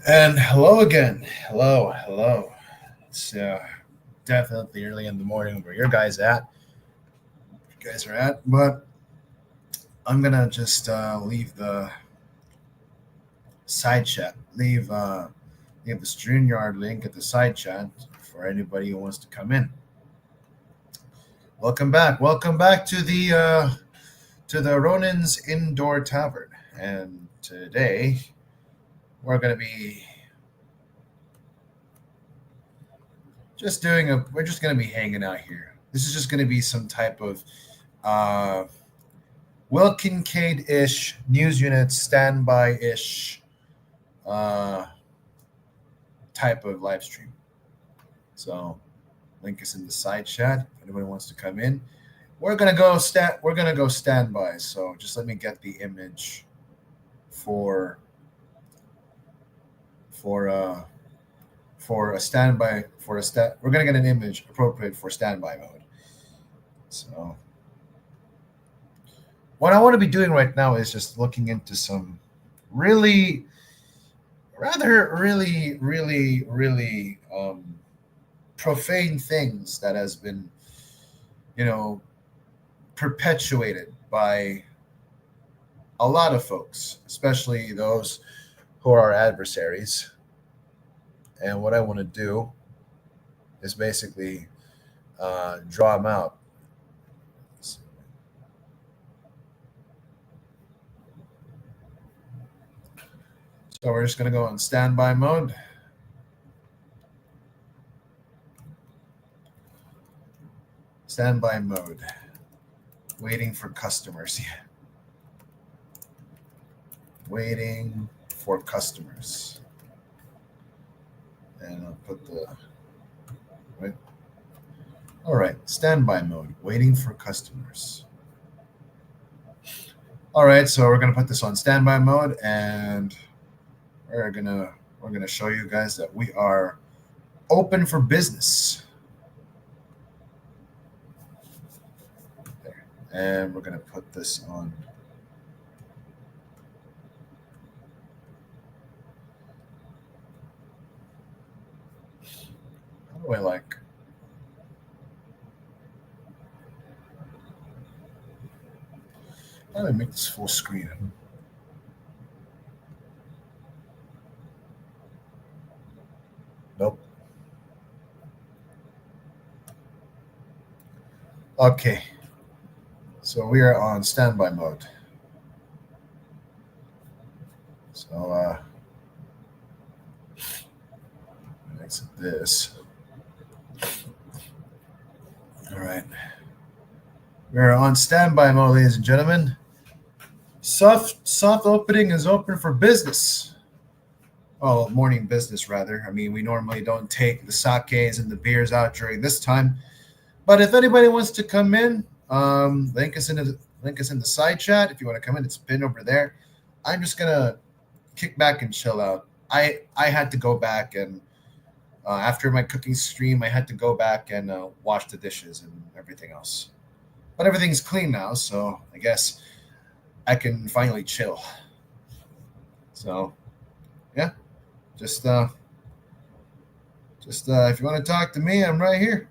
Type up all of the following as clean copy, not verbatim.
And hello again. Hello, hello. It's definitely early in the morning where your guys at. You guys are at, but I'm gonna just leave the side chat. Leave the StreamYard link at the side chat for anybody who wants to come in. Welcome back. Welcome back to the Ronin's Indoor Tavern. And today we're just gonna be hanging out here. This is just gonna be some type of uh, Will Kincaid-ish news unit standby-ish uh, type of live stream. So link is in the side chat. If anybody wants to come in, We're gonna go standby. So just let me get the image for for uh, for a standby for a stat. We're gonna get an image appropriate for standby mode. So what I want to be doing right now is just looking into some really rather really profane things that has been you know perpetuated by a lot of folks, especially those who are our adversaries. And what I want to do is basically draw them out. So we're just going to go in standby mode. Standby mode. Waiting for customers. Waiting for customers. And I'll put the right. All right, standby mode. Waiting for customers. All right, so we're gonna put this on standby mode, and we're gonna show you guys that we are open for business. There, and we're gonna put this on. How do I like? How do I make this full screen? Nope. Okay, so we are on standby mode. So exit this. All right, we are on standby mode, ladies and gentlemen. Soft opening is open for business. Oh, morning business rather. I mean, we normally don't take the sakes and the beers out during this time, but if anybody wants to come in, link is in the side chat. If you want to come in, it's pinned over there. I'm just gonna kick back and chill out. I had to go back and after my cooking stream, I had to go back and wash the dishes and everything else. But everything's clean now, so I guess I can finally chill. So yeah, just if you want to talk to me, I'm right here.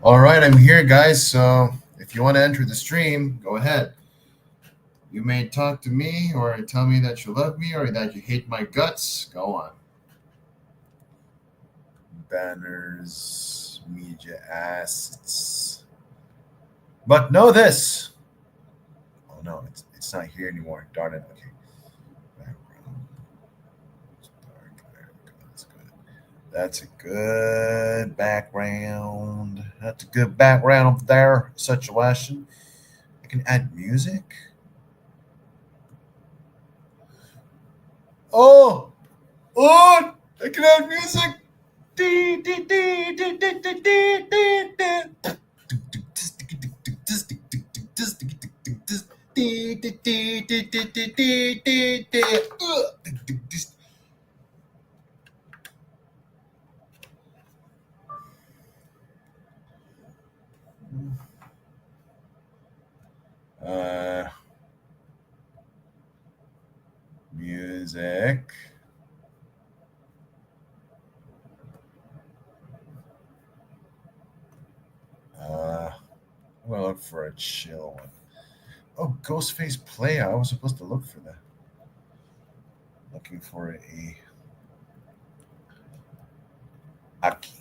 All right, I'm here, guys. So if you want to enter the stream, go ahead. You may talk to me or tell me that you love me or that you hate my guts. Go on. Banners, media assets. But know this. Oh no, it's not here anymore. Darn it. Okay. Background. That's good. That's a good background. That's a good background up there. Situation. I can add music. Oh, oh! I can add music. Music. I'm gonna look for a chill one. Oh, Ghostface Play. I was supposed to look for that. Looking for a Aki.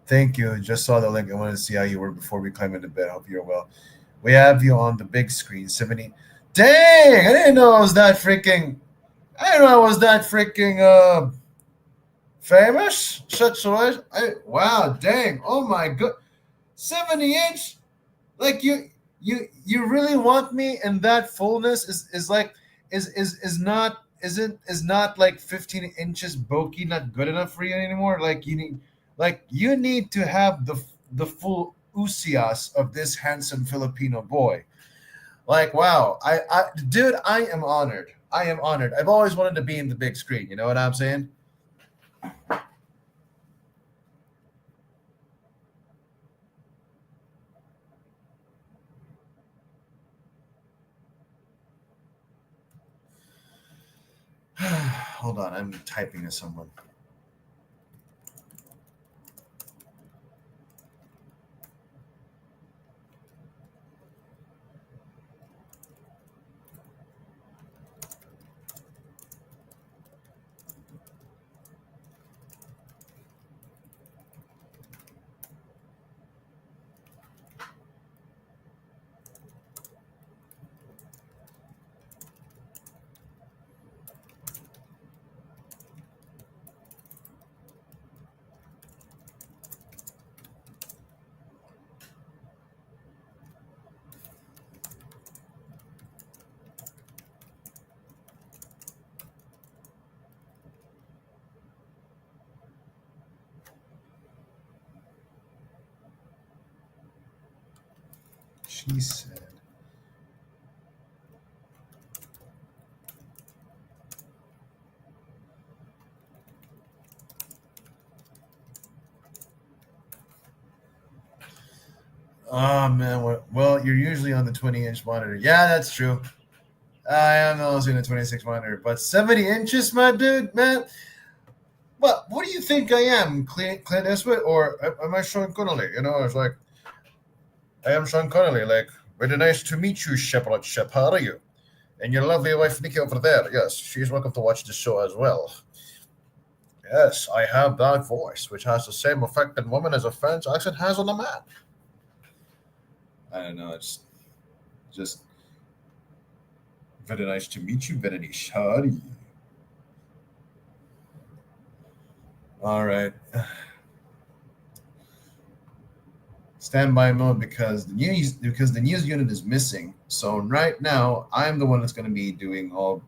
Thank you. Just saw the link. I wanted to see how you were before we climb into bed. Hope you're well. We have you on the big screen. 70. Dang! I didn't know I was that freaking. I didn't know I was that freaking famous. Such a wow! Dang! Oh my god! 70 inch. Like you really want me in that fullness is like is not is not like 15 inches bulky not good enough for you anymore. Like you need to have the full usias of this handsome Filipino boy. Like wow, I dude, I am honored. I am honored. I've always wanted to be in the big screen. You know what I'm saying? Hold on, I'm typing to someone. She said, "Oh man, well, you're usually on the 20-inch monitor. Yeah, that's true. I am also in a 26 monitor, but 70 inches, my dude, man. What do you think I am, Clint Eastwood, or am I Sean Connolly? You know, it's like I am Sean Connolly. Like, very nice to meet you, Shepard. Shep, how are you? And your lovely wife Nikki over there. Yes, she's welcome to watch the show as well. Yes, I have that voice, which has the same effect on women as a French accent has on a man. I don't know. It's just very nice to meet you, very nice. How are you? All right. Standby mode because the news unit is missing. So right now I'm the one that's going to be doing all.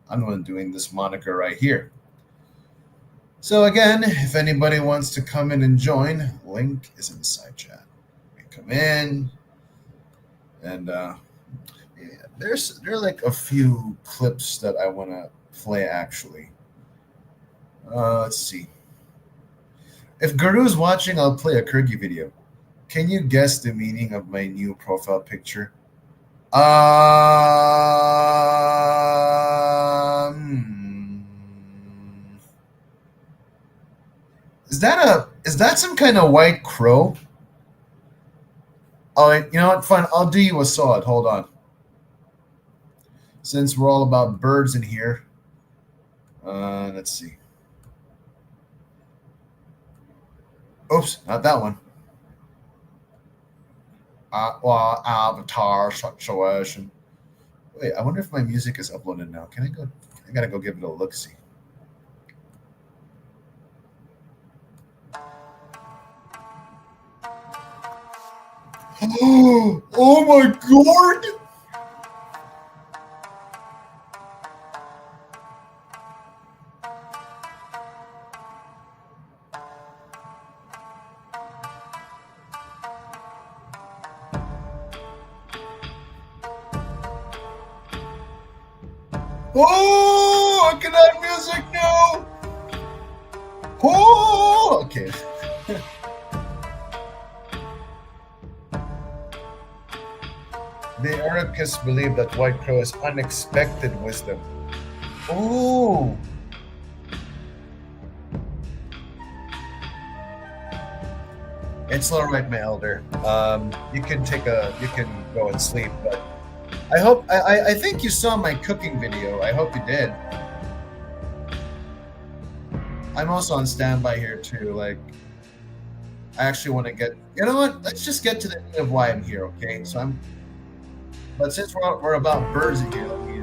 I'm the one doing this moniker right here. So again, if anybody wants to come in and join, link is in the side chat. You come in, and yeah, there are like a few clips that I want to play actually. Let's see. If Guru's watching, I'll play a Kirgi video. Can you guess the meaning of my new profile picture? Hmm. Is that some kind of white crow? Oh, you know what? Fine. I'll do you a solid. Hold on. Since we're all about birds in here, let's see. Oops, not that one. Well, avatar situation. Wait, I wonder if my music is uploaded now. Can I go? I gotta go give it a look. See. Oh my god! Oh, I can add music now. Oh, okay. The Iroquois believe that White Crow is unexpected wisdom. Oh, it's all right, my elder. You can go and sleep, but I think you saw my cooking video. I hope you did. I'm also on standby here too. Like, I actually want to get. You know what? Let's just get to the end of why I'm here, okay? But since we're about birds in here, let me.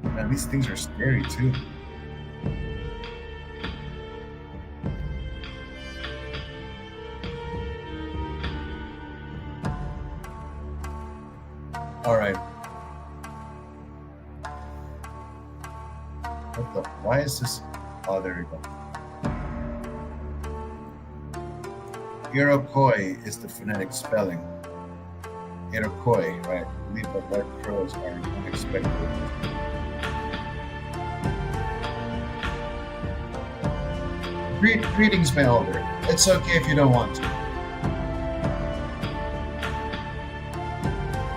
Man, these things are scary too. All right. What the? Why is this? Oh, there we go. Iroquois is the phonetic spelling. Iroquois, right? I believe that white crows are unexpected. Greetings, my elder. It's okay if you don't want to.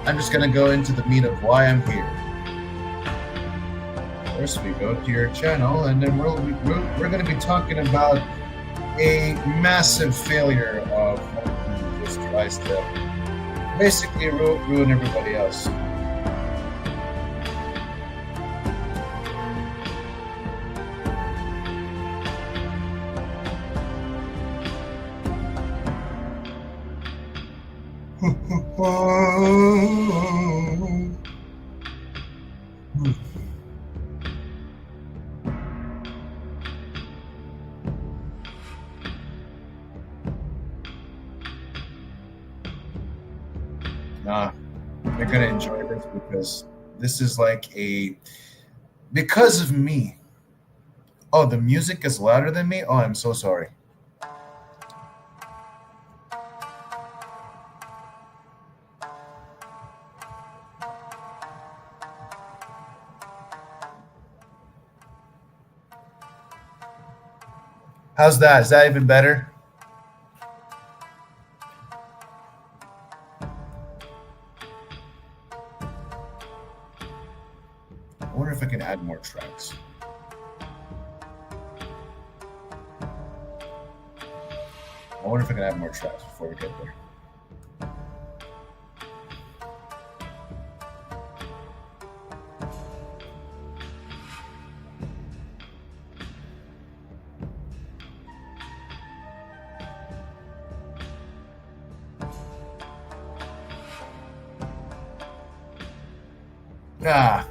I'm just gonna go into the meat of why I'm here. First, we go to your channel, and then we're gonna be talking about a massive failure of one who just tries to basically ruin everybody else. Nah, they're gonna enjoy this because this is like a because of me. Oh, the music is louder than me. Oh, I'm so sorry. How's that? Is that even better? I wonder if I can add more tracks. I wonder if I can add more tracks before we get there. Ah,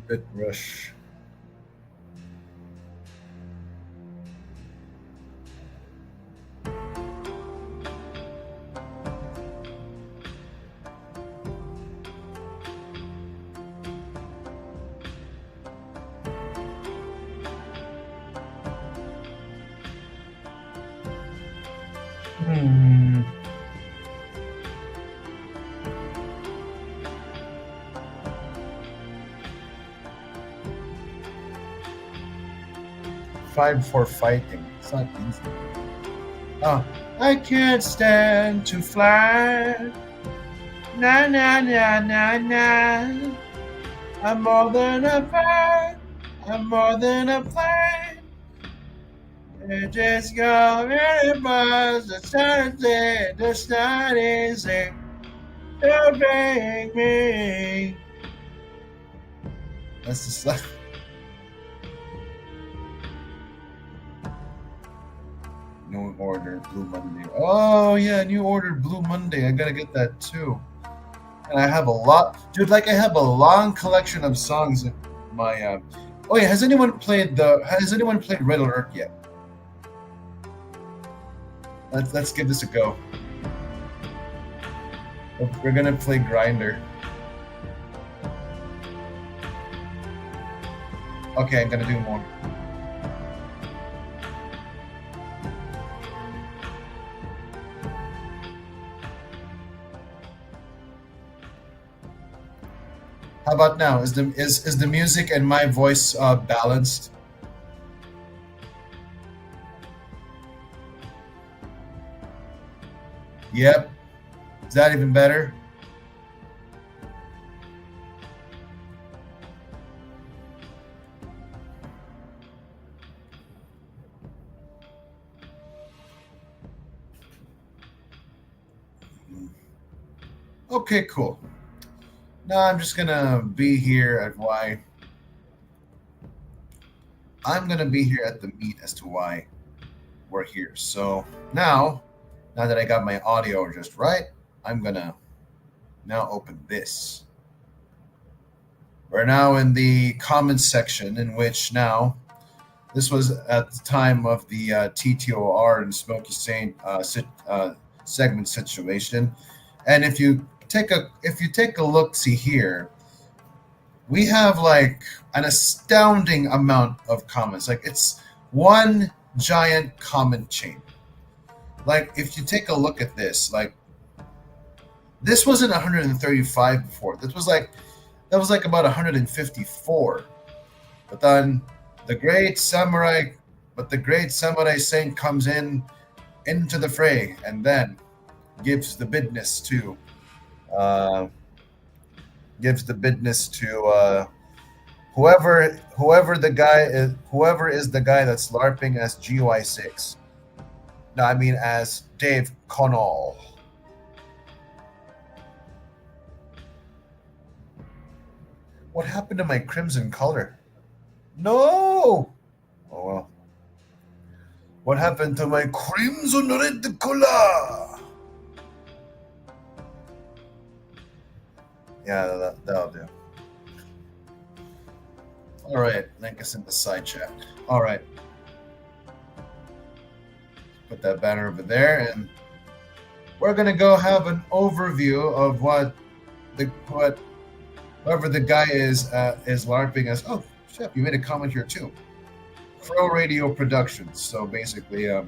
Bit rush. Hmm. 5 for fighting. It's not easy. Oh, I can't stand to fly. Na na na na na. I'm more than a bird. I'm more than a plane. It just go very much. The Saturday, the sun is a bring me. That's the stuff. New order, Blue Monday. Oh yeah, new order, Blue Monday. I gotta get that too. And I have a lot, dude. Like I have a long collection of songs in my. Oh yeah, Has anyone played Red Alert yet? Let's give this a go. We're gonna play Grinder. Okay, I'm gonna do more. How about now? Is the music and my voice balanced? Yep. Is that even better? Okay, cool. Now I'm just gonna be here at why. I'm gonna be here at the meet as to why we're here. So now that I got my audio just right, I'm gonna now open this. We're now in the comments section, in which now this was at the time of the TTOR and Smokey Saint segment situation. And if you take a look, see here, we have like an astounding amount of comments. Like it's one giant comment chain. Like if you take a look at this, like this wasn't 135 before. That was like about 154. But then the great samurai, but the great samurai saint comes in into the fray and then gives the business to uh, whoever is the guy that's larping as GY6. No, I mean as Dave Connell. What happened to my crimson color? No. Oh well. What happened to my crimson red color? Yeah, that'll do. All right, link us in the side chat. All right, put that banner over there, and we're gonna go have an overview of what whoever the guy is larping as. Oh, chef, you made a comment here too. Crow Radio Productions. So basically, you're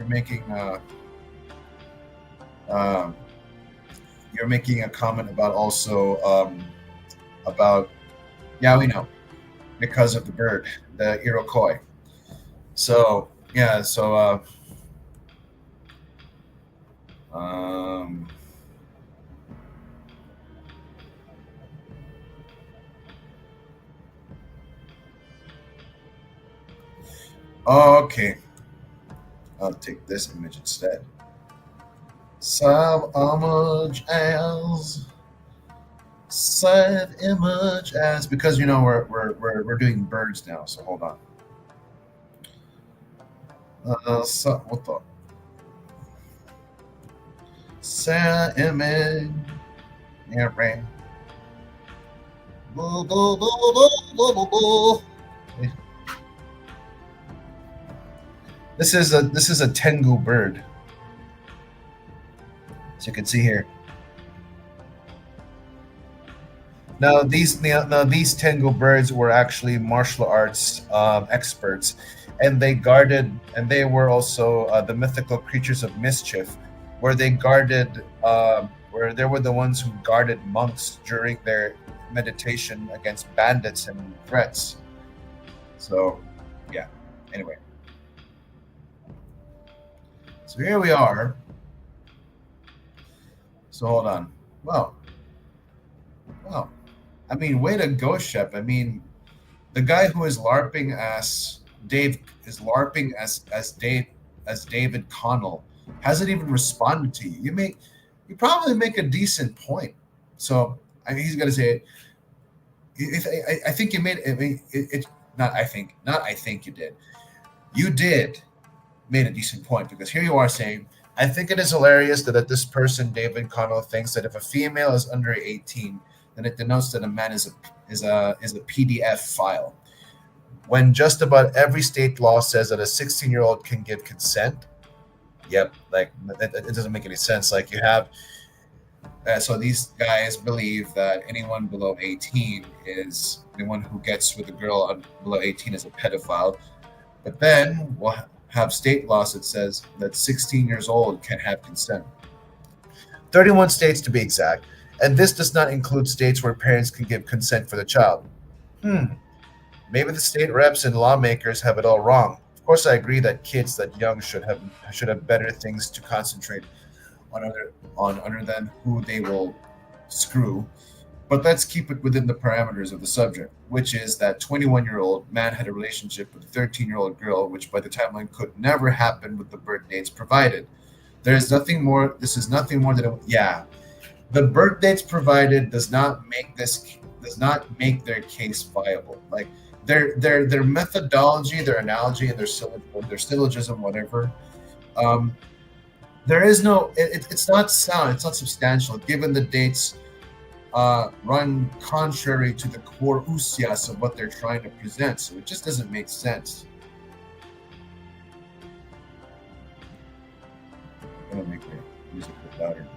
making um, you're making a comment about also about yeah, we know, because of the bird, the Iroquois. So yeah, so um, okay, I'll take this image instead. Save image as save image as, because you know we're doing birds now. So hold on. So what the save image? Yeah, right. Boo, boo, boo, boo, boo, boo, boo. This is a tengu bird, as you can see here. Now these tengu birds were actually martial arts experts, and they were also the mythical creatures of mischief, where where they were the ones who guarded monks during their meditation against bandits and threats. So, yeah. Anyway, so here we are. So hold on. Well, well. I mean, way to go, Shep. I mean, the guy who is larping as Dave is larping as David Connell hasn't even responded to you. You probably make a decent point. So I mean, he's gonna say it. I think you made it, not I think you did. You did made a decent point because here you are saying, I think it is hilarious that this person, David Connell, thinks that if a female is under 18, then it denotes that a man is a PDF file. When just about every state law says that a 16-year-old can give consent. Yep, like it doesn't make any sense. Like you have, so these guys believe that anyone below 18 is anyone who gets with a girl below 18 is a pedophile. But then we'll have state laws that says that 16 years old can have consent. 31 states to be exact, and this does not include states where parents can give consent for the child. Hmm, maybe the state reps and lawmakers have it all wrong. Of course, I agree that kids that young should have better things to concentrate on other than who they will screw. But let's keep it within the parameters of the subject, which is that 21-year-old man had a relationship with a 13-year-old girl, which by the timeline could never happen with the birth dates provided. There is nothing more. This is nothing more than yeah. The birth dates provided does not make their case viable. Like their methodology, their analogy, and their syllogism, whatever. Um, there is no. It's not sound. It's not substantial, given the dates run contrary to the core usias of what they're trying to present. So it just doesn't make sense. I'm gonna make the music a bit louder.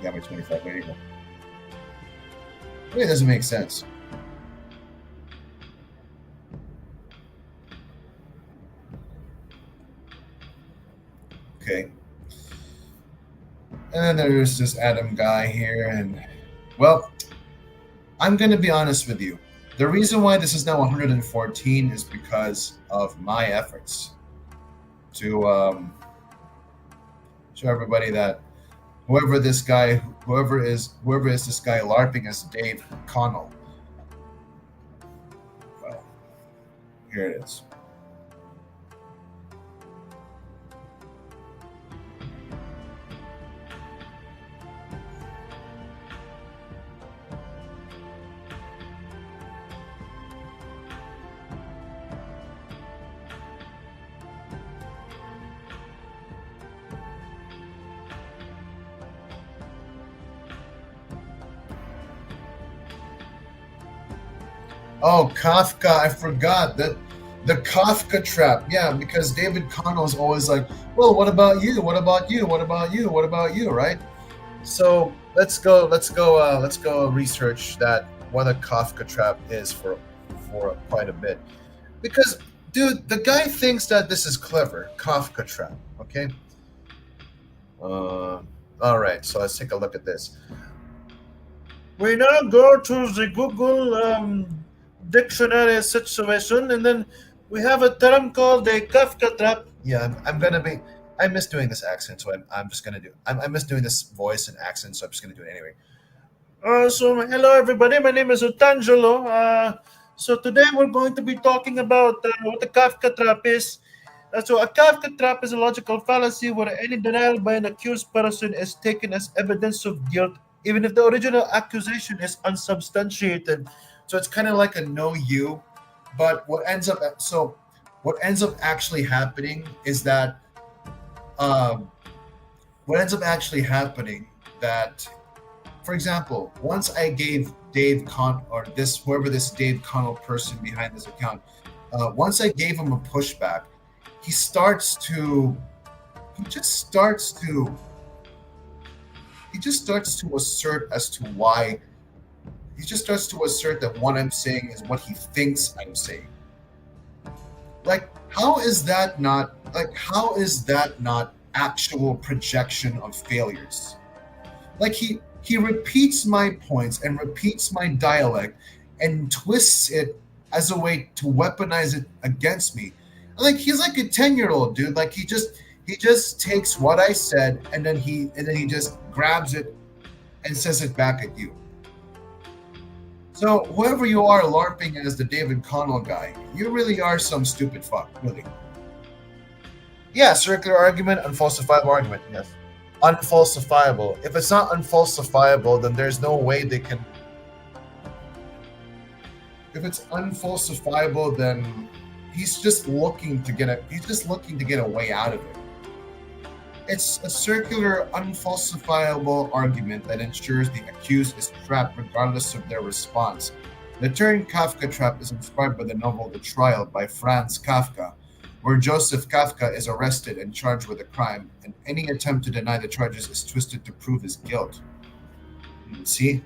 Yeah, by 25. There you go. It really doesn't make sense. Okay. And then there's this Adam guy here, and well, I'm gonna be honest with you. The reason why this is now 114 is because of my efforts to show everybody that whoever is this guy larping as Dave Connell. Well, here it is. Oh, Kafka! I forgot that the Kafka trap. Yeah, because David Connell is always like, "Well, what about you? What about you? What about you? What about you?" Right? So let's go research that what a Kafka trap is for quite a bit. Because, dude, the guy thinks that this is clever, Kafka trap. Okay. All right. So let's take a look at this. We now go to the Google dictionary situation, and then we have a term called a Kafka trap. Yeah, I'm gonna be. I miss doing this accent, so I'm just gonna do. I miss doing this voice and accent, so I'm just gonna do it anyway. So hello everybody. My name is Otangelo. So today we're going to be talking about what a Kafka trap is. So a Kafka trap is a logical fallacy where any denial by an accused person is taken as evidence of guilt, even if the original accusation is unsubstantiated. So it's kind of like a no you, but what ends up actually happening is that um, what ends up actually happening that for example, once I gave Dave Con or this whoever this Dave Connell person behind this account, once I gave him a pushback, he starts to he just starts to he just starts to assert as to why he just starts to assert that what I'm saying is what he thinks I'm saying. Like, how is that not actual projection of failures? Like he repeats my points and repeats my dialect and twists it as a way to weaponize it against me. Like he's like a 10-year-old dude. Like he just takes what I said and then he just grabs it and says it back at you. So whoever you are LARPing as the David Connell guy, you really are some stupid fuck, really. Yeah, circular argument, unfalsifiable argument. Yes. Unfalsifiable. If it's not unfalsifiable, then there's no way they can. If it's unfalsifiable, then he's just looking to get a way out of it. It's a circular, unfalsifiable argument that ensures the accused is trapped regardless of their response. The term Kafka trap is inspired by the novel The Trial by Franz Kafka, where Joseph Kafka is arrested and charged with a crime, and any attempt to deny the charges is twisted to prove his guilt. See?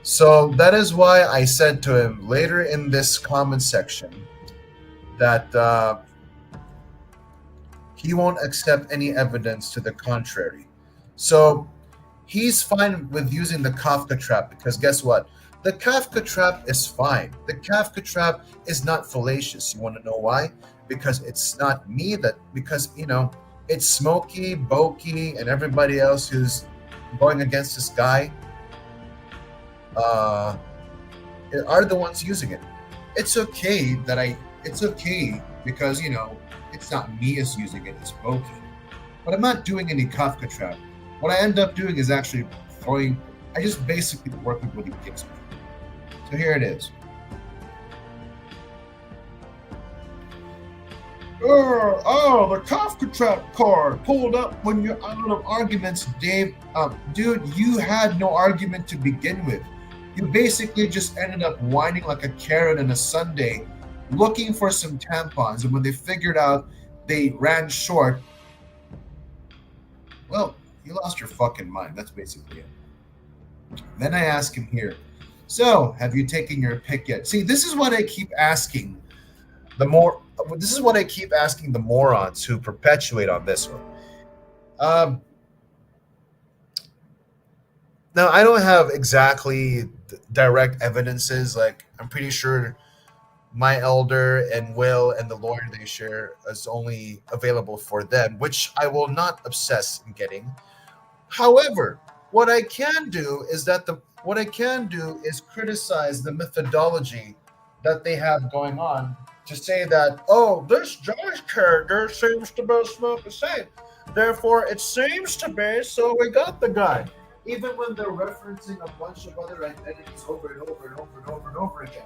So that is why I said to him later in this comment section that he won't accept any evidence to the contrary. So he's fine with using the Kafka trap because guess what? The Kafka trap is fine. The Kafka trap is not fallacious. You want to know why? Because it's not me because, it's Smokey, Boki, and everybody else who's going against this guy are the ones using it. It's okay because, it's not me as using it, it's Boki. But I'm not doing any Kafka trap. What I end up doing is actually I just basically work with what he gives me. So here it is. The Kafka trap card pulled up when you're out of arguments, Dave. Dude, you had no argument to begin with. You basically just ended up whining like a Karen on a Sunday, looking for some tampons, and when they figured out they ran short, well, you lost your fucking mind. That's basically it. Then I ask him here, so have you taken your pick yet? See, this is what I keep asking the morons who perpetuate on this one. Now, I don't have exactly direct evidences. Like, I'm pretty sure my elder and Will and the lawyer they share is only available for them, which I will not obsess in getting. However, what I can do is criticize the methodology that they have going on to say that, this Josh character seems to both smoke the same. Therefore, it seems to be, so we got the guy. Even when they're referencing a bunch of other identities over and over and over and over and over again.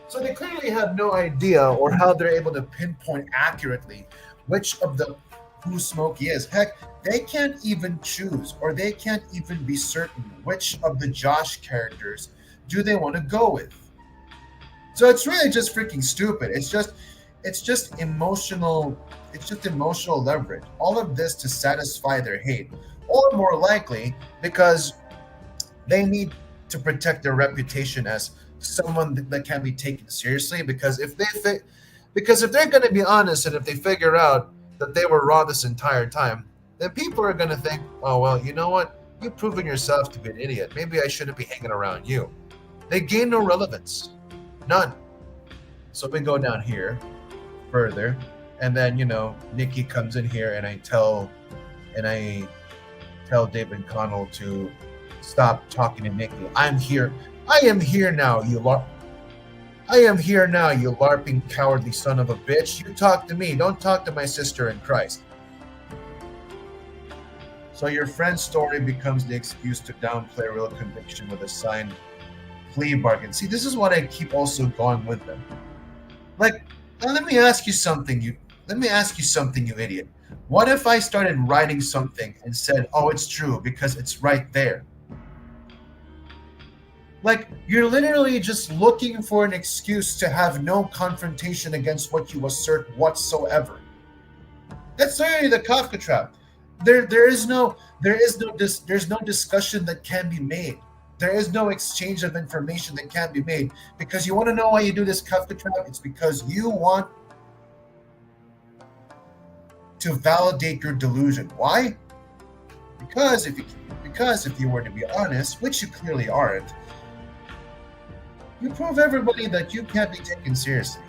So they clearly have no idea or how they're able to pinpoint accurately which of the who Smokey is. Heck, they can't even choose or they can't even be certain which of the Josh characters do they want to go with. So it's really just freaking stupid. It's just emotional leverage. All of this to satisfy their hate. Or more likely, because they need to protect their reputation as someone that can be taken seriously. Because if they're going to be honest and if they figure out that they were wrong this entire time, then people are going to think, oh, well, you know what? You've proven yourself to be an idiot. Maybe I shouldn't be hanging around you. They gain no relevance. None. So we go down here further. And then, Nikki comes in here and I tell David Connell to stop talking to Nikki. I am here now, you LARPing cowardly son of a bitch. You talk to me. Don't talk to my sister in Christ. So your friend's story becomes the excuse to downplay real conviction with a signed plea bargain. See, this is what I keep also going with them. Like, now let me ask you something, you idiot. What if I started writing something and said, oh, it's true because it's right there? Like you're literally just looking for an excuse to have no confrontation against what you assert whatsoever. That's literally the Kafka trap. There's no discussion that can be made. There is no exchange of information that can be made because you want to know why you do this Kafka trap. It's because you want to validate your delusion. Why? Because if you were to be honest, which you clearly aren't, you prove everybody that you can't be taken seriously.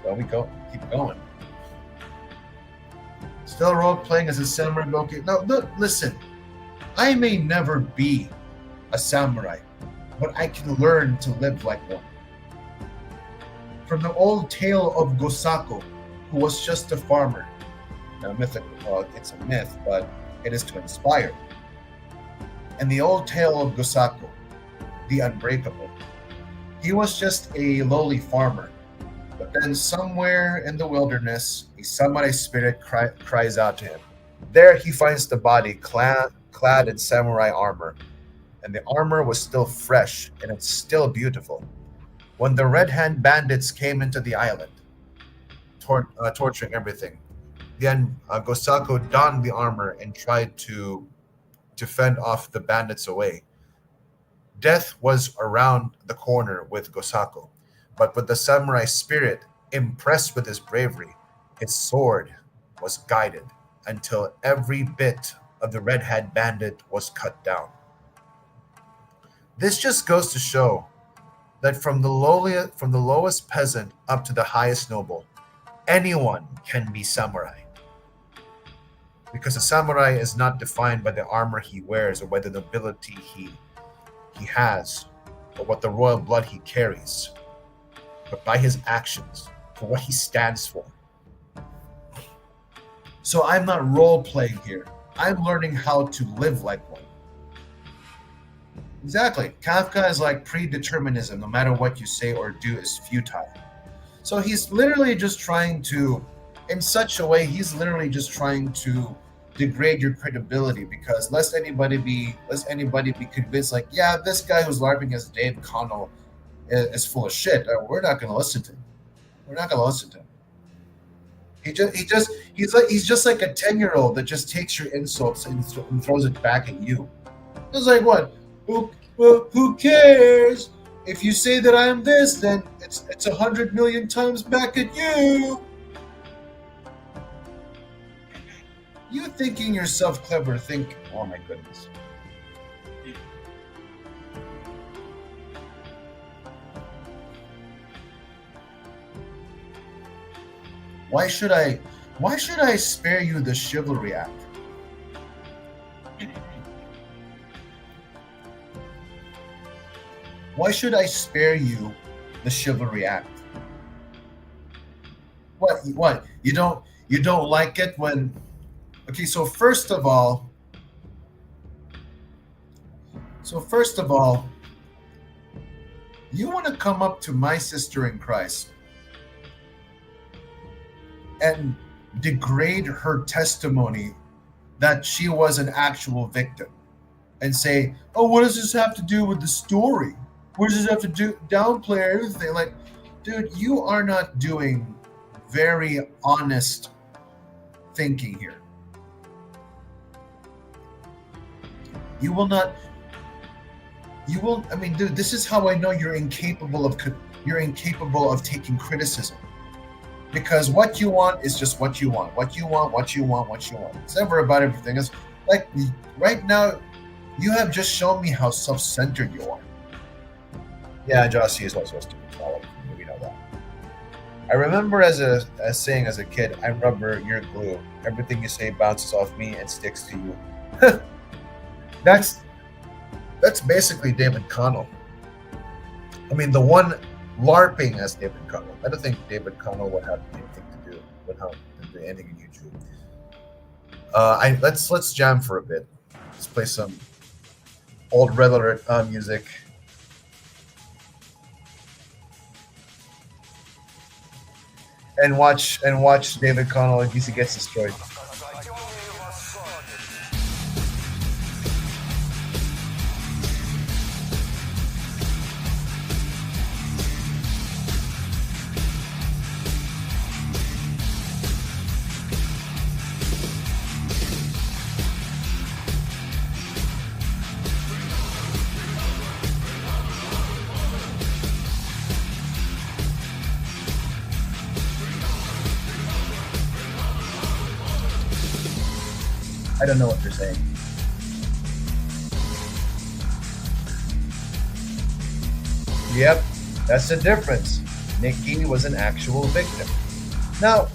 So keep going. Still role playing as a samurai Goki. No, look, listen. I may never be a samurai, but I can learn to live like one. From the old tale of Gosako, who was just a farmer. Now, mythical, well, it's a myth, but it is to inspire. And the old tale of Gosako, the unbreakable. He was just a lowly farmer, but then somewhere in the wilderness, a samurai spirit cries out to him. There he finds the body clad in samurai armor, and the armor was still fresh and it's still beautiful. When the Red Hand bandits came into the island, torturing everything, then Gosako donned the armor and tried to fend off the bandits away. Death was around the corner with Gosako, but with the samurai spirit, impressed with his bravery, his sword was guided until every bit of the Red Hat bandit was cut down. This just goes to show that from the lowest peasant up to the highest noble, anyone can be samurai. Because a samurai is not defined by the armor he wears or by the nobility he has or what the royal blood he carries, but by his actions, for what he stands for. So I'm not role playing here. I'm learning how to live like one. Exactly. Kafka is like predeterminism. No matter what you say or do is futile. So he's literally just trying to, in such a way, he's literally just trying to degrade your credibility because lest anybody be convinced like, yeah, this guy who's LARPing as Dave Connell is full of shit. We're not going to listen to him. We're not going to listen to him. He's just like a 10-year-old that just takes your insults and throws it back at you. It's like, what? Who cares? If you say that I am this, then it's 100 million times back at you. You thinking yourself clever, oh my goodness. Why should I spare you the chivalry act? Why should I spare you the chivalry act? What? You don't like it when? Okay, so first of all, you want to come up to my sister in Christ and degrade her testimony that she was an actual victim and say, oh, what does this have to do with the story? What does this have to do? Downplay everything. Like, dude, you are not doing very honest thinking here. I mean, dude, this is how I know you're incapable of taking criticism. Because what you want is just what you want. What you want. It's never about everything. It's like right now, you have just shown me how self-centered you are. Yeah, Jossie is also a stupid fellow. We know that. I remember as saying as a kid, I'm rubber, you're glue. Everything you say bounces off me and sticks to you. That's basically David Connell. I mean, the one LARPing as David Connell. I don't think David Connell would have anything to do with how to do anything in YouTube. Let's jam for a bit. Let's play some old Red Alert music. And watch David Connell in case he gets destroyed. I don't know what they're saying. Yep, that's the difference. Nikki was an actual victim. Now,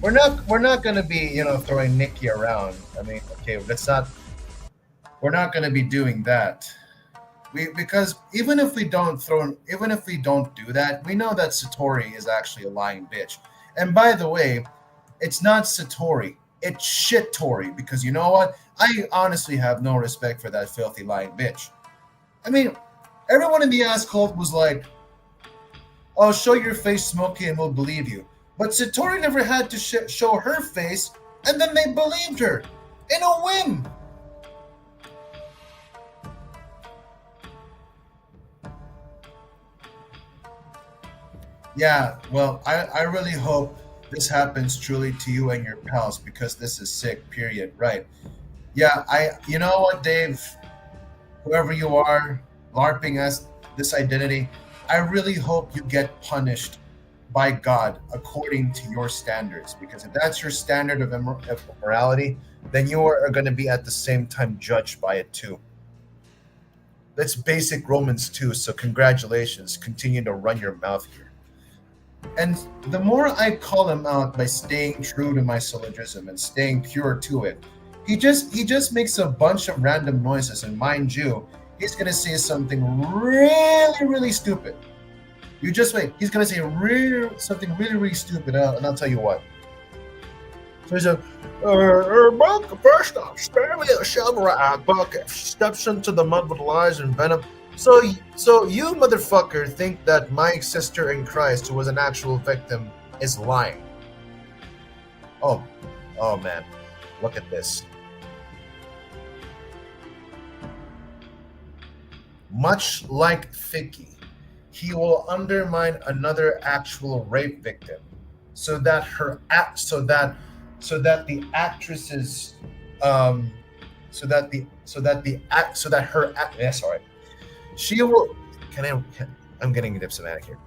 we're not going to be, throwing Nikki around. I mean, okay, let's not. We're not going to be doing that. Because even if we don't do that, we know that Satori is actually a lying bitch. And by the way, it's not Satori, it's shit Tori. Because you know what? I honestly have no respect for that filthy lying bitch. I mean, everyone in the ass cult was like, "Oh, show your face, Smokey, and we'll believe you." But Satori never had to show her face, and then they believed her in a whim. Yeah, well, I really hope this happens truly to you and your pals because this is sick, period. Right. Yeah, you know what, Dave, whoever you are, LARPing as this identity, I really hope you get punished by God according to your standards. Because if that's your standard of morality, then you are going to be at the same time judged by it too. That's basic Romans 2. So, congratulations. Continue to run your mouth here. And the more I call him out by staying true to my syllogism and staying pure to it, he just makes a bunch of random noises. And mind you, he's gonna say something really, really stupid. You just wait. He's gonna say something really, really stupid, and I'll tell you what. So he's a Buck, first off, spare me a shovel, Buck steps into the mud with lies and venom. So you motherfucker think that my sister in Christ, who was an actual victim, is lying? Oh, oh man, look at this. Much like Ficky, he will undermine another actual rape victim, so that her act, so that the actresses, so that the act, so that her act. Yeah, sorry. She will. I'm getting diplomatic here.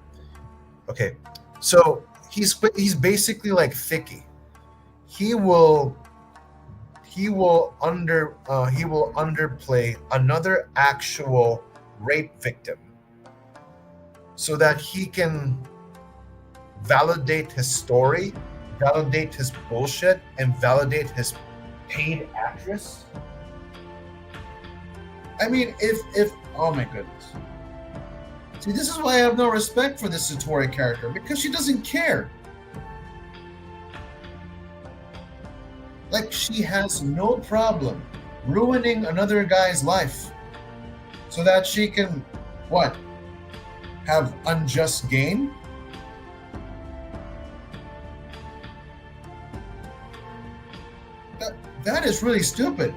Okay, so he's basically like Ficky. He will he will underplay another actual rape victim, so that he can validate his story, validate his bullshit, and validate his paid actress. I mean, if oh my goodness. See, this is why I have no respect for this Satori character, because she doesn't care. Like, she has no problem ruining another guy's life so that she can, what, have unjust gain? That is really stupid.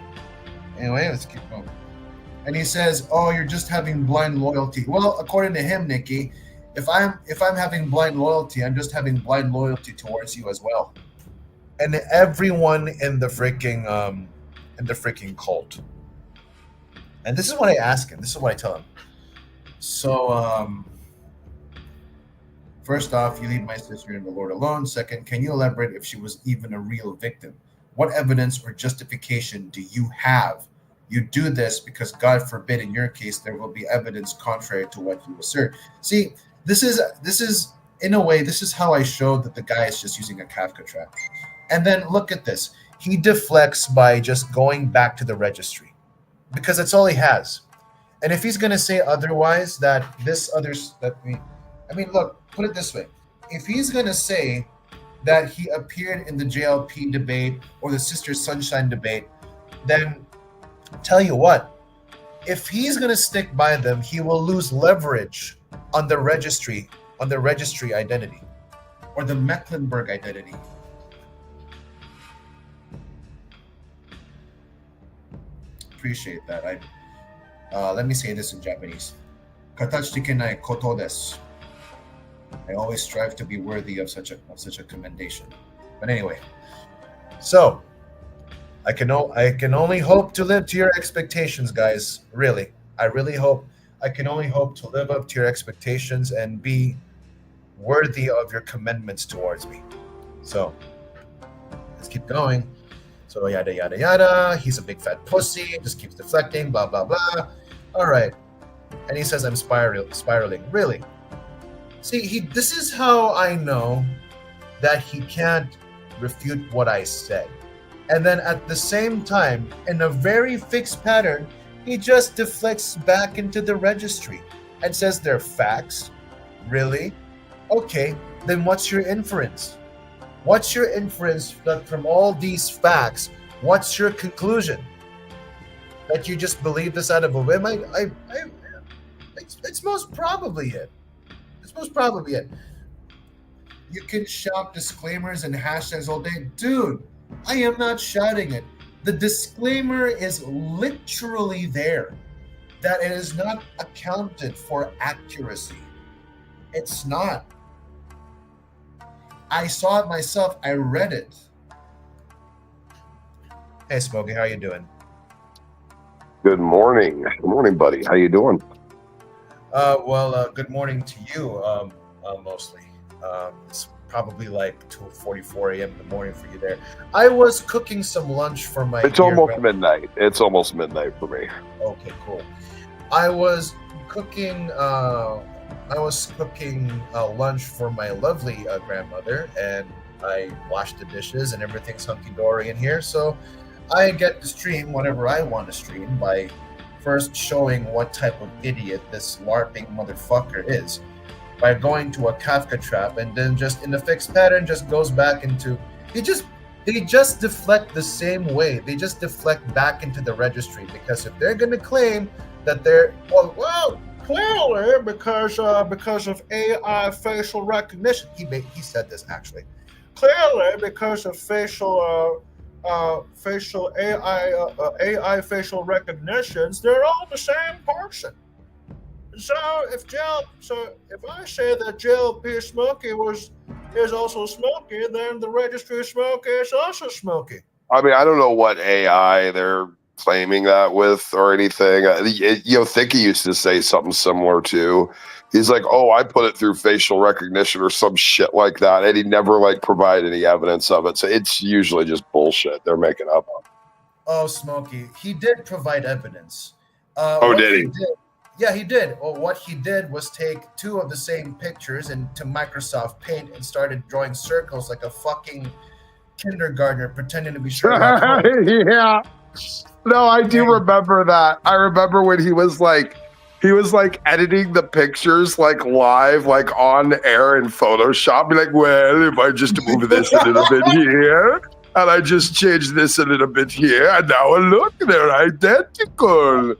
Anyway, let's keep going. And he says, "Oh, you're just having blind loyalty." Well, according to him, Nikki, if I'm having blind loyalty, I'm just having blind loyalty towards you as well, and everyone in the freaking cult. And this is what I ask him. This is what I tell him. So, first off, you leave my sister and the Lord alone. Second, can you elaborate if she was even a real victim? What evidence or justification do you have? You do this because, God forbid, in your case, there will be evidence contrary to what you assert. See, this is in a way, this is how I showed that the guy is just using a Kafka trap. And then look at this. He deflects by just going back to the registry because that's all he has. And if he's gonna say otherwise, that this others that we, I mean, look, put it this way: if he's gonna say that he appeared in the JLP debate or the Sister Sunshine debate, then tell you what, if he's gonna stick by them, he will lose leverage on the registry identity, or the Mecklenburg identity. Appreciate that. Let me say this in Japanese. Katachi kenai koto desu. I always strive to be worthy of such a commendation. But anyway, so I can only hope to live to your expectations, guys. Really, I really hope. I can only hope to live up to your expectations and be worthy of your commendments towards me. So let's keep going. So yada yada yada. He's a big fat pussy. Just keeps deflecting. Blah blah blah. All right. And he says I'm spiraling. Really? See, this is how I know that he can't refute what I said. And then at the same time, in a very fixed pattern, he just deflects back into the registry and says they're facts. Really? Okay, then what's your inference? What's your inference that from all these facts, what's your conclusion? That you just believe this out of a whim? It's most probably it. It's most probably it. You can shout disclaimers and hashtags all day. Dude, I am not shouting it. The disclaimer is literally there. That it is not accounted for accuracy. It's not. I saw it myself. I read it. Hey, Smokey, how you doing? Good morning. Good morning, buddy. How you doing? Good morning to you, mostly. It's probably like 2:44 a.m. in the morning for you there. I was cooking some lunch for my... It's almost midnight. It's almost midnight for me. Okay, cool. I was cooking lunch for my lovely grandmother, and I washed the dishes and everything's hunky-dory in here. So I get to stream whatever I want to stream by first showing what type of idiot this LARPing motherfucker is by going to a Kafka trap, and then just in a fixed pattern just goes back into... They just deflect the same way. They just deflect back into the registry, because if they're going to claim that they're... Well, clearly because of AI facial recognition. He said this actually. Clearly because of facial AI facial recognitions, they're all the same person. So if I say that JLP Smokey is also Smokey, then the registry Smokey is also Smokey. I mean, I don't know what AI they're claiming that with or anything. Thicky used to say something similar too. He's like, "Oh, I put it through facial recognition or some shit like that," and he never provided any evidence of it. So it's usually just bullshit they're making up. Oh, Smokey, he did provide evidence. Did he? Yeah, he did. Well, what he did was take two of the same pictures into Microsoft Paint and started drawing circles like a fucking kindergartner pretending to be Sherlock Holmes. Yeah. No, I do remember that. I remember when he was editing the pictures live, on air in Photoshop. Be like, well, if I just move this a little bit here, and I just change this a little bit here, and now look, they're identical.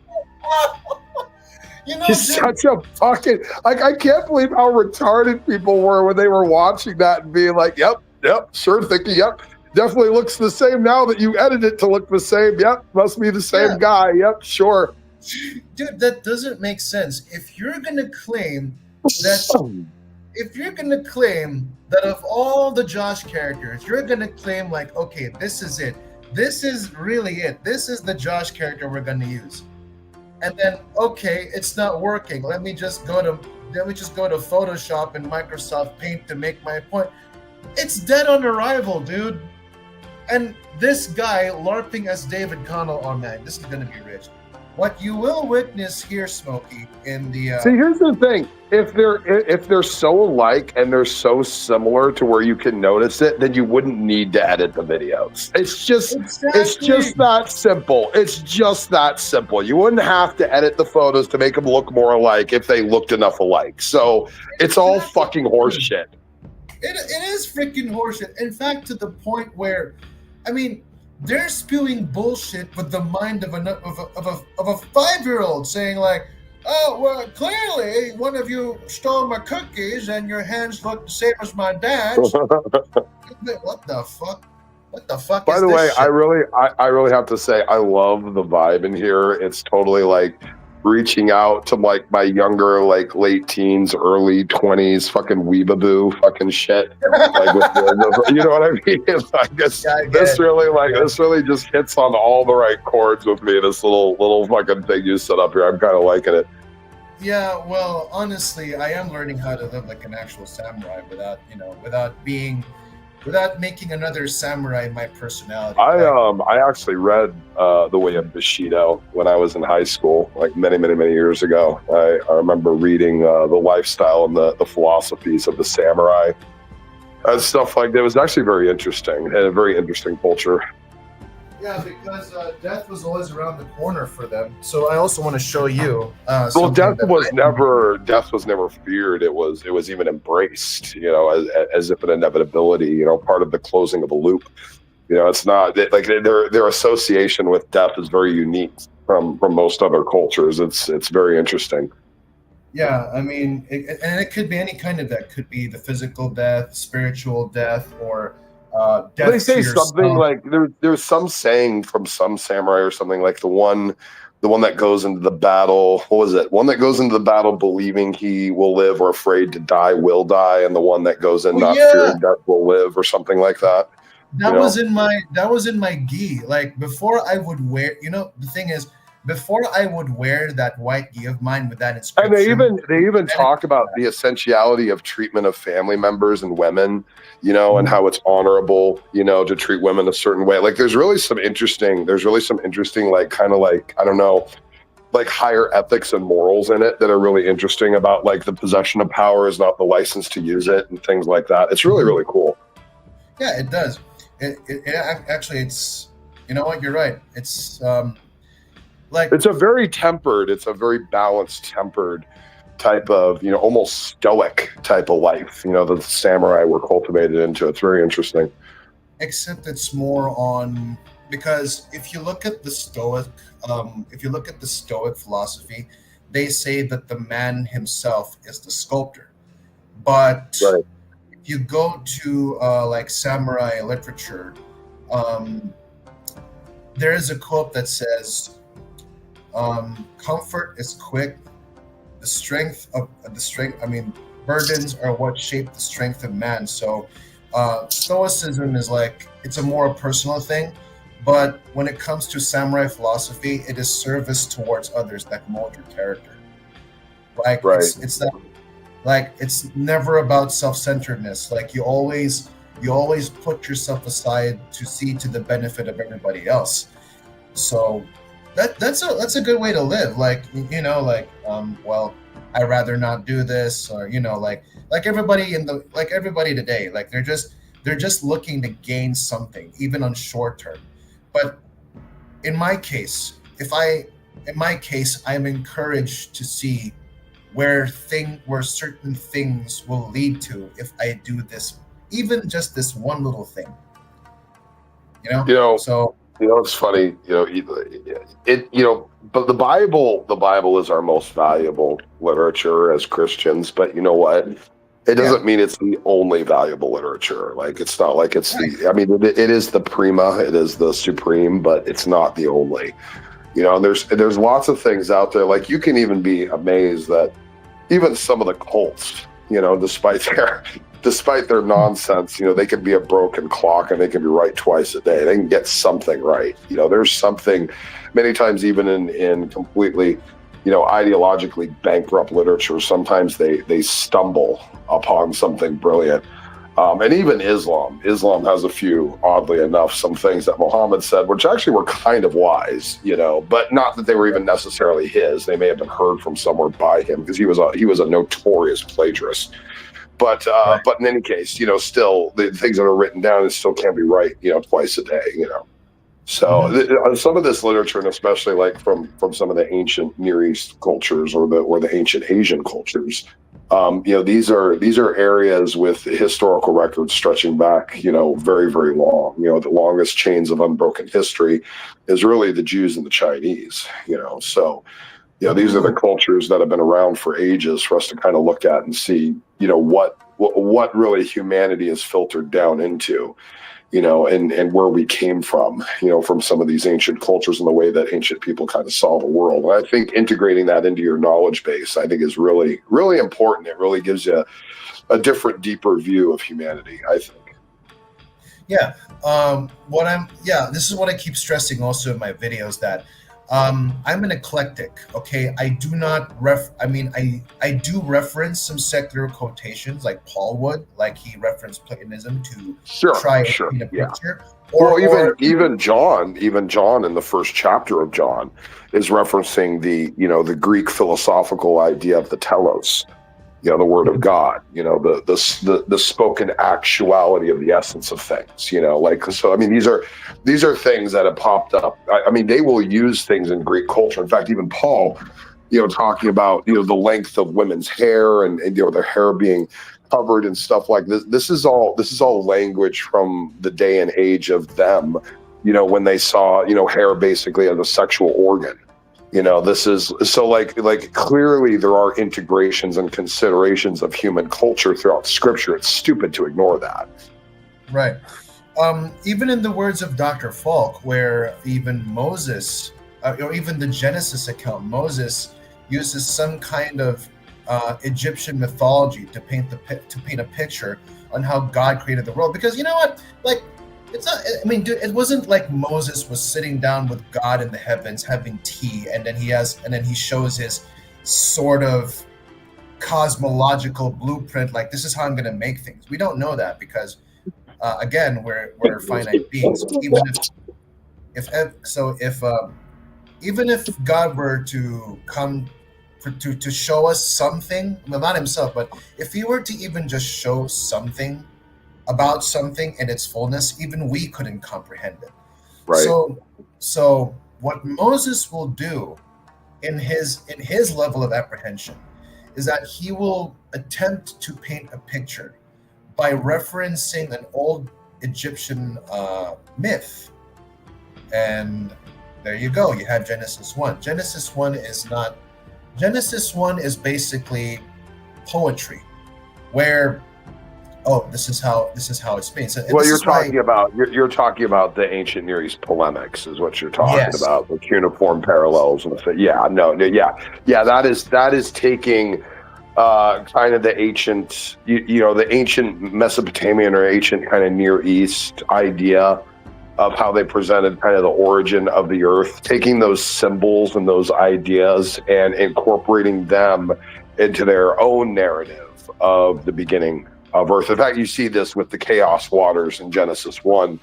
He's such a fucking... I can't believe how retarded people were when they were watching that and being like, yep, sure, Thicky, yep. Definitely looks the same now that you edited it to look the same. Yep, must be the same guy. Yep, sure. Dude, that doesn't make sense. If you're gonna claim that of all the Josh characters, you're gonna claim okay, this is it. This is really it. This is the Josh character we're gonna use. And then, okay, it's not working. Let me just go to Photoshop and Microsoft Paint to make my point. It's dead on arrival, dude. And this guy LARPing as David Connell, oh man, this is gonna be rich. What you will witness here, Smokey, in the See, here's the thing. If they're so alike and they're so similar to where you can notice it, then you wouldn't need to edit the videos. It's just that simple. It's just that simple. You wouldn't have to edit the photos to make them look more alike if they looked enough alike. So it's all fucking horseshit. It is freaking horseshit. In fact, to the point where, I mean, they're spewing bullshit with the mind of a 5-year-old, saying oh, well, clearly one of you stole my cookies and your hands look the same as my dad's. What the fuck? What the fuck? By the way, shit? I really have to say I love the vibe in here. It's totally reaching out to my younger late teens, early 20s, fucking weeaboo fucking shit. You know what I mean? I guess this really just hits on all the right chords with me. This little fucking thing you set up here. I'm kind of liking it. Yeah, well, honestly, I am learning how to live like an actual samurai without being without making another samurai my personality. I actually read The Way of Bushido when I was in high school, like many years ago. I remember reading the lifestyle and the philosophies of the samurai and stuff like that. It was actually very interesting and a very interesting culture. Yeah, because death was always around the corner for them. So I also want to show you. Well, something that death was never feared. It was even embraced, as if an inevitability, part of the closing of a loop. It's not like their association with death is very unique from most other cultures. It's very interesting. Yeah, I mean, and it could be any kind of death. Could be the physical death, spiritual death, or death They say to something yourself. like there's some saying from some samurai or something like the one that goes into the battle. What was it? One that goes into the battle believing he will live or afraid to die will die, and the one that goes in Oh not yeah, fearing death will live, or something like that. You that was know. in my gi. Like before I would wear, the thing is, before I would wear that white gi of mine with that And inscription. they even talk about the essentiality of treatment of family members and women, and how it's honorable, to treat women a certain way. Like there's really some interesting, like kind of like, I don't know, like higher ethics and morals in it that are really interesting about like the possession of power is not the license to use it and things like that. It's really cool. Yeah, it does. Actually, it's, you know what, you're right. It's like It's a very balanced, tempered type of, almost stoic type of life, that the samurai were cultivated into. It's very interesting. except it's more on, because if you look at the stoic philosophy, they say that the man himself is the sculptor. But Right. if you go to like samurai literature, um, there is a quote that says, "Comfort is quick. I mean, burdens are what shape the strength of man." So, stoicism is like, it's a more personal thing, but when it comes to samurai philosophy, it is service towards others that mold your character. Like Right. it's that, like it's never about self-centeredness. Like you always put yourself aside to see to the benefit of everybody else. So that's a good way to live. Like, like, well, I rather not do this, or like everybody today, like they're just looking to gain something, even on short term. But in my case, if I in my case, I'm encouraged to see where certain things will lead to if I do this, even just this one little thing. You know, So it's funny, but the Bible is our most valuable literature as Christians, but you know what? It yeah, doesn't mean it's the only valuable literature. Like, it's not like it's right. I mean, it is the prima, it is the supreme, but it's not the only. And there's lots of things out there. Like, you can even be amazed that even some of the cults, despite their nonsense, they can be a broken clock and they can be right twice a day. They can get something right. There's something many times, even in completely, ideologically bankrupt literature, sometimes they stumble upon something brilliant. And even Islam has a few, oddly enough, some things that Muhammad said, which actually were kind of wise, but not that they were even necessarily his. They may have been heard from somewhere by him, because he was a notorious plagiarist. But Right. but in any case, still the things that are written down, it still can't be right, twice a day. So Mhm. some of this literature, and especially like from some of the ancient Near East cultures, or the ancient Asian cultures, these are areas with historical records stretching back, very long. The longest chains of unbroken history is really the Jews and the Chinese. So these are the Ooh. cultures that have been around for ages for us to kind of look at and see, what really humanity is filtered down into, and where we came from some of these ancient cultures, and the way that ancient people kind of saw the world. And I think integrating that into your knowledge base, I think, is really, really important. It really gives you a different, deeper view of humanity, I think. Yeah. This is what I keep stressing also in my videos, that I'm an eclectic. Okay, I do not I do reference some secular quotations like Paul would, like he referenced Platonism to Sure, try and sure, paint a yeah. picture, Well, or even John in the first chapter of John is referencing the Greek philosophical idea of the telos, the word of God, the spoken actuality of the essence of things, like, so I mean these are things that have popped up. I mean, they will use things in Greek culture. In fact, even Paul, talking about the length of women's hair and their hair being covered and stuff like this. This is all language from the day and age of them, when they saw hair basically as a sexual organ. This is so like clearly there are integrations and considerations of human culture throughout scripture. It's stupid to ignore that. right. Even in the words of Dr. Falk, where even Moses, or even the Genesis account, Moses uses some kind of Egyptian mythology to paint a picture on how God created the world. Because you know what, like, it's not. I mean, dude, it wasn't like Moses was sitting down with God in the heavens having tea, and then he shows his sort of cosmological blueprint. Like, this is how I'm going to make things. We don't know that because again, we're finite beings. Even even if God were to come to show us something, well, not himself, but if he were to even just show something about something in its fullness, even we couldn't comprehend it. Right. So what Moses will do in his level of apprehension is that he will attempt to paint a picture by referencing an old Egyptian myth. And there you go. You have Genesis 1. Genesis 1 is basically poetry, where this is how it's made. So, Well, you're talking about the ancient Near East polemics, is what you're talking Yes. about, the cuneiform parallels and that is taking kind of the ancient, the ancient Mesopotamian or ancient kind of Near East idea of how they presented kind of the origin of the earth, taking those symbols and those ideas and incorporating them into their own narrative of the beginning of earth. In fact, you see this with the chaos waters in Genesis 1,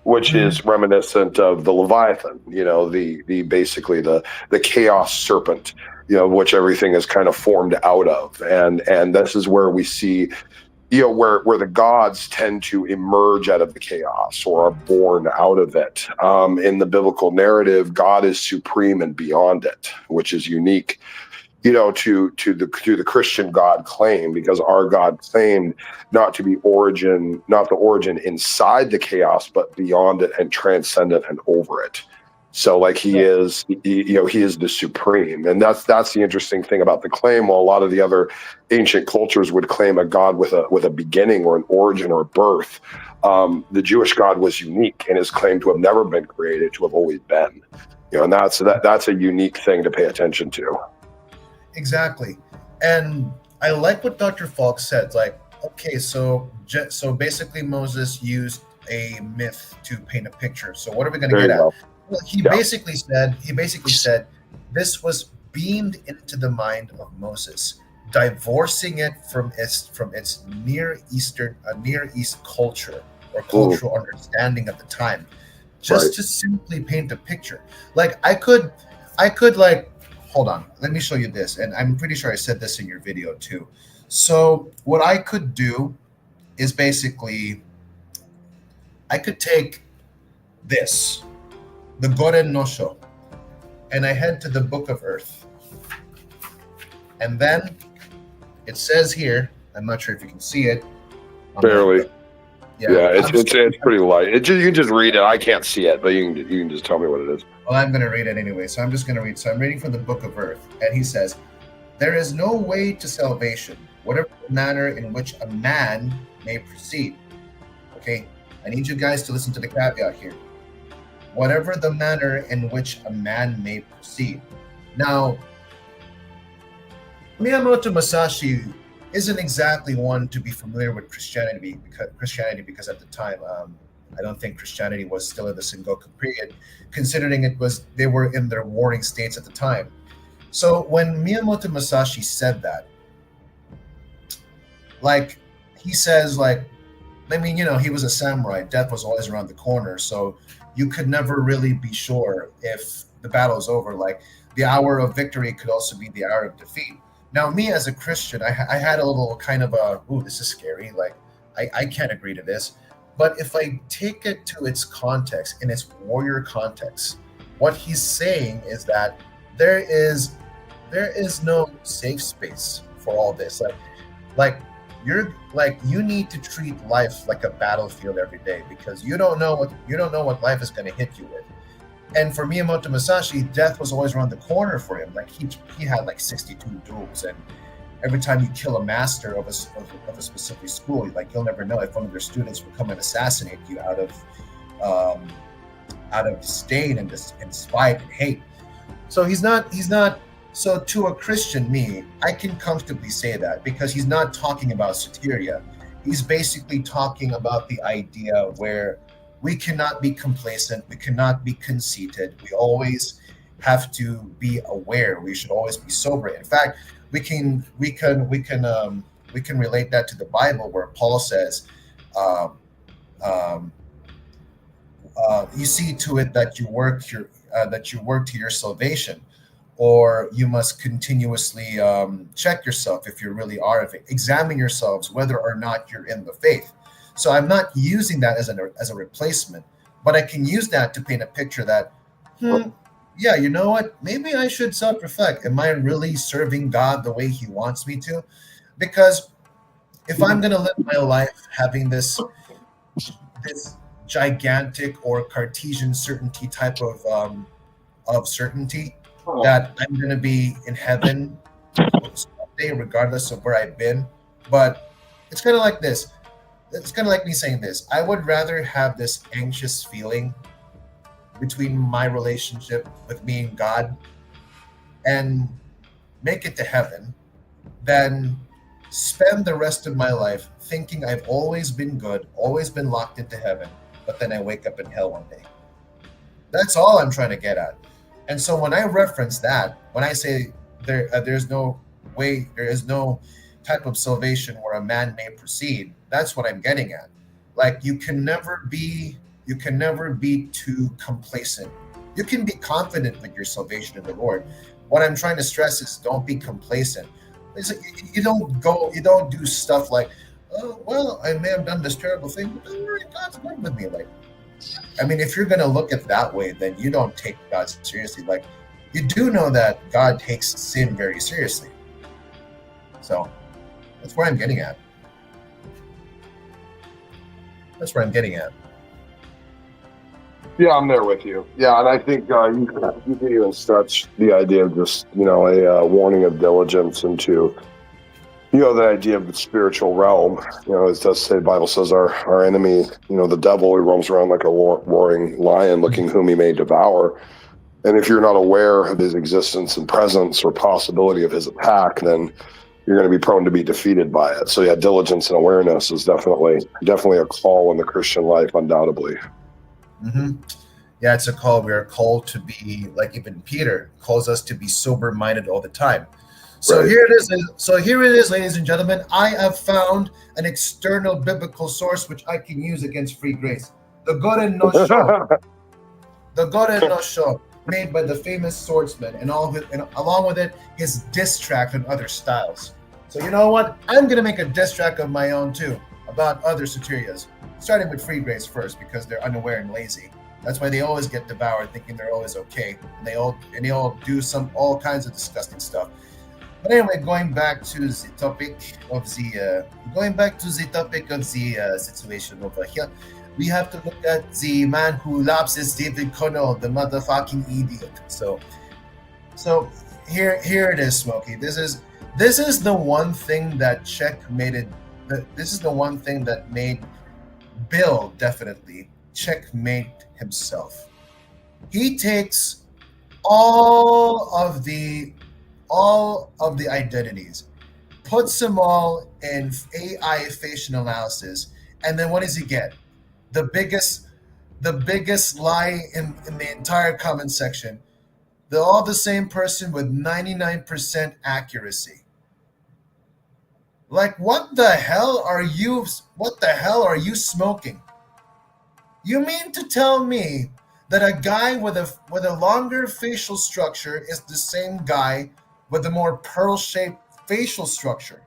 which is reminiscent of the Leviathan, the basically the chaos serpent, which everything is kind of formed out of. And this is where we see where the gods tend to emerge out of the chaos or are born out of it. In the biblical narrative, God is supreme and beyond it, which is unique, to the Christian God claim, because our God claimed not the origin inside the chaos, but beyond it and transcendent and over it. So like he is the supreme. And that's the interesting thing about the claim. While a lot of the other ancient cultures would claim a God with a beginning or an origin or a birth, the Jewish God was unique and is claimed to have never been created, to have always been. And that's a unique thing to pay attention to. Exactly. And I like what Dr. Falk said. Like, okay, so basically Moses used a myth to paint a picture. So what are we going to get at? Well, he basically said this was beamed into the mind of Moses, divorcing it from its Near East culture or cultural understanding at the time, just to simply paint a picture. Like I could like, hold on, let me show you this, and I'm pretty sure I said this in your video too. So what I could do is basically I could take this, the Goren no Sho, and I head to the Book of Earth. And then it says here, I'm not sure if you can see it. Barely. It's pretty light. You can just read it. I can't see it, but you can just tell me what it is. Well, I'm going to read it anyway, so I'm just going to read. So I'm reading from the Book of Earth, and he says, "There is no way to salvation, whatever the manner in which a man may proceed." Okay, I need you guys to listen to the caveat here. Whatever the manner in which a man may proceed. Now, Miyamoto Musashi isn't exactly one to be familiar with Christianity because at the time I don't think Christianity was still in the Sengoku period, considering they were in their warring states at the time. So when Miyamoto Musashi said that, like he says, like, I mean, he was a samurai. Death was always around the corner, so you could never really be sure if the battle's over. Like the hour of victory could also be the hour of defeat. Now, me as a Christian, I had a little kind of a, ooh, this is scary. Like, I can't agree to this. But if I take it to its context, in its warrior context, what he's saying is that there is no safe space for all this. Like you need to treat life like a battlefield every day, because you don't know what life is going to hit you with. And for Miyamoto Musashi, death was always around the corner for him. Like he had like 62 duels, and every time you kill a master of a specific school, like you'll never know if one of their students will come and assassinate you out of disdain and spite and hate. So he's not. So to a Christian, I can comfortably say that, because he's not talking about soteria. He's basically talking about the idea where we cannot be complacent, we cannot be conceited. We always have to be aware. We should always be sober. In fact, we can relate that to the Bible, where Paul says, "You see to it that you work to your salvation." Or you must continuously check yourself if you really are. Examine yourselves whether or not you're in the faith. So I'm not using that as a replacement, but I can use that to paint a picture that, yeah, you know what? Maybe I should self-reflect. Am I really serving God the way He wants me to? Because if I'm going to live my life having this gigantic or Cartesian certainty type of certainty, that I'm going to be in heaven someday, regardless of where I've been. But it's kind of like this. It's kind of like me saying this. I would rather have this anxious feeling between my relationship with me and God and make it to heaven than spend the rest of my life thinking I've always been good, always been locked into heaven, but then I wake up in hell one day. That's all I'm trying to get at. And so when I reference that, when I say there's no way, there is no type of salvation where a man may proceed, that's what I'm getting at. Like you can never be too complacent. You can be confident with your salvation in the Lord. What I'm trying to stress is don't be complacent. You don't do stuff like, oh well, I may have done this terrible thing, but don't worry, God's good with me. Like, I mean, if you're going to look at it that way, then you don't take God seriously. Like, you do know that God takes sin very seriously. So that's where I'm getting at. Yeah, I'm there with you. Yeah, and I think you can even stretch the idea of just, a warning of diligence into, the idea of the spiritual realm. As does say, the Bible says our enemy, the devil, he roams around like a roaring lion looking whom he may devour. And if you're not aware of his existence and presence or possibility of his attack, then you're going to be prone to be defeated by it. So yeah, diligence and awareness is definitely a call in the Christian life, undoubtedly. Mm-hmm. Yeah, it's a call. We are called to be, like even Peter calls us to be sober-minded all the time. So right. Here it is, ladies and gentlemen. I have found an external biblical source which I can use against free grace. The Goren no Sho. The Goren no Sho, made by the famous swordsman, and along with it, his diss track and other styles. So you know what? I'm going to make a diss track of my own too, about other soterias, starting with free grace first, because they're unaware and lazy. That's why they always get devoured, thinking they're always okay, and they all do all kinds of disgusting stuff. But anyway, going back to the topic of the situation over here, we have to look at the man who lapses David Kono, the motherfucking idiot. So here it is, Smokey. This is the one thing that checkmated. This is the one thing that made Bill definitely checkmate himself. He takes all of the identities, puts them all in AI facial analysis, and then what does he get? the biggest lie in the entire comment section. They're all the same person with 99% accuracy. Like what the hell are you smoking? You mean to tell me that a guy with a longer facial structure is the same guy with a more pearl-shaped facial structure?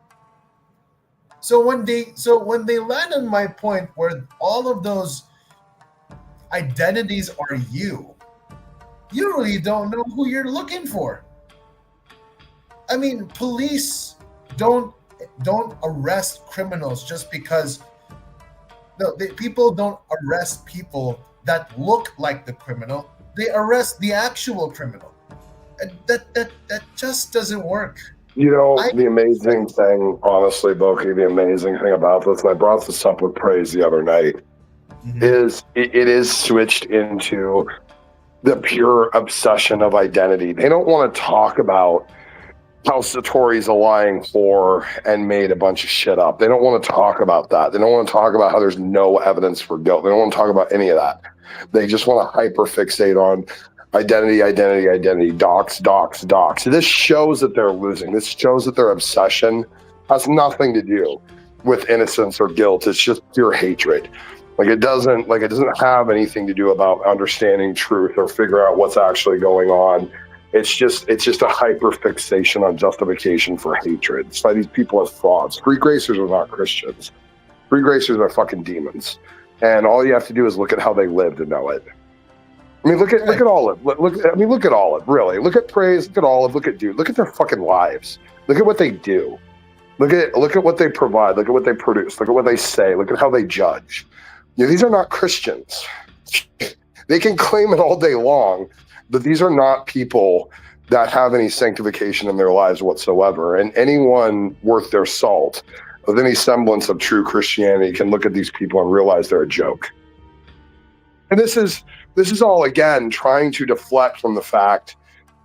So when they land on my point where all of those identities are you really don't know who you're looking for. I mean, police don't arrest criminals just because people don't arrest people that look like the criminal. They arrest the actual criminal. And that just doesn't work. You know, the amazing thing, honestly, Boki, the amazing thing about this, and I brought this up with Praise the other night, is it is switched into the pure obsession of identity. They don't want to talk about how Satori's a lying whore and made a bunch of shit up. They don't want to talk about that. They don't want to talk about how there's no evidence for guilt. They don't want to talk about any of that. They just want to hyperfixate on identity, docs. This shows that they're losing. This shows that their obsession has nothing to do with innocence or guilt. It's just pure hatred. It doesn't have anything to do about understanding truth or figure out what's actually going on. It's just a hyperfixation on justification for hatred. It's why these people are frauds. Free gracers are not Christians. Free gracers are fucking demons. And all you have to do is look at how they live to know it. I mean, look at Olive. Look at Olive. Really, look at Praise. Look at Olive. Look at Dude. Look at their fucking lives. Look at what they do. Look at what they provide. Look at what they produce. Look at what they say. Look at how they judge. These are not Christians. They can claim it all day long, but these are not people that have any sanctification in their lives whatsoever. And anyone worth their salt with any semblance of true Christianity can look at these people and realize they're a joke. And this is all, again, trying to deflect from the fact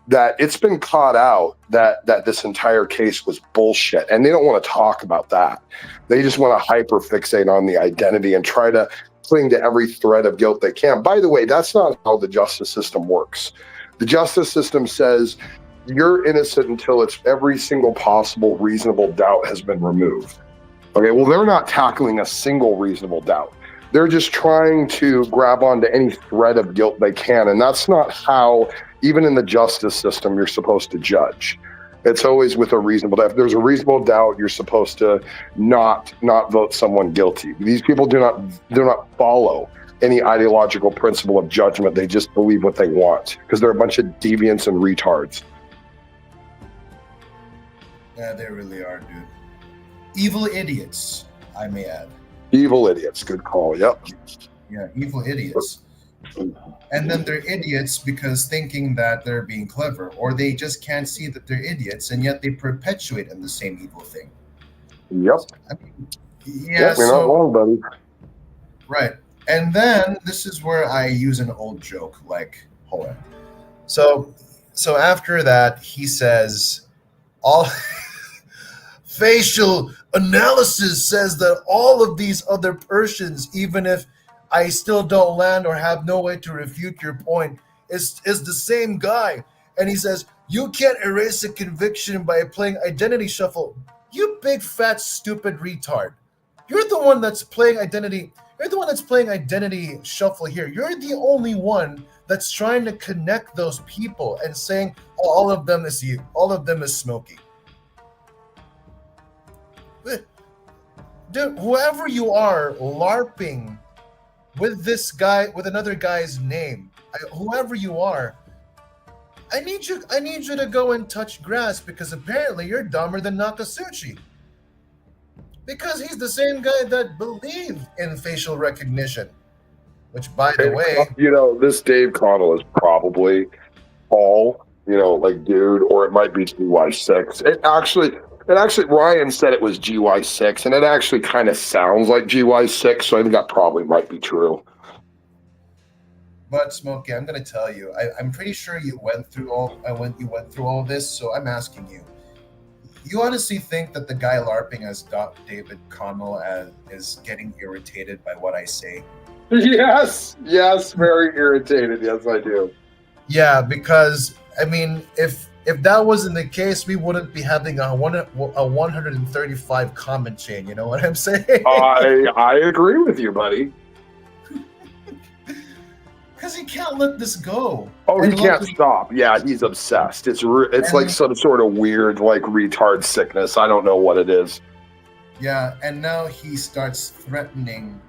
that it's been caught out that this entire case was bullshit. And they don't want to talk about that. They just want to hyperfixate on the identity and try to cling to every thread of guilt they can. By the way, that's not how the justice system works. The justice system says you're innocent until it's every single possible reasonable doubt has been removed. Okay, well, they're not tackling a single reasonable doubt. They're just trying to grab onto any thread of guilt they can. And that's not how, even in the justice system, you're supposed to judge. It's always with a reasonable doubt. If there's a reasonable doubt, you're supposed to not vote someone guilty. These people do not follow any ideological principle of judgment. They just believe what they want because they're a bunch of deviants and retards. Yeah, they really are, dude. Evil idiots, I may add. Evil idiots. Good call. Yep. Yeah, evil idiots. And then they're idiots because thinking that they're being clever, or they just can't see that they're idiots, and yet they perpetuate in the same evil thing. Yep. I mean, yeah, you're not wrong, buddy. Right. And then this is where I use an old joke, like, hold on. So after that, he says, all facial analysis says that all of these other Persians, even if I still don't land or have no way to refute your point, is the same guy. And he says, you can't erase a conviction by playing identity shuffle. You big, fat, stupid retard. You're the one that's playing identity. You're the one that's playing identity shuffle here. You're the only one that's trying to connect those people and saying, oh, all of them is you. All of them is Smokey. Dude, whoever you are LARPing with this guy, with another guy's name, whoever you are, I need you to go and touch grass because apparently you're dumber than Nakasuchi. Because he's the same guy that believed in facial recognition. Which, by the way... this Dave Connell is probably Paul, Dude, or it might be GY6. It actually, Ryan said it was GY6, and it actually kind of sounds like GY6, so I think that probably might be true. But Smokey, I'm going to tell you, I'm pretty sure you went through all of this, so I'm asking you. You honestly think that the guy LARPing has got David Connell is getting irritated by what I say? Yes, yes, very irritated. Yes, I do. Yeah, because I mean, if that wasn't the case, we wouldn't be having a 135 comment chain. You know what I'm saying? I agree with you, buddy. Because he can't let this go. Oh, he And can't look, stop. Yeah, he's obsessed. It's like And- some sort of weird, like retard sickness. I don't know what it is. yeah, and now he starts threatening.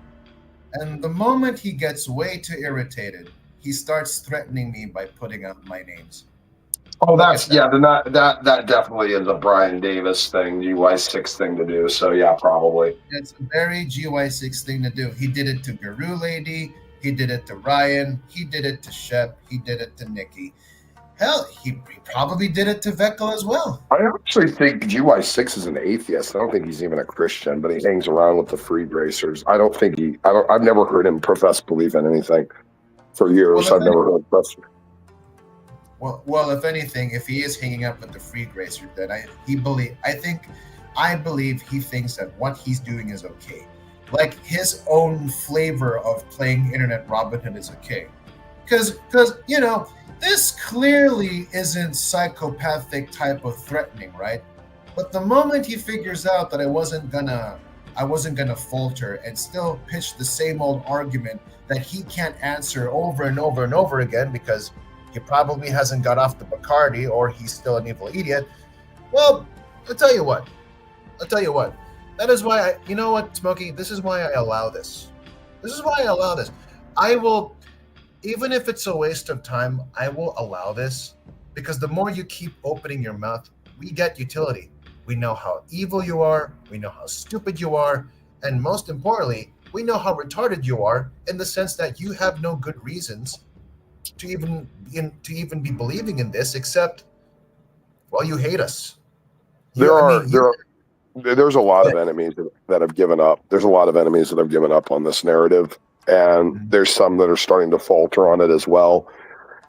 And the moment he gets way too irritated, he starts threatening me by putting out my names. Oh, that's then that definitely is a Brian Davis thing, UI6 thing to do. So yeah, probably. It's a very GY6 thing to do. He did it to Guru Lady. He did it to Ryan. He did it to Shep. He did it to Nikki. Hell, he probably did it to Veckel as well. I actually think GY6 is an atheist. I don't think he's even a Christian, but he hangs around with the Freed Racers. I've never heard him profess belief in anything for years. Well, I've never heard profess. Well, if anything, if he is hanging out with the Freed Racer, then I believe he thinks that what he's doing is okay. Like his own flavor of playing Internet Robin Hood is okay. Because this clearly isn't psychopathic type of threatening, right? But the moment he figures out that I wasn't gonna falter and still pitch the same old argument that he can't answer over and over and over again because he probably hasn't got off the Bacardi or he's still an evil idiot. Well, I'll tell you what. That is why you know what, Smokey? This is why I allow this. I will, even if it's a waste of time, I will allow this because the more you keep opening your mouth, we get utility. We know how evil you are. We know how stupid you are. And most importantly, we know how retarded you are in the sense that you have no good reasons to even be believing in this except, well, you hate us. There's a lot of enemies that have given up. There's a lot of enemies that have given up on this narrative, and there's some that are starting to falter on it as well.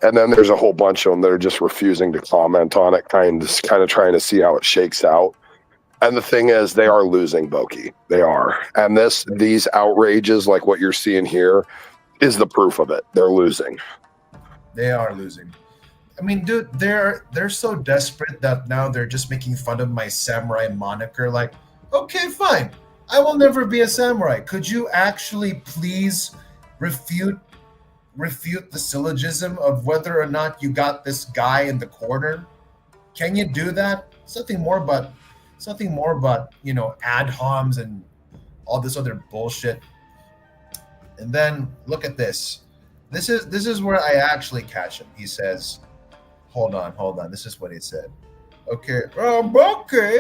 And then there's a whole bunch of them that are just refusing to comment on it, kind of trying to see how it shakes out. And the thing is, they are losing, Boki. They are. And these outrages, like what you're seeing here, is the proof of it. They're losing. They are losing. I mean, dude, they're so desperate that now they're just making fun of my samurai moniker. Like, okay, fine. I will never be a samurai. Could you actually please refute the syllogism of whether or not you got this guy in the corner? Can you do that? Something more but ad homs and all this other bullshit. And then look at this. This is where I actually catch him. He says, hold on. This is what he said. Okay,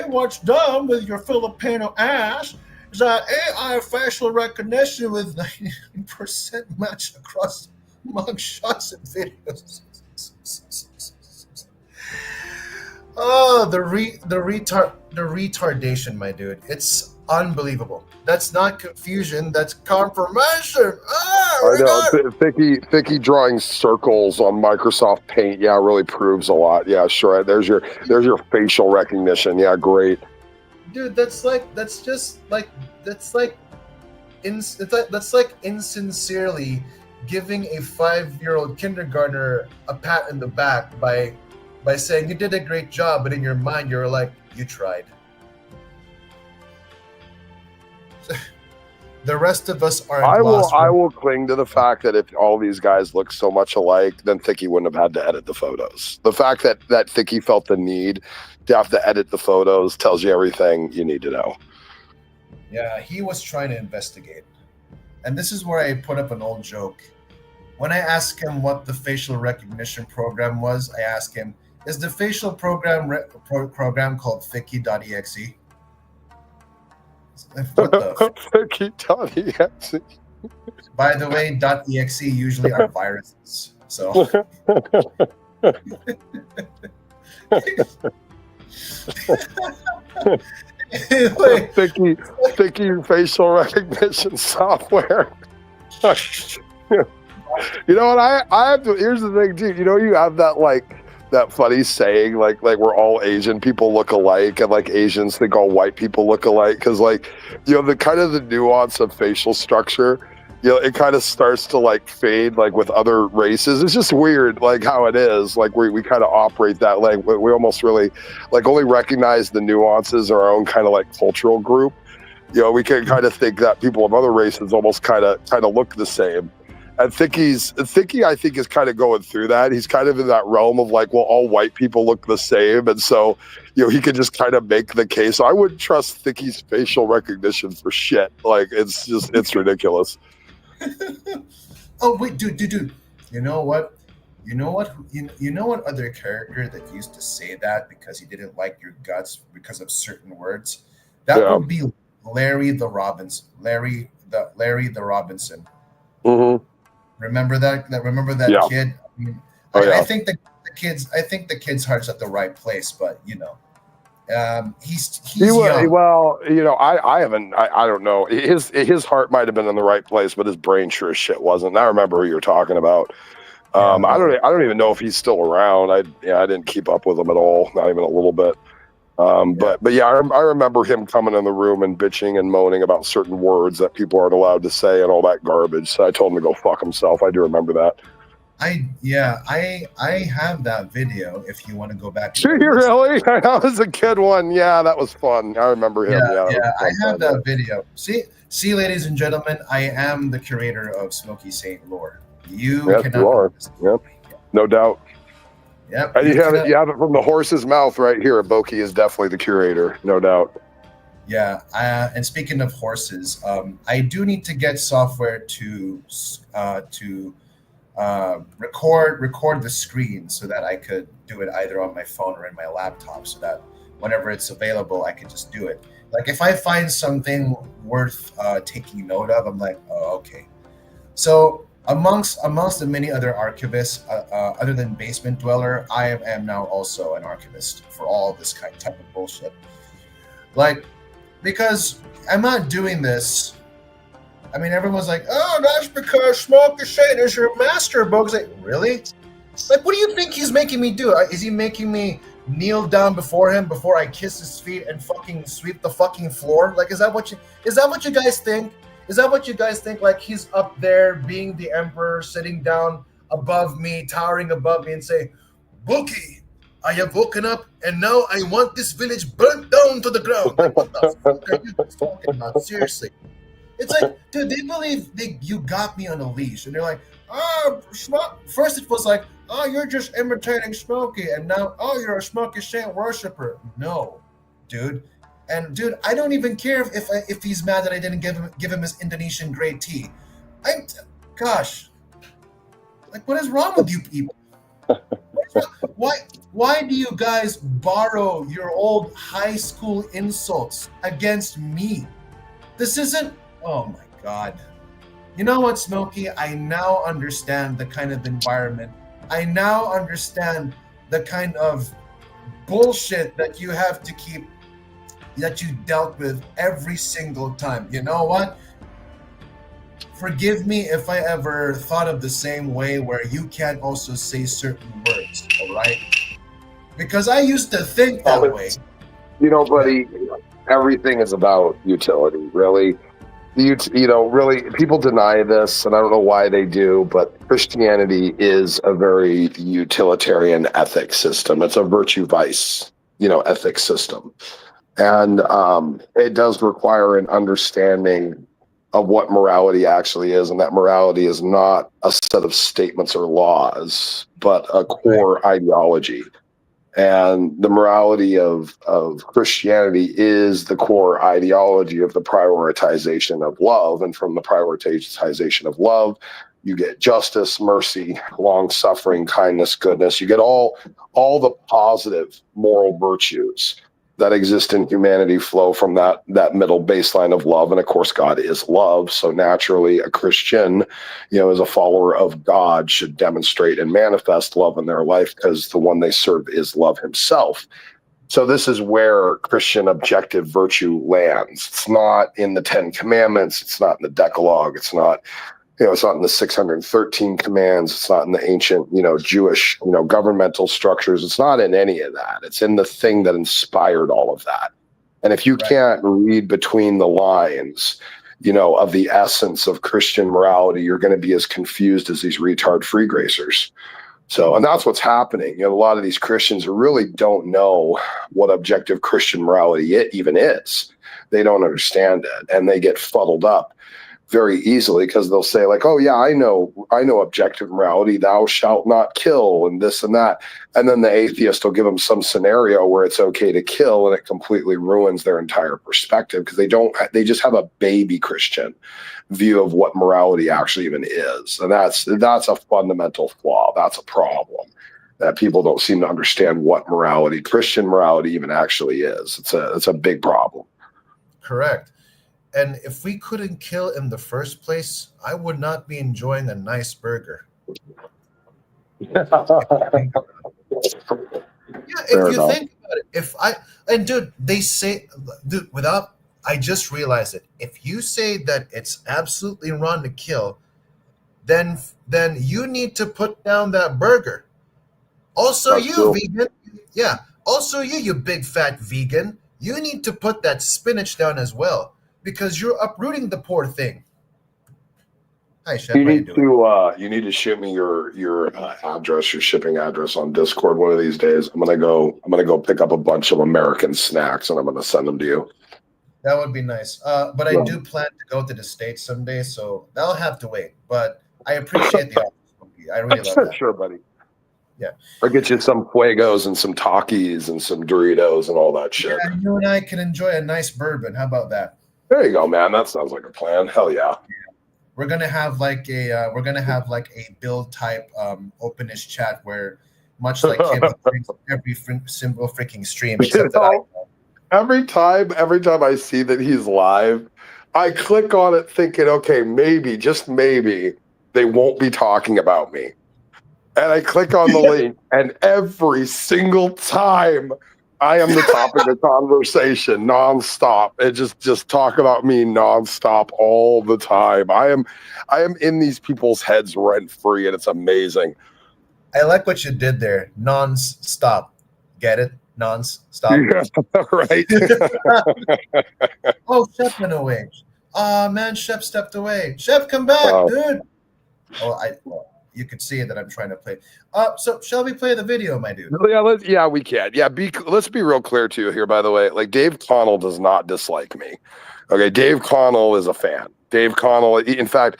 what's done with your Filipino ass is that AI facial recognition with 99% match across mugshots and videos. Oh, the retardation, my dude. It's unbelievable. That's not confusion. That's confirmation. I know. Thicky drawing circles on Microsoft Paint. Yeah, really proves a lot. Yeah, sure. There's your facial recognition. Yeah, great. Dude, that's like insincerely giving a 5-year-old kindergartner a pat in the back by saying you did a great job, but in your mind you're like, you tried. The rest of us are. I will cling to the fact that if all these guys look so much alike, then Thicky wouldn't have had to edit the photos. The fact that Thicky felt the need to have to edit the photos tells you everything you need to know. Yeah, he was trying to investigate. And this is where I put up an old joke. When I asked him what the facial recognition program was, I asked him, is the facial program called Thicky.exe? What the Thicky.exe. By the way, .exe usually are viruses. So anyway, Thicky facial recognition software. You know what? I have to. Here's the thing, too. You know, you have that funny saying, like we're all Asian people look alike, and like Asians think all white people look alike, because the kind of the nuance of facial structure it kind of starts to like fade like with other races. It's just weird like how it is. Like we kind of operate that like we almost really like only recognize the nuances of our own kind of like cultural group. We can kind of think that people of other races almost kind of look the same. And Thicky, I think, is kind of going through that. He's kind of in that realm of like, well, all white people look the same, and so he could just kind of make the case. I wouldn't trust Thicky's facial recognition for shit. Like it's ridiculous. Oh wait, dude. You know what? You know what other character that used to say that because he didn't like your guts because of certain words? That would be Larry the Robinson. Larry the Robinson. Mm-hmm. Remember that kid? I mean, I think the kid's heart's at the right place, but he's young. Well, I don't know. His heart might have been in the right place, but his brain sure as shit wasn't. I remember who you're talking about. I don't even know if he's still around. I didn't keep up with him at all, not even a little bit. But yeah, I remember him coming in the room and bitching and moaning about certain words that people aren't allowed to say and all that garbage. So I told him to go fuck himself. I do remember that. I have that video if you want to go back. Sure, you really? That was a good one. Yeah, that was fun. I remember him. Yeah, I have that video. See, ladies and gentlemen, I am the curator of Smoky Saint lore. You are. Yep, no doubt. Yep. And you have it from the horse's mouth right here. Boki is definitely the curator, no doubt. Yeah. And speaking of horses, I do need to get software to record the screen so that I could do it either on my phone or in my laptop, so that whenever it's available, I can just do it. Like if I find something worth taking note of, I'm like, oh, okay. So amongst the many other archivists, other than Basement Dweller, I am now also an archivist for all this type of bullshit. Like, because I'm not doing this. I mean, everyone's like, "Oh, that's because Smoky Saint is your master book." Like, really? Like, what do you think he's making me do? Is he making me kneel down before him before I kiss his feet and fucking sweep the fucking floor? Like, is that what you guys think? Is that what you guys think? Like he's up there being the emperor, sitting down above me, towering above me, and say, "Boki, I have woken up, and now I want this village burnt down to the ground." Like, what the fuck are you talking about? Seriously. It's like, dude, they believe you got me on a leash. And they're like, "Oh, first it was like, oh, you're just imitating Smokey. And now, oh, you're a Smoky Saint worshiper." No, dude. And dude, I don't even care if he's mad that I didn't give him his Indonesian grade tea. Gosh, like what is wrong with you people? Why do you guys borrow your old high school insults against me? This isn't. Oh my God. You know what, Smokey? I now understand the kind of environment. I now understand the kind of bullshit that you have to keep. That you dealt with every single time. You know what? Forgive me if I ever thought of the same way where you can't also say certain words, all right? Because I used to think that way. Buddy, everything is about utility, really. Really, people deny this, and I don't know why they do, but Christianity is a very utilitarian ethics system. It's a virtue vice, ethics system. And it does require an understanding of what morality actually is. And that morality is not a set of statements or laws, but a core ideology. And the morality of Christianity is the core ideology of the prioritization of love. And from the prioritization of love, you get justice, mercy, long-suffering, kindness, goodness. You get all the positive moral virtues that exist in humanity flow from that middle baseline of love. And of course, God is love. So naturally, a Christian, as a follower of God, should demonstrate and manifest love in their life because the one they serve is love himself. So this is where Christian objective virtue lands. It's not in the 10 Commandments. It's not in the Decalogue. It's not it's not in the 613 commands. It's not in the ancient, Jewish, governmental structures. It's not in any of that. It's in the thing that inspired all of that. And if you can't read between the lines, of the essence of Christian morality, you're going to be as confused as these retard free gracers. So, and that's what's happening. A lot of these Christians who really don't know what objective Christian morality it even is. They don't understand it, and they get fuddled up very easily because they'll say like, "Oh yeah, I know objective morality. Thou shalt not kill," and this and that. And then the atheist will give them some scenario where it's okay to kill, and it completely ruins their entire perspective because they just have a baby Christian view of what morality actually even is, and that's a fundamental flaw. That's a problem that people don't seem to understand what Christian morality even actually is. It's a big problem. Correct. And if we couldn't kill in the first place, I would not be enjoying a nice burger. Yeah, if you think about it, I just realized it. If you say that it's absolutely wrong to kill, then you need to put down that burger. Also, That's you cool. vegan, yeah. Also, you big fat vegan, you need to put that spinach down as well because you're uprooting the poor thing. Hi, Chef. You need to shoot me your address, your shipping address on Discord one of these days. I'm gonna go pick up a bunch of American snacks and I'm gonna send them to you. That would be nice. But I do plan to go to the States someday, so that'll have to wait. But I appreciate the offer. I really love that. Sure, buddy. Yeah. I'll get you some Fuegos and some Takis and some Doritos and all that shit. Yeah, you and I can enjoy a nice bourbon. How about that? There you go, man. That sounds like a plan. Hell yeah. We're gonna have like a build type openish chat where, much like Kevin drinks every single freaking stream, except that every time I see that he's live, I click on it thinking, okay, maybe, just maybe, they won't be talking about me. And I click on the link, and every single time I am the topic of conversation nonstop. It just talk about me nonstop all the time. I am in these people's heads rent free, and it's amazing. I like what you did there. Non-stop. Get it? Non-stop. Yeah, right. Oh, Shep went away. Man, Shep stepped away. Shep, come back, dude. Oh, you could see that I'm trying to play. So shall we play the video, my dude? Yeah, we can. Yeah, let's be real clear too here, by the way. Like, Dave Connell does not dislike me. Okay, Dave Connell is a fan. Dave Connell, in fact,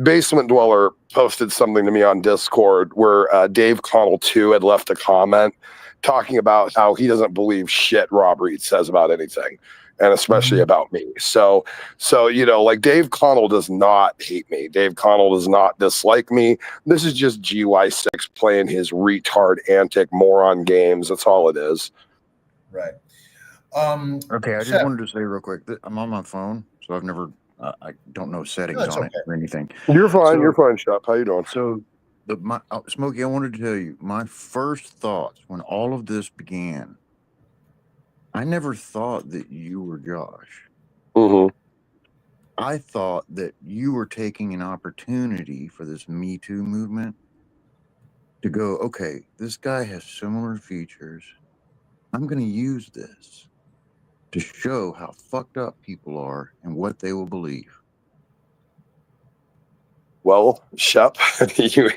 Basement Dweller posted something to me on Discord where Dave Connell 2 had left a comment talking about how he doesn't believe shit Rob Reed says about anything, and especially about me. So, like, Dave Connell does not hate me. Dave Connell does not dislike me. This is just GY6 playing his retard, antic, moron games. That's all it is. Right. Okay, I just wanted to say real quick that I'm on my phone, so I've never, I don't know settings on it or anything. You're fine. You're fine, Shep. How you doing? So, Smokey, I wanted to tell you, my first thoughts when all of this began, I never thought that you were Josh. Mm-hmm. I thought that you were taking an opportunity for this Me Too movement to go, okay, this guy has similar features. I'm going to use this to show how fucked up people are and what they will believe. Well, Shep, you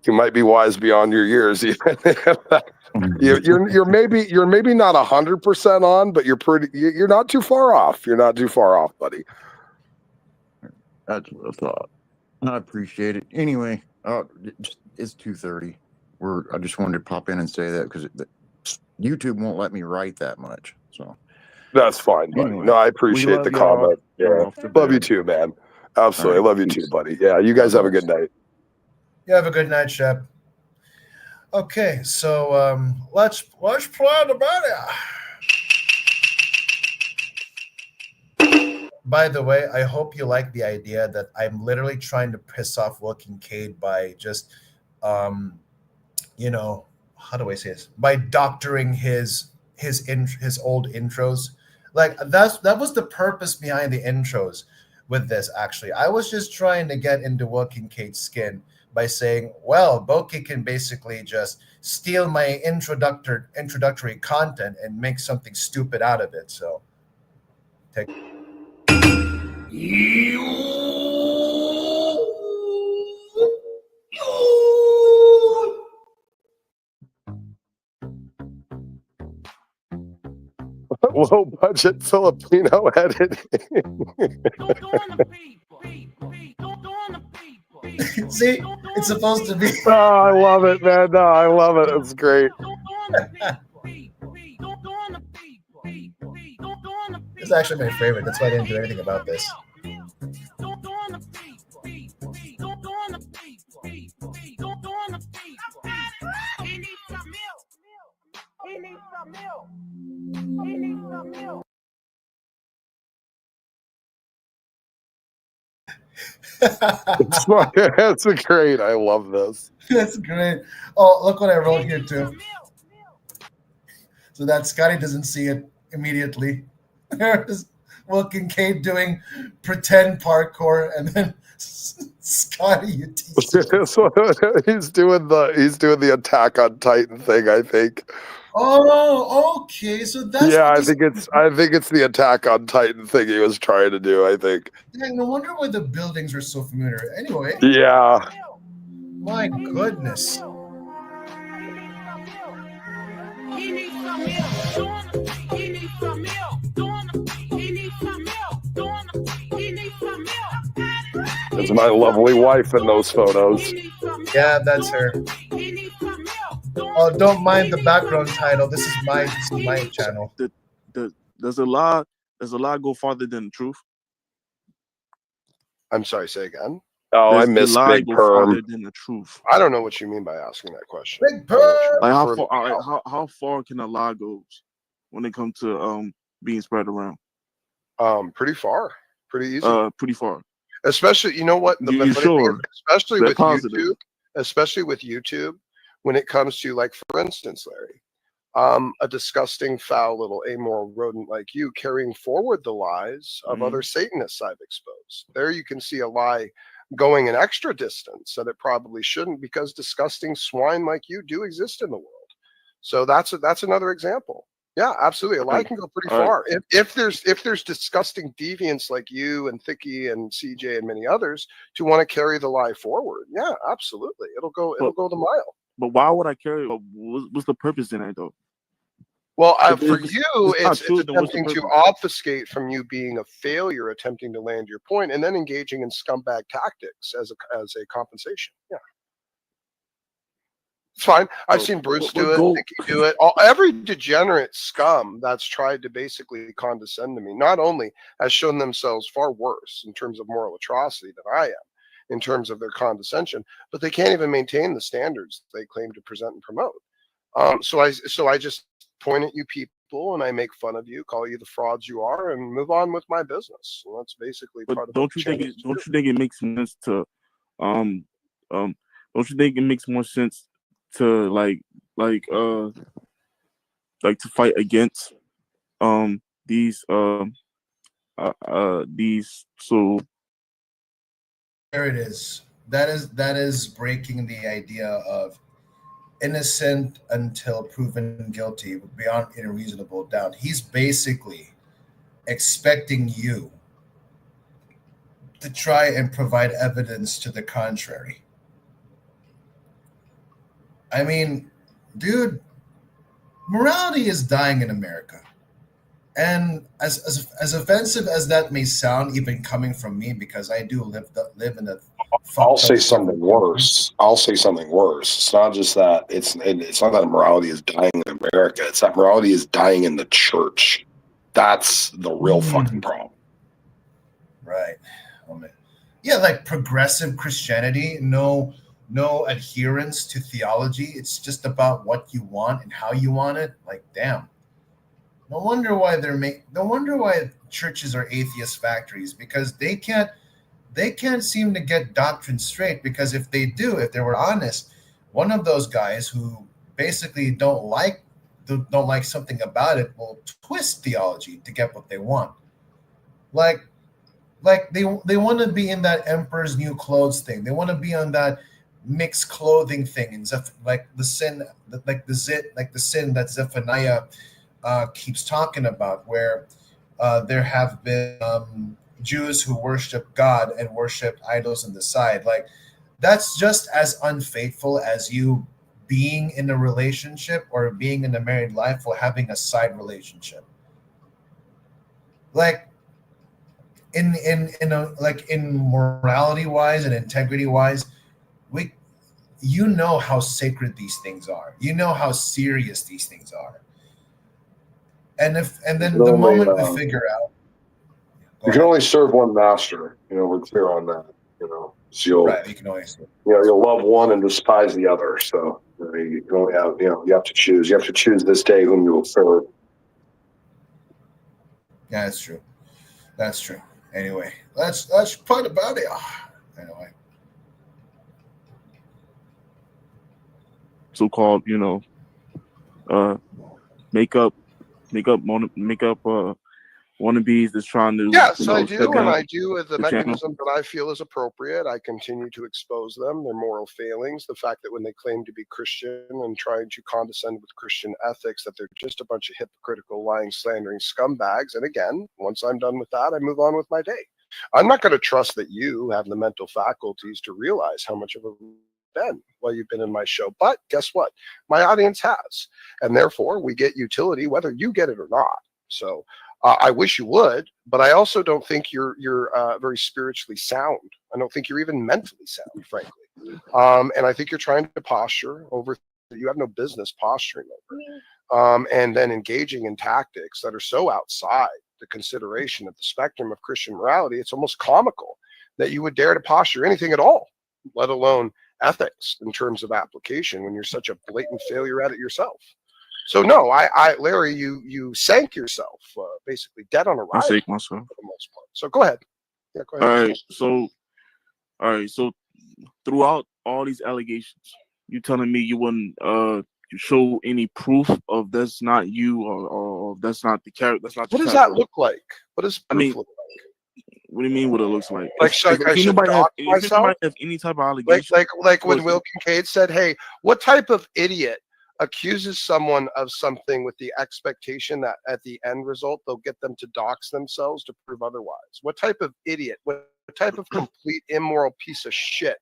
might be wise beyond your years. You're maybe not 100% on, but you're not too far off. You're not too far off, buddy. That's what I thought. I appreciate it. Anyway, it's 2:30. I just wanted to pop in and say that because YouTube won't let me write that much. So that's fine, buddy. Anyway, no, I appreciate the comment. Yeah, love you too, man. Absolutely, love you too, buddy. Yeah, you guys have a good night. You have a good night, Shep. Okay, so let's play the video. By the way, I hope you like the idea that I'm literally trying to piss off Will Kincaid by just, how do I say this? By doctoring his old intros. Like that was the purpose behind the intros with this. Actually, I was just trying to get into Will Kincaid's skin by saying, well, Boki can basically just steal my introductory content and make something stupid out of it. So, Low budget Filipino editing. See, it's supposed to be. Oh, I love it, man. No, I love it. It's great. This is actually my favorite. That's why I didn't do anything about this. It's great. I love this. That's great. Oh, look what I wrote here too. So that Scotty doesn't see it immediately. There's Will Kincaid doing pretend parkour, and then Scotty, you tease. He's doing the Attack on Titan thing, I think. Oh, okay. So that's I think it's the Attack on Titan thing he was trying to do, I think. No wonder why the buildings are so familiar. Anyway. Yeah. My goodness. There's my lovely wife in those photos. Yeah, that's her. Oh, don't mind the background title. This is my channel. Does a lie go farther than the truth? I'm sorry, say again. Oh, I missed Big Perm. Than the truth. I don't know what you mean by asking that question. Big Perm. Like how far can a lie go when it comes to being spread around? Pretty far. Pretty easy. Pretty far. Especially, you know what? Especially with positive. YouTube. Especially with YouTube, when it comes to, like, for instance, Larry, a disgusting, foul little amoral rodent like you carrying forward the lies of other Satanists I've exposed. There you can see a lie going an extra distance that it probably shouldn't, because disgusting swine like you do exist in the world. So that's another example. Yeah, absolutely. A lie can go pretty far. If there's disgusting deviants like you and Thicky and CJ and many others to want to carry the lie forward, yeah, absolutely. It'll go the mile. But why would I carry? What's the purpose in it, though? Well, for you, it's attempting to obfuscate from you being a failure, attempting to land your point, and then engaging in scumbag tactics as a compensation. Yeah. It's fine. I've seen Bruce do it, Nicky do it. Every degenerate scum that's tried to basically condescend to me not only has shown themselves far worse in terms of moral atrocity than I am, in terms of their condescension, but they can't even maintain the standards they claim to present and promote. So I just point at you people and I make fun of you, call you the frauds you are, and move on with my business. And that's basically part of. Don't you think it makes sense to don't you think it makes more sense to like to fight against these so there it is. That is breaking the idea of innocent until proven guilty beyond any reasonable doubt. He's basically expecting you to try and provide evidence to the contrary. I mean, dude, morality is dying in America. And as offensive as that may sound, even coming from me, because I do live in a. I'll say something worse. It's not just that. It's not that morality is dying in America. It's that morality is dying in the church. That's the real fucking problem. Right. Yeah, like progressive Christianity, no adherence to theology. It's just about what you want and how you want it. Like, damn. No wonder why churches are atheist factories, because they can't seem to get doctrine straight. Because if they were honest, one of those guys who basically don't like something about it will twist theology to get what they want. Like they want to be in that Emperor's New Clothes thing. They want to be on that mixed clothing thing, and like the sin that Zephaniah keeps talking about, where there have been Jews who worship God and worshiped idols on the side. Like, that's just as unfaithful as you being in a relationship or being in a married life or having a side relationship. Like, in morality wise and integrity wise, we you know how sacred these things are. You know how serious these things are. And then the moment we figure out, you go can ahead. only serve one master. We're clear on that. So Right, you can always. you'll love one and despise the other. So you don't have you have to choose. You have to choose this day whom you will serve. Yeah, that's true. That's true. Anyway, let's put about it. Anyway, So-called, makeup wannabes that's trying to, Yes, I shut do, and down I do with the the channel. mechanism that I feel is appropriate. I continue to expose them, their moral failings, the fact that when they claim to be Christian and trying to condescend with Christian ethics, that they're just a bunch of hypocritical, lying, slandering scumbags. And again, once I'm done with that, I move on with my day. I'm not going to trust that you have the mental faculties to realize how much of a been while you've been in my show. But guess what? My audience has. And therefore, we get utility whether you get it or not. So I wish you would, but I also don't think you're very spiritually sound. I don't think you're even mentally sound, frankly. And I think you're trying to posture over that you have no business posturing over, and then engaging in tactics that are so outside the consideration of the spectrum of Christian morality. It's almost comical that you would dare to posture anything at all, let alone ethics in terms of application, when you're such a blatant failure at it yourself. So no, Larry, you sank yourself, basically dead on I arrival shake myself. for the most part. So go ahead. Yeah, go ahead. All right. So throughout all these allegations, you telling me you wouldn't show any proof of that's not you or that's not the character? That's not. What does that look like? What does proof look like? What do you mean? What it looks like? Like, I should dox myself? Have any type of allegation, like when Will Kincaid said, "Hey, what type of idiot accuses someone of something with the expectation that at the end result they'll get them to dox themselves to prove otherwise? What type of idiot? What type of complete immoral piece of shit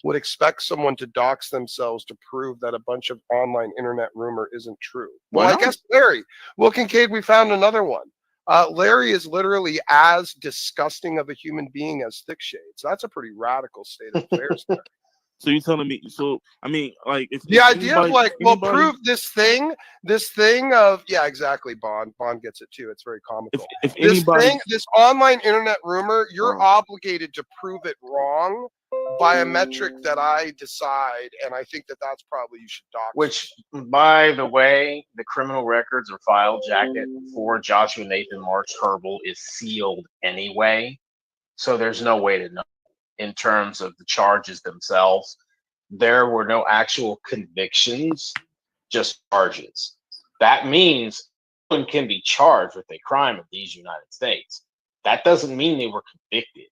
would expect someone to dox themselves to prove that a bunch of online internet rumor isn't true?" Well, I guess Larry, Will Kincaid, we found another one. Larry is literally as disgusting of a human being as Thick Shades. That's a pretty radical state of affairs there. So you're telling me? So I mean, like, if the idea of like, well, prove this thing of, yeah, exactly. Bond gets it too. It's very comical. If anybody, this online internet rumor, you're obligated to prove it wrong by a metric that I decide, and I think that that's probably you should dox. Which, by the way, the criminal records or file jacket for Joshua Nathan March Kerbal is sealed anyway, so there's no way to know. In terms of the charges themselves, there were no actual convictions, just charges. That means one can be charged with a crime in these United States. That doesn't mean they were convicted.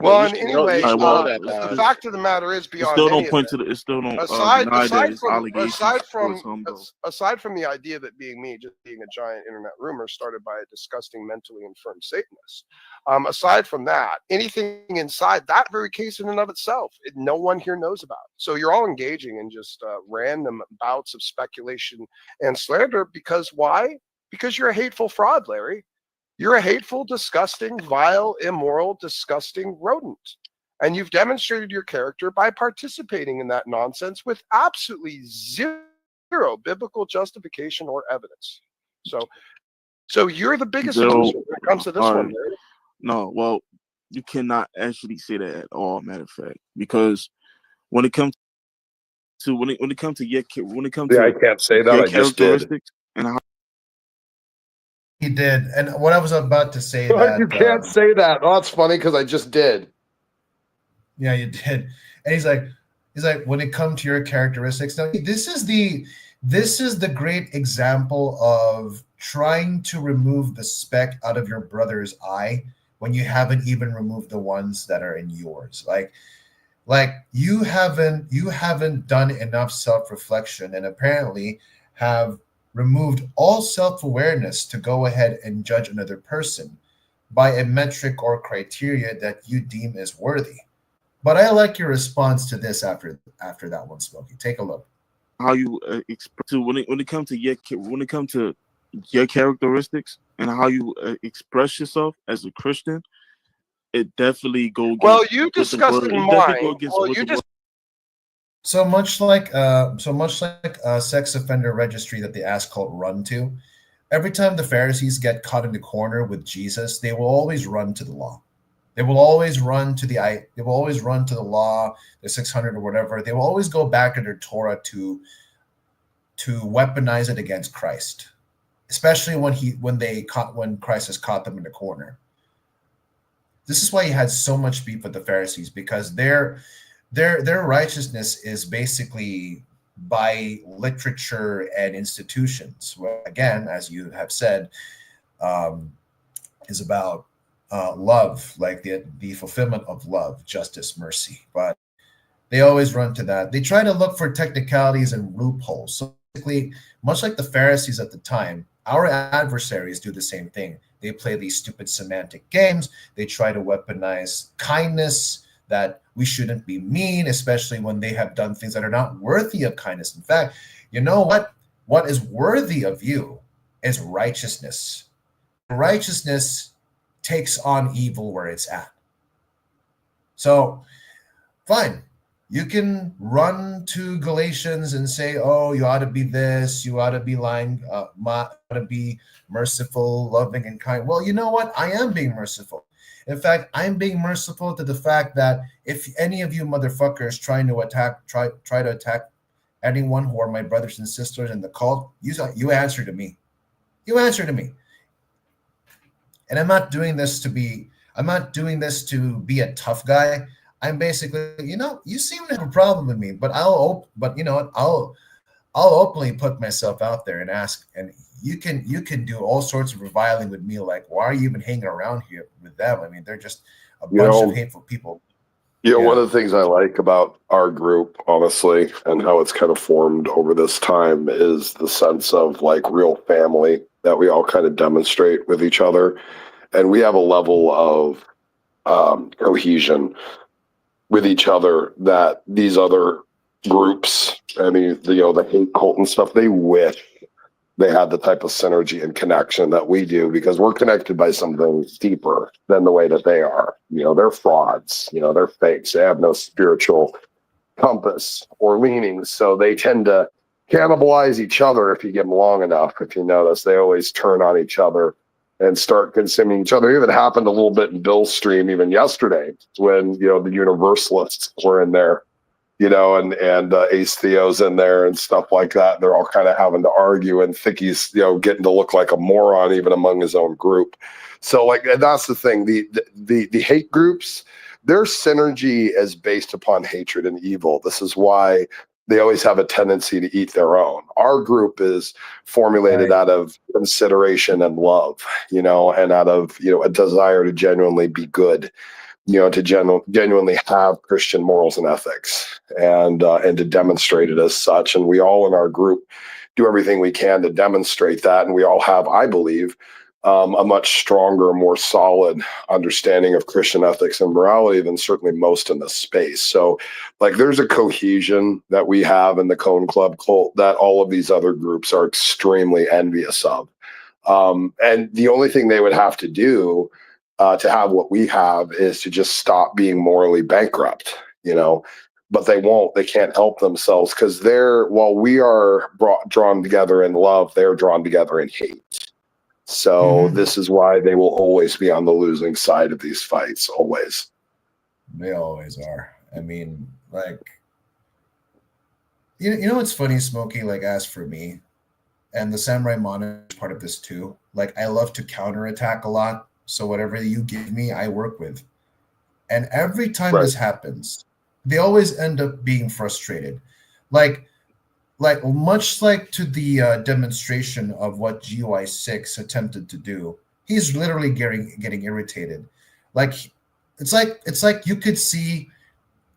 Well, and anyway, the fact of the matter is, beyond aside from the idea of it being me just being a giant internet rumor started by a disgusting, mentally infirm Satanist, aside from that, anything inside that very case in and of itself, no one here knows about. So you're all engaging in just random bouts of speculation and slander. Because why? Because you're a hateful fraud, Larry. You're a hateful, disgusting, vile, immoral, disgusting rodent. And you've demonstrated your character by participating in that nonsense with absolutely zero biblical justification or evidence. So you're the biggest loser when it comes to this one, Larry. No, well, you cannot actually say that at all, matter of fact, because when it comes to I can't say that. I just did. And how he did, and what I was about to say that you can't say that. Oh, it's funny because I just did. Yeah, you did. And he's like, when it comes to your characteristics, now this is the great example of trying to remove the speck out of your brother's eye when you haven't even removed the ones that are in yours. Like you haven't done enough self-reflection, and apparently have removed all self-awareness to go ahead and judge another person by a metric or criteria that you deem as worthy. But I like your response to this after that one, Smokey. Take a look. How you express to when it comes to your characteristics and how you express yourself as a Christian, it definitely go against Well, you with the discussed word. in It definitely go mine. against Well, with you the word. So much like a sex offender registry that the ass cult run to, every time the Pharisees get caught in the corner with Jesus, they will always run to the law. They will always run to they will always run to the law, the 600 or whatever. They will always go back to their Torah to weaponize it against Christ, especially when Christ has caught them in the corner. This is why he had so much beef with the Pharisees, because their righteousness is basically by literature and institutions. Well, again, as you have said, is about love, like the fulfillment of love, justice, mercy. But they always run to that. They try to look for technicalities and loopholes. So basically, much like the Pharisees at the time, our adversaries do the same thing. They play these stupid semantic games. They try to weaponize kindness, that we shouldn't be mean, especially when they have done things that are not worthy of kindness. In fact, you know what? What is worthy of you is righteousness. Righteousness takes on evil where it's at. So, fine. You can run to Galatians and say, "Oh, you ought to be this. You ought to be lying. Ought to be merciful, loving, and kind." Well, you know what? I am being merciful. In fact, I'm being merciful to the fact that if any of you motherfuckers try to attack anyone who are my brothers and sisters in the cult, you answer to me. You answer to me. And I'm not doing this to be a tough guy. I'm basically, you seem to have a problem with me, but I'll openly put myself out there and ask, and you can do all sorts of reviling with me, like, why are you even hanging around here with them? I mean, they're just a bunch of hateful people. One of the things I like about our group, honestly, and how it's kind of formed over this time is the sense of like real family that we all kind of demonstrate with each other. And we have a level of cohesion with each other that these other groups, I mean, the hate cult and stuff, they wish they had the type of synergy and connection that we do, because we're connected by something deeper than the way that they are. They're frauds, they're fakes. They have no spiritual compass or leanings. So they tend to cannibalize each other if you give them long enough. If you notice, they always turn on each other and start consuming each other. It even happened a little bit in Bill's stream even yesterday when, the Universalists were in there, and Ace Theo's in there and stuff like that. They're all kind of having to argue and think he's, getting to look like a moron even among his own group. So like, that's the thing. The hate groups, their synergy is based upon hatred and evil. This is why they always have a tendency to eat their own. Our group is formulated out of consideration and love, and out of, a desire to genuinely be good, to genuinely have Christian morals and ethics, and to demonstrate it as such. And we all in our group do everything we can to demonstrate that. And we all have, I believe, a much stronger, more solid understanding of Christian ethics and morality than certainly most in this space. So like, there's a cohesion that we have in the Cone Club cult that all of these other groups are extremely envious of. And the only thing they would have to do to have what we have is to just stop being morally bankrupt, but they won't. They can't help themselves, because while we are drawn together in love, they're drawn together in hate. So this is why they will always be on the losing side of these fights, always. They always are. I mean, like, you know what's funny, Smokey? Like, as for me, and the Samurai Monitor is part of this too. Like, I love to counterattack a lot. So whatever you give me, I work with. And every time this happens, they always end up being frustrated. Like much like to the demonstration of what GUI 6 attempted to do, he's literally getting irritated. Like it's like you could see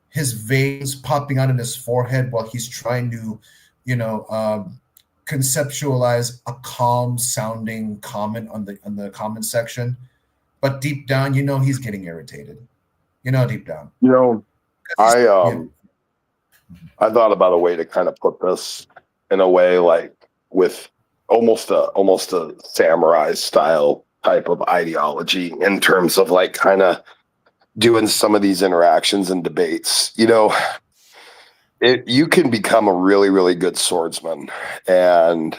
his veins popping out in his forehead while he's trying to, conceptualize a calm sounding comment on the comment section, but deep down, you know, he's getting irritated. You know, deep down. You know, 'Cause he's- I thought about a way to kind of put this in a way like with almost a samurai style type of ideology in terms of like kind of doing some of these interactions and debates. You know, you can become a really, really good swordsman and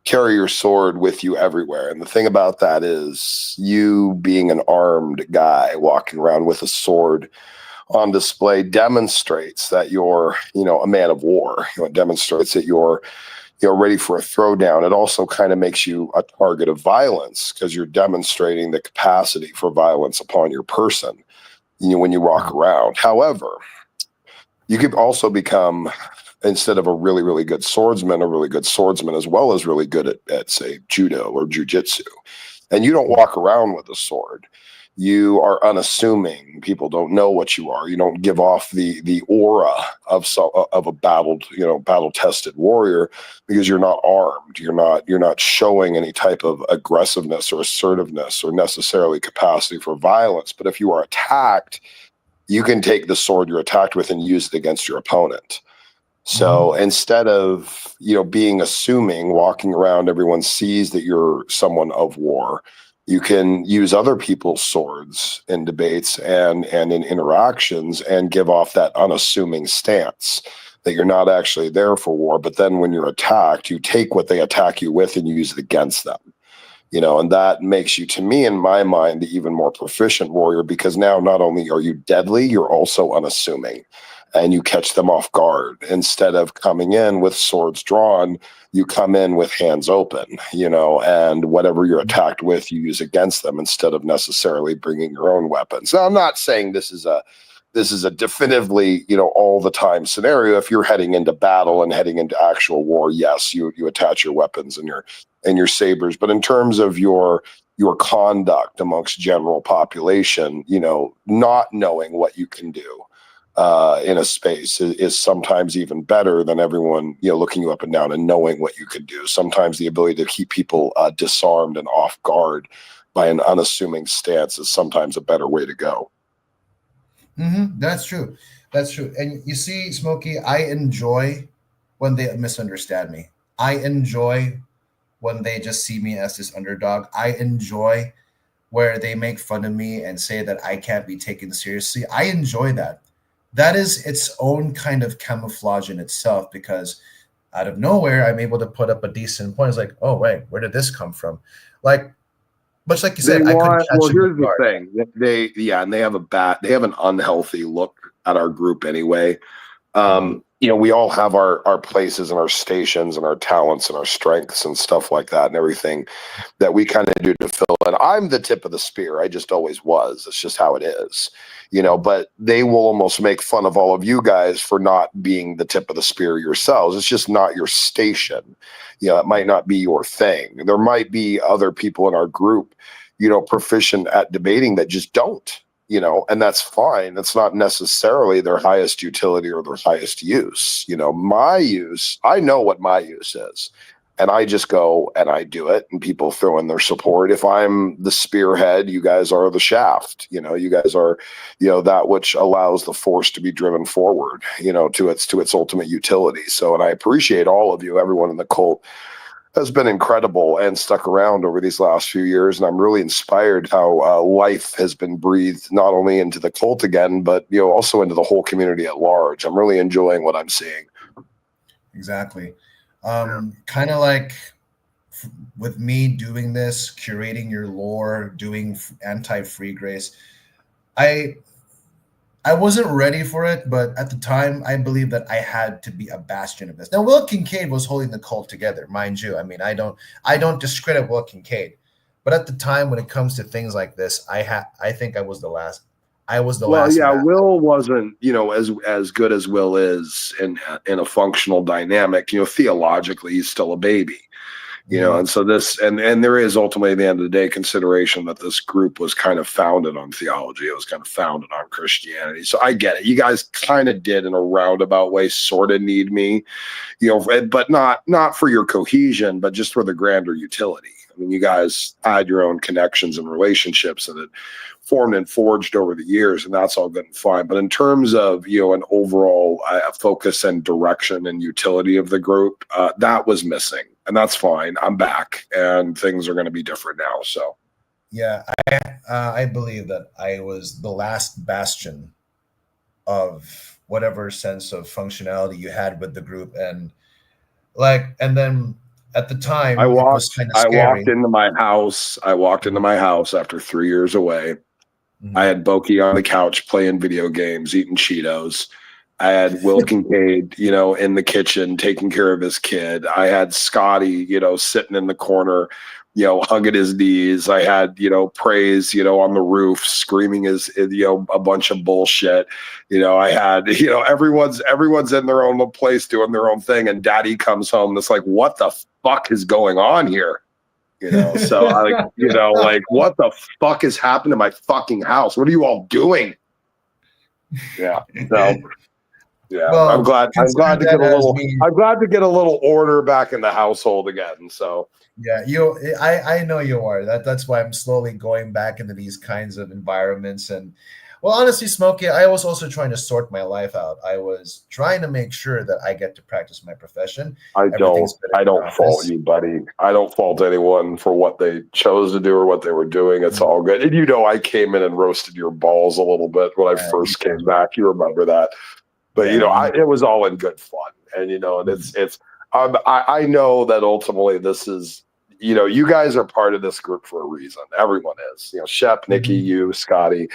carry your sword with you everywhere. And the thing about that is you being an armed guy walking around with a sword on display demonstrates that you're, you know, a man of war. You know, it demonstrates that you're ready for a throwdown. It also kind of makes you a target of violence because you're demonstrating the capacity for violence upon your person, you know, when you walk around. However, you could also become, instead of a really, really good swordsman, a really good swordsman as well as really good at say, judo or jujitsu. And you don't walk around with a sword. You are unassuming. People don't know what you are. You don't give off the aura of a battle tested warrior because you're not armed. You're not showing any type of aggressiveness or assertiveness or necessarily capacity for violence. But if you are attacked, you can take the sword you're attacked with and use it against your opponent. So instead of, you know, being assuming, walking around, everyone sees that you're someone of war. You can use other people's swords in debates and in interactions and give off that unassuming stance that you're not actually there for war. But then when you're attacked, you take what they attack you with and you use it against them. You know, and that makes you, to me, in my mind, the even more proficient warrior, because now not only are you deadly, you're also unassuming and you catch them off guard. Instead of coming in with swords drawn, you come in with hands open, you know, and whatever you're attacked with, you use against them instead of necessarily bringing your own weapons. Now, I'm not saying this is a definitively, you know, all the time scenario. If you're heading into battle and heading into actual war, yes, you attach your weapons and your sabers. But in terms of your conduct amongst general population, you know, not knowing what you can do in a space is sometimes even better than everyone, you know, looking you up and down and knowing what you could do. Sometimes the ability to keep people disarmed and off guard by an unassuming stance is sometimes a better way to go. That's true. That's true. And you see, Smokey, I enjoy when they misunderstand me. I enjoy when they just see me as this underdog. I enjoy where they make fun of me and say that I can't be taken seriously. I enjoy that. That is its own kind of camouflage in itself, because out of nowhere, I'm able to put up a decent point. It's like, oh, wait, where did this come from? Like, much like you said, I couldn't catch well, him here's off the guard. thing. And they have an unhealthy look at our group anyway. You know, we all have our places and our stations and our talents and our strengths and stuff like that and everything that we kind of do to fill in. I'm the tip of the spear. I just always was. It's just how it is, you know, but they will almost make fun of all of you guys for not being the tip of the spear yourselves. It's just not your station. You know, it might not be your thing. There might be other people in our group, you know, proficient at debating that just don't. You know, and that's fine. That's not necessarily their highest utility or their highest use. You know, my use, I know what my use is. And I just go and I do it, and people throw in their support. If I'm the spearhead, you guys are the shaft. You know, you guys are, you know, that which allows the force to be driven forward, you know, to its ultimate utility. So, and I appreciate all of you, everyone in the cult has been incredible and stuck around over these last few years. And I'm really inspired how life has been breathed not only into the cult again, but, you know, also into the whole community at large. I'm really enjoying what I'm seeing. Exactly. Kind of like with me doing this, curating your lore, doing anti-free grace. I wasn't ready for it, but at the time, I believed that I had to be a bastion of this. Now, Will Kincaid was holding the cult together, mind you. I mean, I don't discredit Will Kincaid, but at the time, when it comes to things like this, I think I was the last. I was the last. Well, yeah, man. Will wasn't, you know, as good as Will is in a functional dynamic. You know, theologically, he's still a baby. you know, and so this, and there is ultimately at the end of the day consideration that this group was kind of founded on theology. It was kind of founded on Christianity. So I get it. You guys kind of did in a roundabout way sort of need me, you know, but not for your cohesion, but just for the grander utility. I mean, you guys had your own connections and relationships that had formed and forged over the years, and that's all good and fine. But in terms of, you know, an overall focus and direction and utility of the group, that was missing, and that's fine. I'm back, and things are going to be different now. So, yeah, I believe that I was the last bastion of whatever sense of functionality you had with the group, and then at the time I it was kind of scary. walked into my house. I walked into my house after 3 years away. Mhm. I had Boki on the couch playing video games, eating Cheetos. I had Will Kincaid, you know, in the kitchen taking care of his kid. I had Scotty, you know, sitting in the corner, you know, hugging his knees. I had, you know, Praise, you know, on the roof screaming his, you know, a bunch of bullshit. You know, I had, you know, everyone's in their own little place doing their own thing, and Daddy comes home and it's like, what the fuck is going on here? You know, so I, you know, like, what the fuck has happened to my fucking house? What are you all doing? Yeah. So, yeah, Well, I'm glad to consider get a that as little. me- I'm glad to get a little order back in the household again. So, Yeah, I know you are. That's why I'm slowly going back into these kinds of environments. And well, honestly, Smokey, I was also trying to sort my life out. I was trying to make sure that I get to practice my profession. I Everything's better I in don't the fault office. you, buddy. I don't fault anyone for what they chose to do or what they were doing. It's all good. And you know, I came in and roasted your balls a little bit when I Yeah, first you came back. You remember that? But you Yeah, know, you- it was all in good fun, and you know, and it's. I know that ultimately this is, you know, you guys are part of this group for a reason. Everyone is, you know, Shep, Nikki, you, Scotty,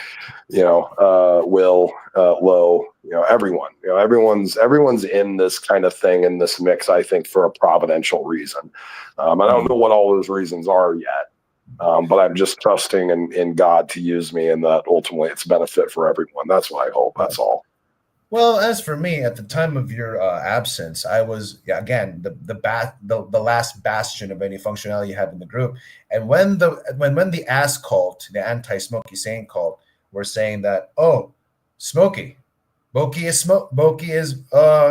you know, Will, Lo, you know, everyone, you know, everyone's in this kind of thing in this mix. I think for a providential reason. I don't know what all those reasons are yet. But I'm just trusting in God to use me, and that ultimately it's benefit for everyone. That's what I hope. That's all. Well, as for me, at the time of your absence, I was again the last bastion of any functionality you have in the group. And when the ass cult, the anti-Smokey Saint cult, were saying that, oh, Smokey, Boki is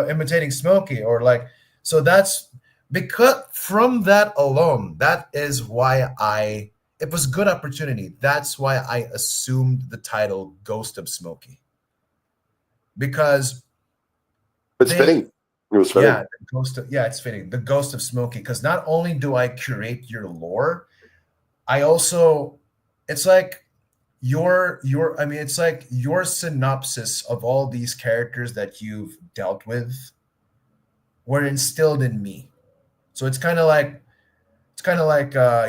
imitating Smokey, or like, so that's because from that alone, that is why it was good opportunity. That's why I assumed the title Ghost of Smokey, because It's fitting. It was fitting. it's fitting. The Ghost of Smokey, because not only do I curate your lore, I also, it's like it's like your synopsis of all these characters that you've dealt with were instilled in me. So it's kind of like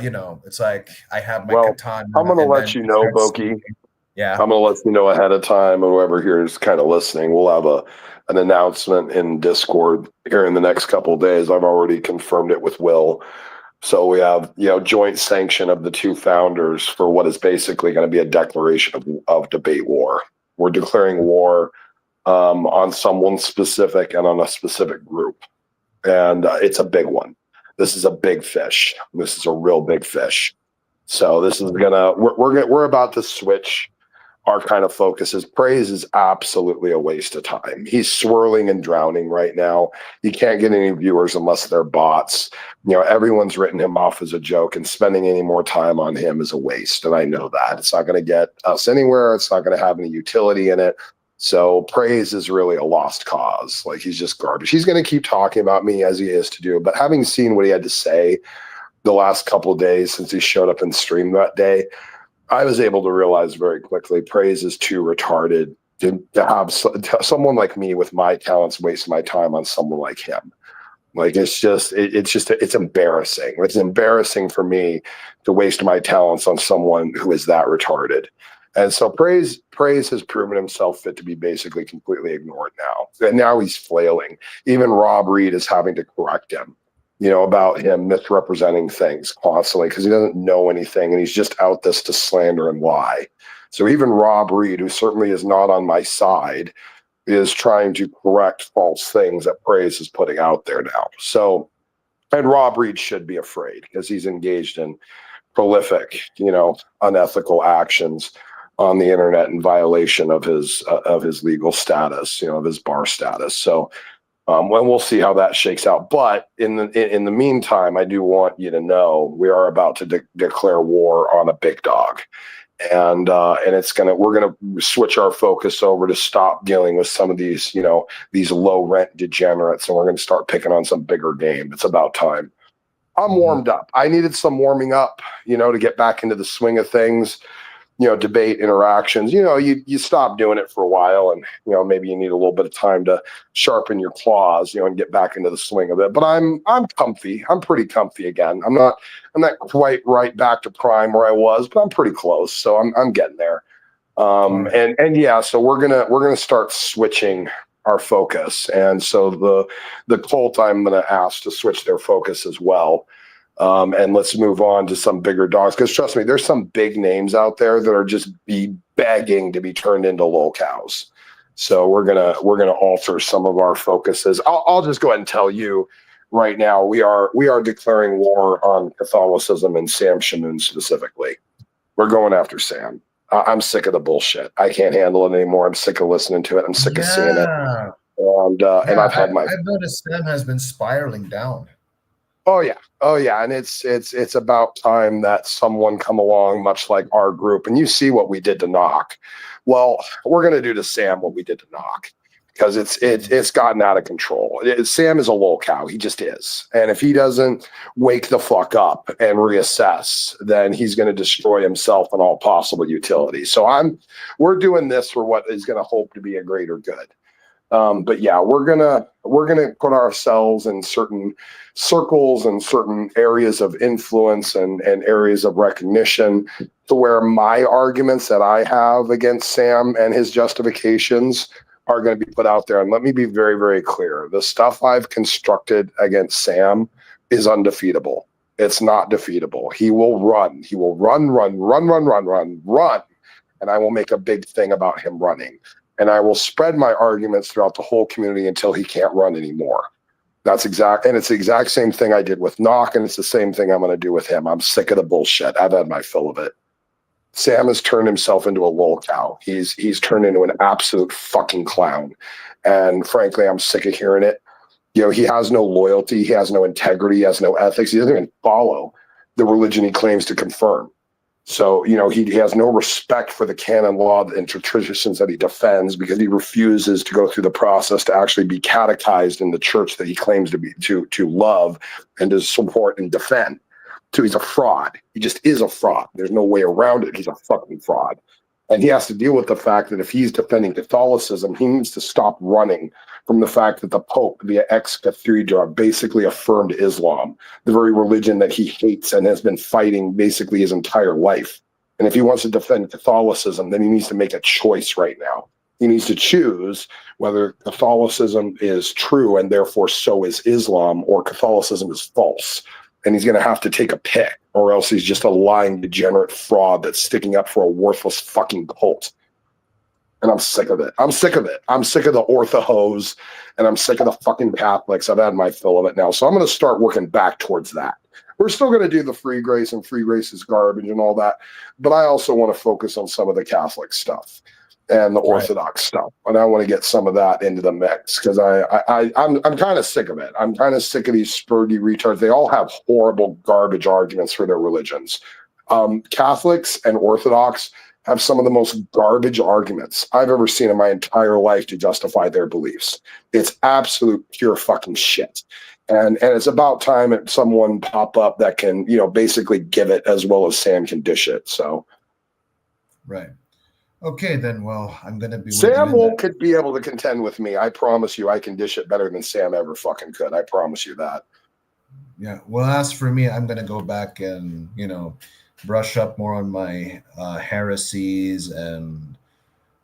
you know, it's like I have my katana. I'm going to and let then you it know, starts Boki. speaking. Yeah. I'm going to let you know ahead of time, and whoever here is kind of listening, we'll have an announcement in Discord here in the next couple of days. I've already confirmed it with Will. So we have, you know, joint sanction of the two founders for what is basically going to be a declaration of debate war. We're declaring war on someone specific and on a specific group. And it's a big one. This is a big fish. This is a real big fish. So this is we're about to switch our kind of focuses. Praise is absolutely a waste of time. He's swirling and drowning right now. He can't get any viewers unless they're bots. You know, everyone's written him off as a joke, and spending any more time on him is a waste. And I know that. It's not going to get us anywhere. It's not going to have any utility in it. So Praise is really a lost cause. Like, he's just garbage. He's going to keep talking about me as he is to do. But having seen what he had to say the last couple of days since he showed up and streamed that day, I was able to realize very quickly Praise is too retarded to have someone like me with my talents waste my time on someone like him. Like, it's embarrassing. It's embarrassing for me to waste my talents on someone who is that retarded. And so Praise has proven himself fit to be basically completely ignored now. And now he's flailing. Even Rob Reed is having to correct him, you know, about him misrepresenting things constantly because he doesn't know anything, and he's just out this to slander and lie. So even Rob Reed, who certainly is not on my side, is trying to correct false things that Praise is putting out there now. So And Rob Reed should be afraid because he's engaged in prolific, unethical actions on the internet in violation of his legal status, of his bar status. So, we'll see how that shakes out. But in the meantime, I do want you to know we are about to declare war on a big dog, and we're gonna switch our focus over to stop dealing with some of these, these low rent degenerates, and we're gonna start picking on some bigger game. It's about time. I'm warmed up. I needed some warming up, to get back into the swing of things. Debate interactions, you stop doing it for a while, and maybe you need a little bit of time to sharpen your claws, and get back into the swing of it. But I'm comfy. I'm pretty comfy again. I'm not quite right back to prime where I was, but I'm pretty close. So I'm getting there. And yeah, so we're gonna start switching our focus, and so the cult I'm gonna ask to switch their focus as well. And let's move on to some bigger dogs, because trust me, there's some big names out there that are just begging to be turned into lol cows. So we're gonna alter some of our focuses. I'll just go ahead and tell you right now, we are declaring war on Catholicism and Sam Shamoun specifically. We're going after Sam. I'm sick of the bullshit. I can't handle it anymore. I'm sick of listening to it. I'm sick of seeing it. And I've noticed Sam has been spiraling down. Oh yeah, and it's about time that someone come along, much like our group, and you see what we did to Knock. Well, we're gonna do to Sam what we did to Knock, because it's gotten out of control. Sam is a lol cow. He just is, and if he doesn't wake the fuck up and reassess, then he's gonna destroy himself and all possible utility. So we're doing this for what is gonna hope to be a greater good. But yeah, we're gonna put ourselves in certain circles and certain areas of influence and areas of recognition, to where my arguments that I have against Sam and his justifications are going to be put out there. And let me be very, very clear. The stuff I've constructed against Sam is undefeatable. It's not defeatable. He will run. He will run. And I will make a big thing about him running. And I will spread my arguments throughout the whole community until he can't run anymore. It's the exact same thing I did with Knock, and it's the same thing I'm going to do with him. I'm sick of the bullshit. I've had my fill of it. Sam has turned himself into a lol cow. He's turned into an absolute fucking clown. And frankly, I'm sick of hearing it. He has no loyalty. He has no integrity. He has no ethics. He doesn't even follow the religion he claims to confirm. So, he has no respect for the canon law and traditions that he defends, because he refuses to go through the process to actually be catechized in the church that he claims to love and to support and defend. So he's a fraud. He just is a fraud. There's no way around it. He's a fucking fraud. And he has to deal with the fact that if he's defending Catholicism, he needs to stop running from the fact that the Pope, via ex cathedra, basically affirmed Islam, the very religion that he hates and has been fighting basically his entire life. And if he wants to defend Catholicism, then he needs to make a choice right now. He needs to choose whether Catholicism is true and therefore so is Islam, or Catholicism is false. And he's going to have to take a pick, or else he's just a lying, degenerate fraud that's sticking up for a worthless fucking cult. And I'm sick of it. I'm sick of the orthohose, and I'm sick of the fucking Catholics. I've had my fill of it now. So I'm going to start working back towards that. We're still going to do the free grace, and free grace is garbage and all that. But I also want to focus on some of the Catholic stuff and the Orthodox stuff. And I want to get some of that into the mix, because I'm kind of sick of it. I'm kind of sick of these spurgy retards. They all have horrible garbage arguments for their religions. Catholics and Orthodox have some of the most garbage arguments I've ever seen in my entire life to justify their beliefs. It's absolute pure fucking shit. And it's about time that someone pop up that can, basically give it as well as Sam can dish it. So. Right. Okay, then. Well, I'm going to be. Sam could be able to contend with me. I promise you, I can dish it better than Sam ever fucking could. I promise you that. Yeah. Well, as for me, I'm going to go back and, brush up more on my heresies and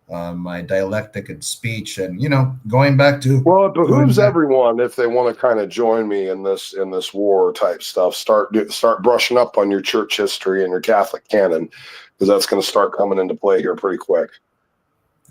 my dialectic and speech, and going back to. Well, it behooves everyone, if they want to kind of join me in this war type stuff, start brushing up on your church history and your Catholic canon, because that's going to start coming into play here pretty quick.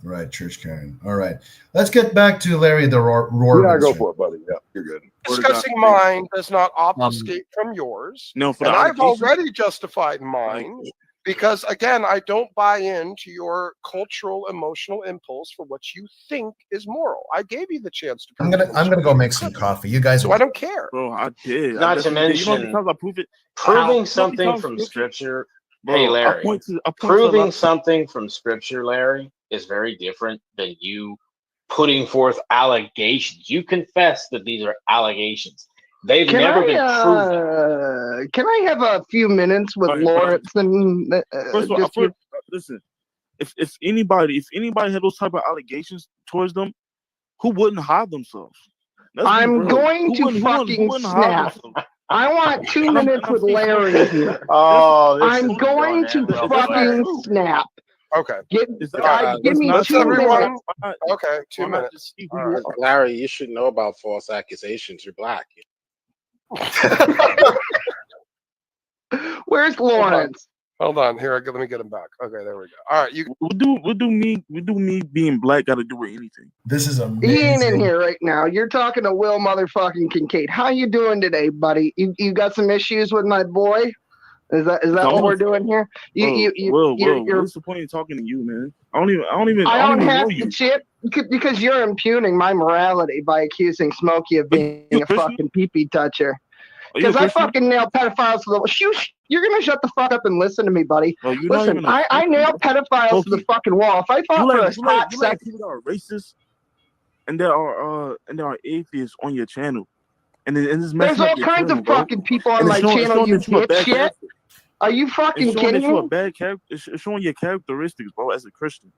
Right, church canon. All right, let's get back to Larry the Roar. Yeah, go for it, buddy. Yeah. You're good. Discussing mine does not obfuscate from yours. No, for And the I've allegations, already justified mine because, again, I don't buy into your cultural emotional impulse for what you think is moral. I gave you the chance to. I'm gonna go make some coffee. You guys So are I don't care. bro. I did. Not I to definitely did. You know how many mention times I prove it? proving How something many times from scripture? scripture. Bro, Hey, I Larry, point to a lot proving of something from scripture, Larry, is very different than you putting forth allegations. You confess that these are allegations. They've Can never been proven. Can I have a few minutes with All right, Lawrence and First of all, just you? listen. If anybody had those type of allegations towards them, who wouldn't hide themselves? Let's be I'm real. going to who fucking wouldn't hide snap. themselves? I want 2 And I'm minutes with speaking- Larry here. Oh, this I'm is going to well, fucking true? snap. Okay. Is that, Alright, Give me let's 2 everyone- minutes. Why not- Okay, 2 why not minutes. just see who All you right. are? Larry, you should know about false accusations. You're black. Where's Lawrence? Hold on. Here, let me get him back. Okay, there we go. All right, you. What do me being black got to do with anything? This is He ain't amazing. in here right now. You're talking to Will motherfucking Kincaid. How you doing today, buddy? You got some issues with my boy? Is that what we're doing here? Will, what's the point of talking to you, man? I don't even I don't even have know to you. chip because you're impugning my morality by accusing Smokey of being you a Christian? fucking pee-pee toucher. Are you a Because I Christian? fucking nail pedophiles to the you're gonna shut the fuck up and listen to me, buddy. Oh, you're not Listen, even a I nail pedophiles to the Smokey. fucking wall. If I You fought for a like hot second, people that are racist, and there are atheists on your channel, and it's messing there's up all your kinds channel, of bro. fucking people on And my it's showing channel, you that you're a bad dipshit. character. Are you fucking It's showing kidding that you're a me? bad character. It's showing your characteristics, bro, as a Christian.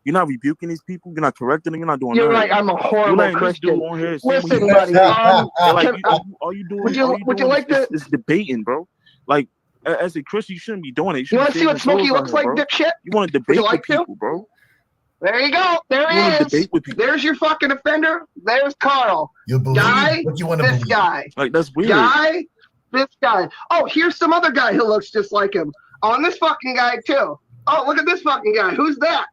You're not rebuking these people. You're not correcting them. You're not doing You're nothing. right. I'm a You horrible letting this Christian. dude on here saying what he Listen, wants buddy. to say. And like, can- all you doing, would you like to- is debating, bro. Like, as a Christian, you shouldn't be doing it. You want to see what Smokey looks like, dipshit? You want to debate like with to? people, bro. There you go. There You want he to is. debate with people. There's your fucking offender. There's Carl. You believe Guy, what you want to this believe. guy. Like, that's weird. Guy, this guy. Oh, here's some other guy who looks just like him. Oh, and this fucking guy too. Oh, look at this fucking guy. Who's that?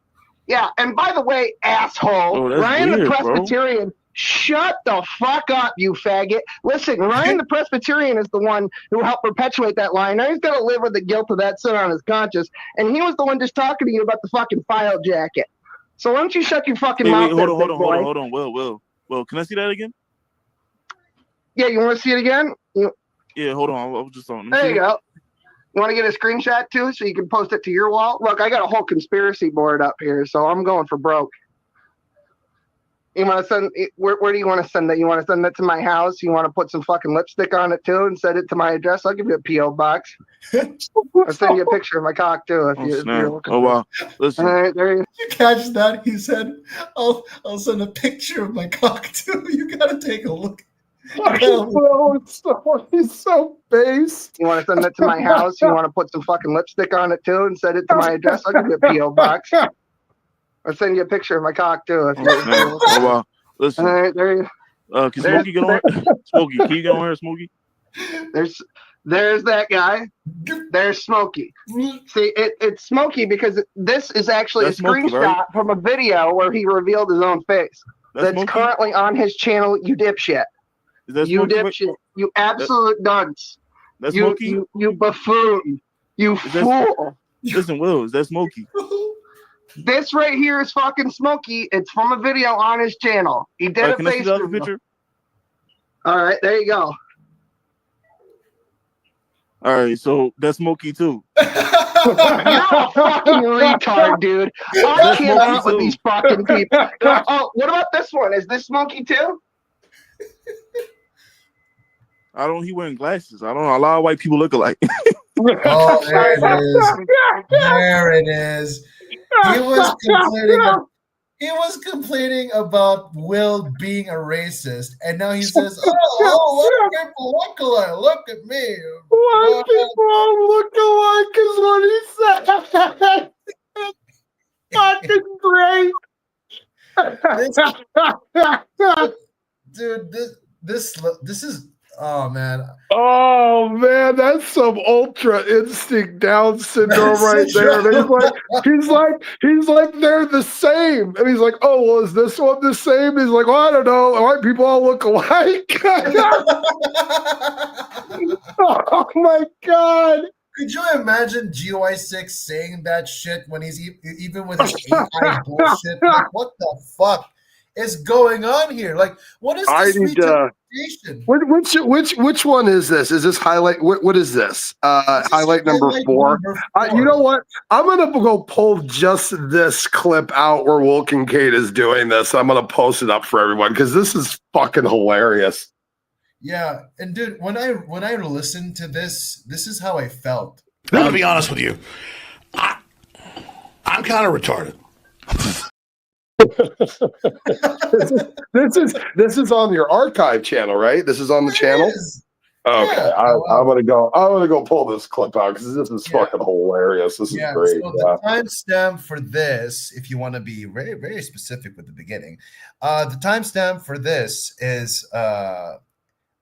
Yeah, and by the way, asshole, Oh, that's Ryan weird, the bro. Presbyterian, shut the fuck up, you faggot. Listen, Ryan the Presbyterian is the one who helped perpetuate that lie. Now he's got to live with the guilt of that sin on his conscience, and he was the one just talking to you about the fucking file jacket. So why don't you shut your fucking Wait, mouth? hold there, big boy? on. Will, can I see that again? Yeah, you want to see it again? Yeah, hold on. I was just on. There you go. You want to get a screenshot too, so you can post it to your wall? Look, I got a whole conspiracy board up here, so I'm going for broke. You want to send? Where do you want to send that? You want to send that to my house? You want to put some fucking lipstick on it too, and send it to my address? I'll give you a PO box. I'll send you a picture of my cock too, if you're looking. Oh wow! Listen, All right, there you. You catch that? He said, "I'll send a picture of my cock too." You gotta take a look. He's so based. You want to send that to my house? You want to put some fucking lipstick on it too, and send it to my address? I'll give you a PO box. I'll send you a picture of my cock too. If you're looking. oh wow! Listen, All right, there you. can Smokey get on? Smokey, can you get on here, Smokey? There's that guy. There's Smokey. See, it's Smokey because this is actually That's a Smokey, screenshot right? from a video where he revealed his own face. That's That's Smokey. currently on his channel. You dipshit. Is that You Smokey? dipshit. You absolute dunce. That's You, Smokey. you buffoon. You Is that- fool. Listen, Will, is that Smokey? This right here is fucking Smokey. It's from a video on his channel. He did a Can I see face the other reveal. picture? All right, there you go. All right, so that's Smokey too. You're a fucking retard, dude. I That's cannot Smokey with too. these fucking people. Oh, what about this one? Is this Smokey too? He wearing glasses. I don't know. A lot of white people look alike. Oh, there it is. There it is. He was complaining about Will being a racist, and now he says, "Oh, white people look alike. Look at me." White people look alike is what he said. Fucking great. Dude, this is Oh man, Oh man, that's some ultra instinct Down syndrome That's right there. And syndrome. he's like they're the same, and he's like, oh well, is this one the same? He's like, well, I don't know. White people all look alike. Oh my god. Could you imagine GY6 saying that shit when he's even with his AI bullshit? Like, what the fuck is going on here? Like, what is I this need retardation? which one is this? Is this highlight? What is this? This is Highlight number highlight 4. number You 4. know what? I'm gonna go pull just this clip out where Will Kincaid is doing this. I'm gonna post it up for everyone because this is fucking hilarious. Yeah, and dude, when I listened to this, this is how I felt. I'm gonna be honest with you. I'm kind of retarded. This is on your archive channel, right? This is on the It channel. is. Okay, Yeah. I'm gonna go pull this clip out because this is fucking hilarious. This is Yeah, great. so the timestamp for this, if you want to be very, very specific with the beginning, the timestamp for this is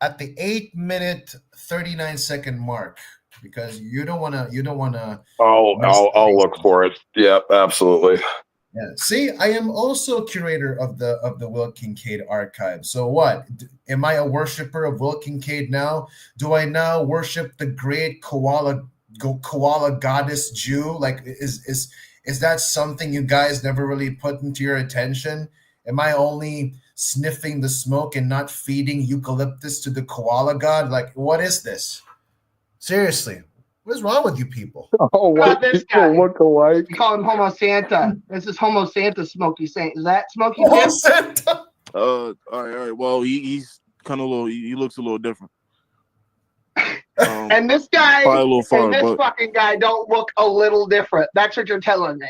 at the 8-minute 39-second mark, because you don't want to. I'll look for it. Yeah, absolutely. Yeah. See, I am also curator of the Will Kincaid archive. So what? Am I a worshiper of Will Kincaid now? Do I now worship the great koala goddess Jew? Like, is that something you guys never really put into your attention? Am I only sniffing the smoke and not feeding eucalyptus to the koala god? Like, what is this? Seriously, what is wrong with you people? Oh, God, this guy. look alike. You call him Homo Santa. This is Homo Santa Smokey Saint. Is that Smokey Oh, Jim? Santa. All right. Well, he's kind of a little. He looks a little different. And this guy Probably a little far, and this but fucking guy don't look a little different. That's what you're telling me.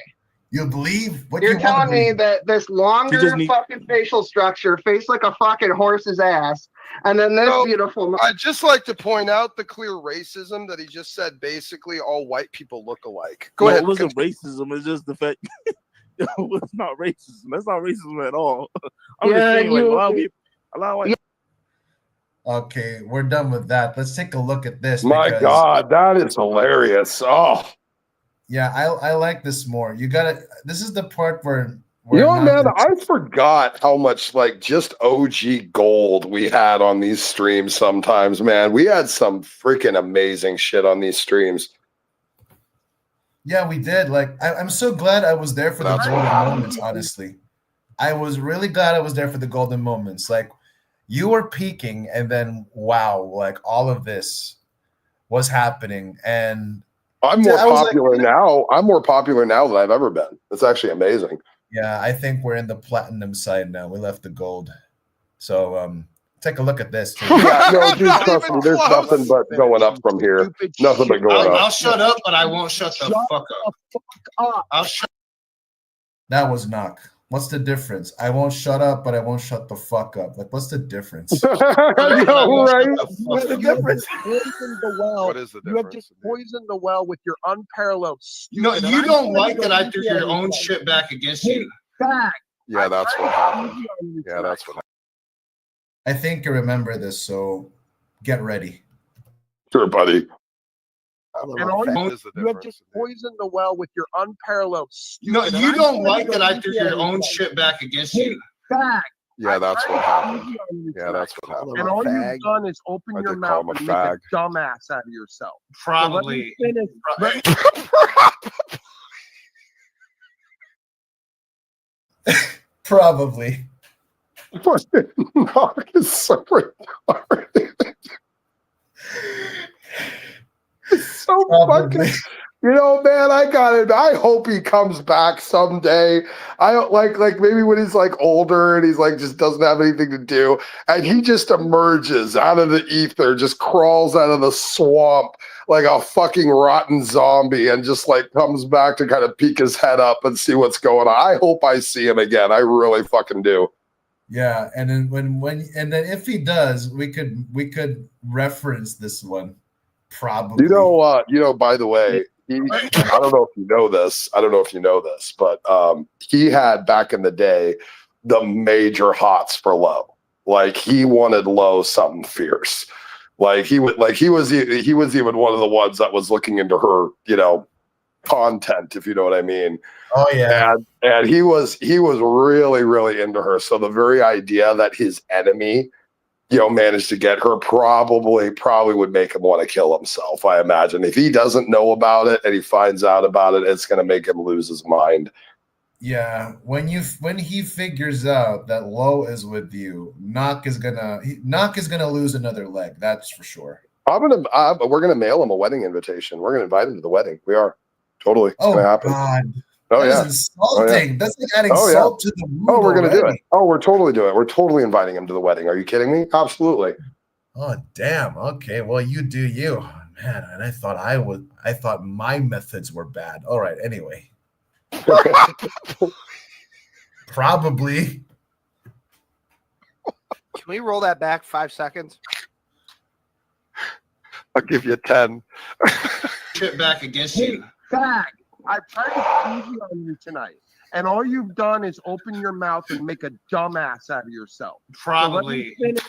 You believe what You're you telling want to me believe. that this longer just need- fucking facial structure, face like a fucking horse's ass, and then this No, beautiful. I'd just like to point out the clear racism that he just said. Basically, all white people look alike. Go no, ahead. it wasn't racism. It's just the fact. It's not racism. That's not racism at all. I'm just Yeah, saying, like, you- a lot of people, a lot of white. Okay, we're done with that. Let's take a look at this. My because- God, that is hilarious. Oh, Yeah, I like this more. You gotta. This is the part where. you know, not man, the- I forgot how much like just OG gold we had on these streams sometimes, man. We had some freaking amazing shit on these streams. Yeah, we did. Like, I'm so glad I was there for the That's golden what happened. moments. Honestly, I was really glad I was there for the golden moments. Like, you were peaking, and then wow, like all of this was happening, and I'm more I was like- popular now. I'm more popular now than I've ever been. It's actually amazing. yeah, I think we're in the platinum side now. We left the gold, so take a look at this. Too. Yeah, no, dude, Not trust even me. There's close. nothing but going up from here. Stupid Nothing but shit. going I'll up. shut up, but I won't shut the fuck up. Up. I'll shut. That was knock. What's the difference? I won't shut up, but I won't shut the fuck up. Like, what's the difference? I know, right? What's the difference? Poisoned the well. What is the You have difference? just poisoned the well with your unparalleled. No, stupid- you and don't I'm like gonna that I go threw easy your on own you. shit back against you. Back. Yeah, that's what happened. Yeah, that's what happened. I think you remember this, so get ready. Sure, buddy. And all What is the you have difference? just poisoned the well with your unparalleled. No, stupid- and you I'm don't gonna like go that I easy threw your on own you. shit back against you. Back. Yeah, that's what happened. Yeah, Yeah, that's what happened. And all you've done is open I your did call mouth him and a make a fag. dumbass out of yourself. So let me Probably. finish. Probably. Knock is so retarded. It's so Probably. fucking. You know, man, I got it. I hope he comes back someday. I don't like maybe when he's like older and he's like just doesn't have anything to do, and he just emerges out of the ether, just crawls out of the swamp like a fucking rotten zombie, and just like comes back to kind of peek his head up and see what's going on. I hope I see him again. I really fucking do. Yeah, and then and then if he does, we could reference this one. Probably. You know. By the way, I don't know if you know this. But he had back in the day the major hots for Low. Like he wanted Low something fierce. Like he was even one of the ones that was looking into her, content, if you know what I mean. Oh yeah. And he was really, really into her. So the very idea that his enemy, managed to get her probably would make him want to kill himself. I imagine if he doesn't know about it and he finds out about it, it's going to make him lose his mind. Yeah, when he figures out that Lowe is with you, Knock is gonna lose another leg. That's for sure. We're gonna mail him a wedding invitation. We're gonna invite him to the wedding. We are totally. It's gonna happen. God. Oh That yeah. is insulting. Oh, yeah. That's like adding salt to the wound. Oh, we're gonna do already. it. Oh, we're totally doing it. We're totally inviting him to the wedding. Are you kidding me? Absolutely. Oh damn. Okay. Well, you do you, man. And I thought my methods were bad. All right. Anyway. Probably. Can we roll that back 5 seconds? I'll give you 10. Shit back against you. Bag. I've tried to easy on you tonight, and all you've done is open your mouth and make a dumbass out of yourself. Probably. So let me finish.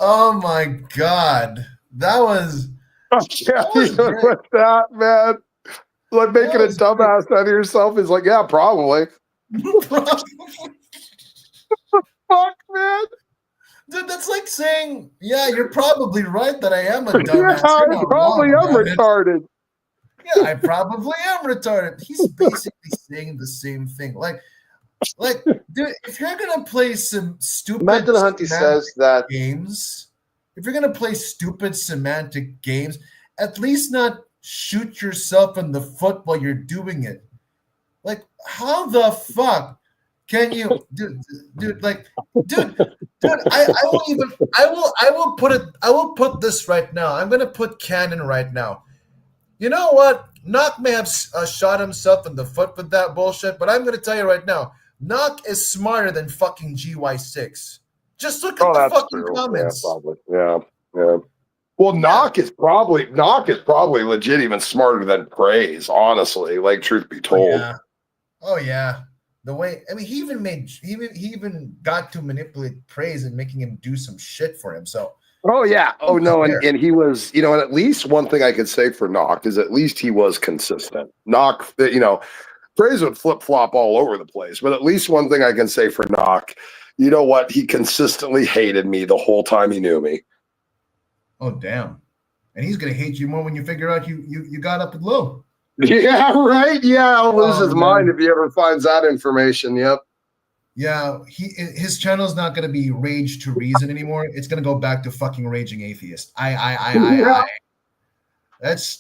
Oh my God. That was I can't even with that, man. Like making a dumbass out of yourself is like, yeah, probably. Fuck, man. Dude, that's like saying, yeah, you're probably right that I am a dumbass. Yeah, You're I not probably wrong, am damn it. retarded. Yeah, I probably am retarded. He's basically saying the same thing. Like, dude, if you're gonna play some stupid Mental Hunty says that games, if you're gonna play stupid semantic games, at least not shoot yourself in the foot while you're doing it. Like, how the fuck can you, dude? I will put this right now. I'm gonna put canon right now. You know what? Knock may have shot himself in the foot with that bullshit, but I'm gonna tell you right now, Knock is smarter than fucking GY6. Just look at the fucking comments. Yeah, probably. Yeah. Well, Knock is probably legit even smarter than Praise, honestly. Like, truth be told. Oh yeah. The way, I mean, he even got to manipulate Praise and making him do some shit for him. So. Oh yeah. Oh no. And he was, and at least one thing I could say for Knock is at least he was consistent. Knock, Praise would flip flop all over the place, but at least one thing I can say for Knock, you know what? He consistently hated me the whole time he knew me. Oh damn! And he's gonna hate you more when you figure out you got up with Low. Yeah, right. Yeah, I'll lose his mind if he ever finds that information. Yep. Yeah, his channel's not gonna be Rage to Reason anymore. It's gonna go back to fucking Raging Atheist.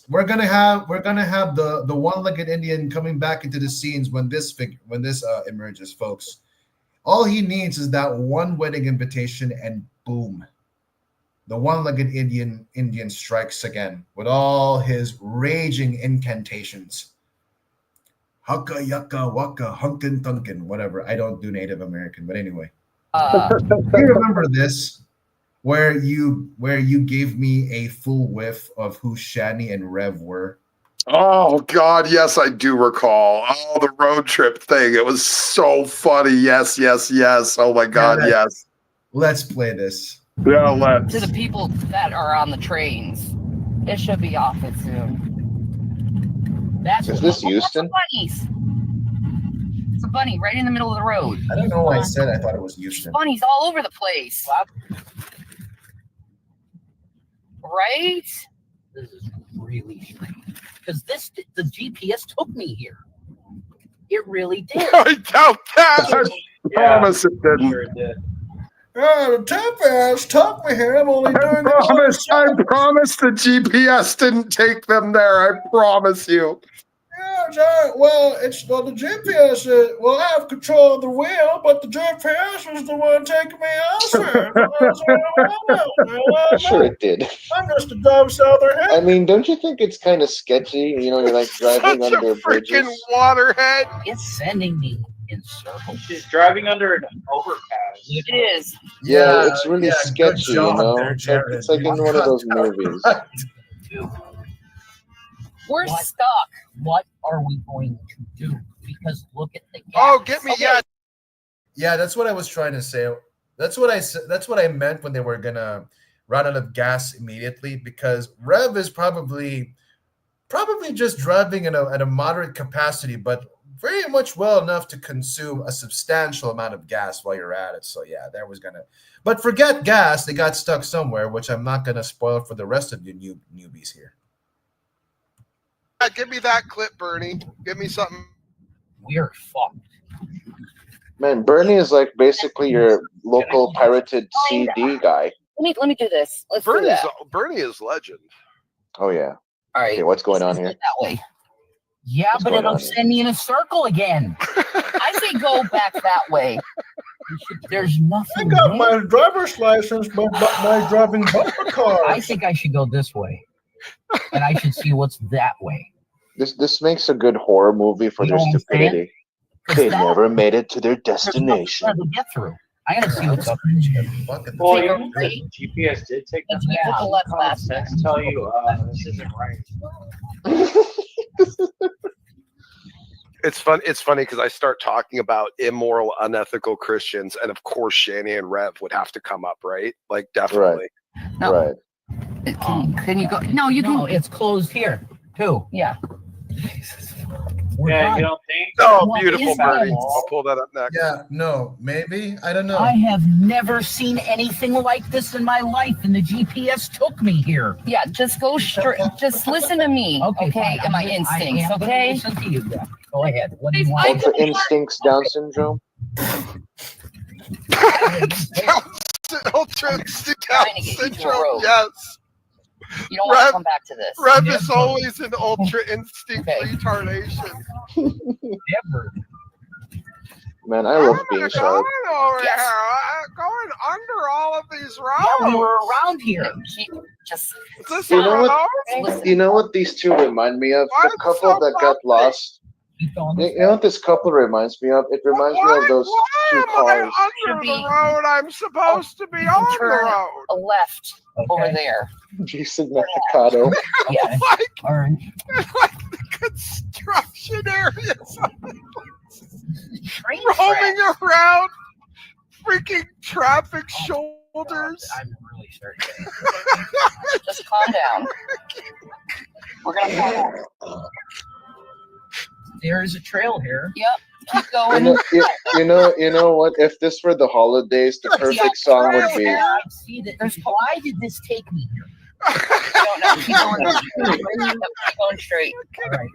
We're gonna have the one-legged Indian coming back into the scenes when this emerges, folks. All he needs is that one wedding invitation, and boom, the one-legged Indian strikes again with all his raging incantations. Hukka yucka waka hunkin thunkin, whatever. I don't do Native American, but anyway. You remember this? Where you gave me a full whiff of who Shani and Rev were. Oh God, yes, I do recall. Oh, the road trip thing. It was so funny. Yes. Oh my God, yes. Let's play this. Yeah, let's. To the people that are on the trains, it should be off it soon. Is this Houston? Bunnies. It's a bunny right in the middle of the road. I don't know why I said I thought it was Houston. Bunnies all over the place. Right? This is really strange. Because the GPS took me here. It really did. I doubt that. I promise it didn't. Sure it did. Oh, the GPS took me here. I'm only doing I promise the GPS didn't take them there. I promise you. Yeah, well, the GPS will have control of the wheel, but the GPS is the one taking me elsewhere. Sure it did. I'm just a dumb southerhead. I mean, don't you think it's kind of sketchy? You're like driving under bridges. Freaking waterhead. It's sending me in circles. She's driving under an overpass. It is. Yeah, it's really good sketchy, you job know? there, It's like, Jared. it's like in You one of got those that movies. right. We're What? stuck. What are we going to do? Because look at the gas. Oh, get me, Okay. yeah. Yeah, that's what I was trying to say. That's what I said. That's what I meant when they were gonna run out of gas immediately, because Rev is probably just driving at a moderate capacity, but very much well enough to consume a substantial amount of gas while you're at it. So yeah, that was gonna. But forget gas; they got stuck somewhere, which I'm not gonna spoil for the rest of you newbies here. Give me that clip, Bernie. Give me something. We're fucked. Man, Bernie is like basically your local pirated CD guy. Let me do this. Let's do that. Bernie is legend. Oh yeah. All right. Okay, what's going on here? That way. Yeah, What's but going it'll on here? send me in a circle again. I say go back that way. There's nothing. I got there. my driver's license, but my driving bumper car. I think I should go this way, and I should see what's that way. This makes a good horror movie for You their know what I'm saying? stupidity. 'Cause They that- never made it to their There's destination. nothing to get through. I gotta see what's up in here. Well, Take you a know, right. the GPS did take them. Yeah. Take a left Common last time. sense tell you this isn't right. It's fun. It's funny because I start talking about immoral, unethical Christians, and of course, Shani and Rev would have to come up, right? Like, definitely. No. Right. Can you go? No, you can. No, it's closed here too. Yeah. We're Yeah, done. you don't think? Oh, What beautiful, is Bernie. this? I'll pull that up next. Yeah, no, maybe I don't know. I have never seen anything like this in my life, and the GPS took me here. Yeah. Just go straight. Just listen to me. Okay. fine. And my I instincts. am gonna Okay. listen to you then. Go ahead. What do you I- want? Ultra Instincts Down syndrome. Ultra trying to get you to a syndrome. road. Yes. You don't want to Rev- come back to this. Rev Never. is always an ultra instinct Okay. retardation. Never. Man, I love being sharp. over Yes. here, going under all of these roads. Yeah, we were around here. Just Is this You a know what? road? listen. You know what these two remind me of? The Why couple so that got bumpy? lost. Keep going. You know what this couple reminds me of? It reminds me of those two Why am cars. I Should under be- the road? I'm supposed to be can on the turn road. a left over Okay. there. Jason Mercado. Yeah. Like, All right. like the construction areas Train roaming tracks. around, freaking traffic shoulders. I'm really sorry. Just calm down. We're gonna follow. There is a trail here. Yep. Keep You going. know, you know what? If this were the holidays, the perfect song would be. I see that. Why did this take me here? I don't know. Keep going. Keep going straight. All right.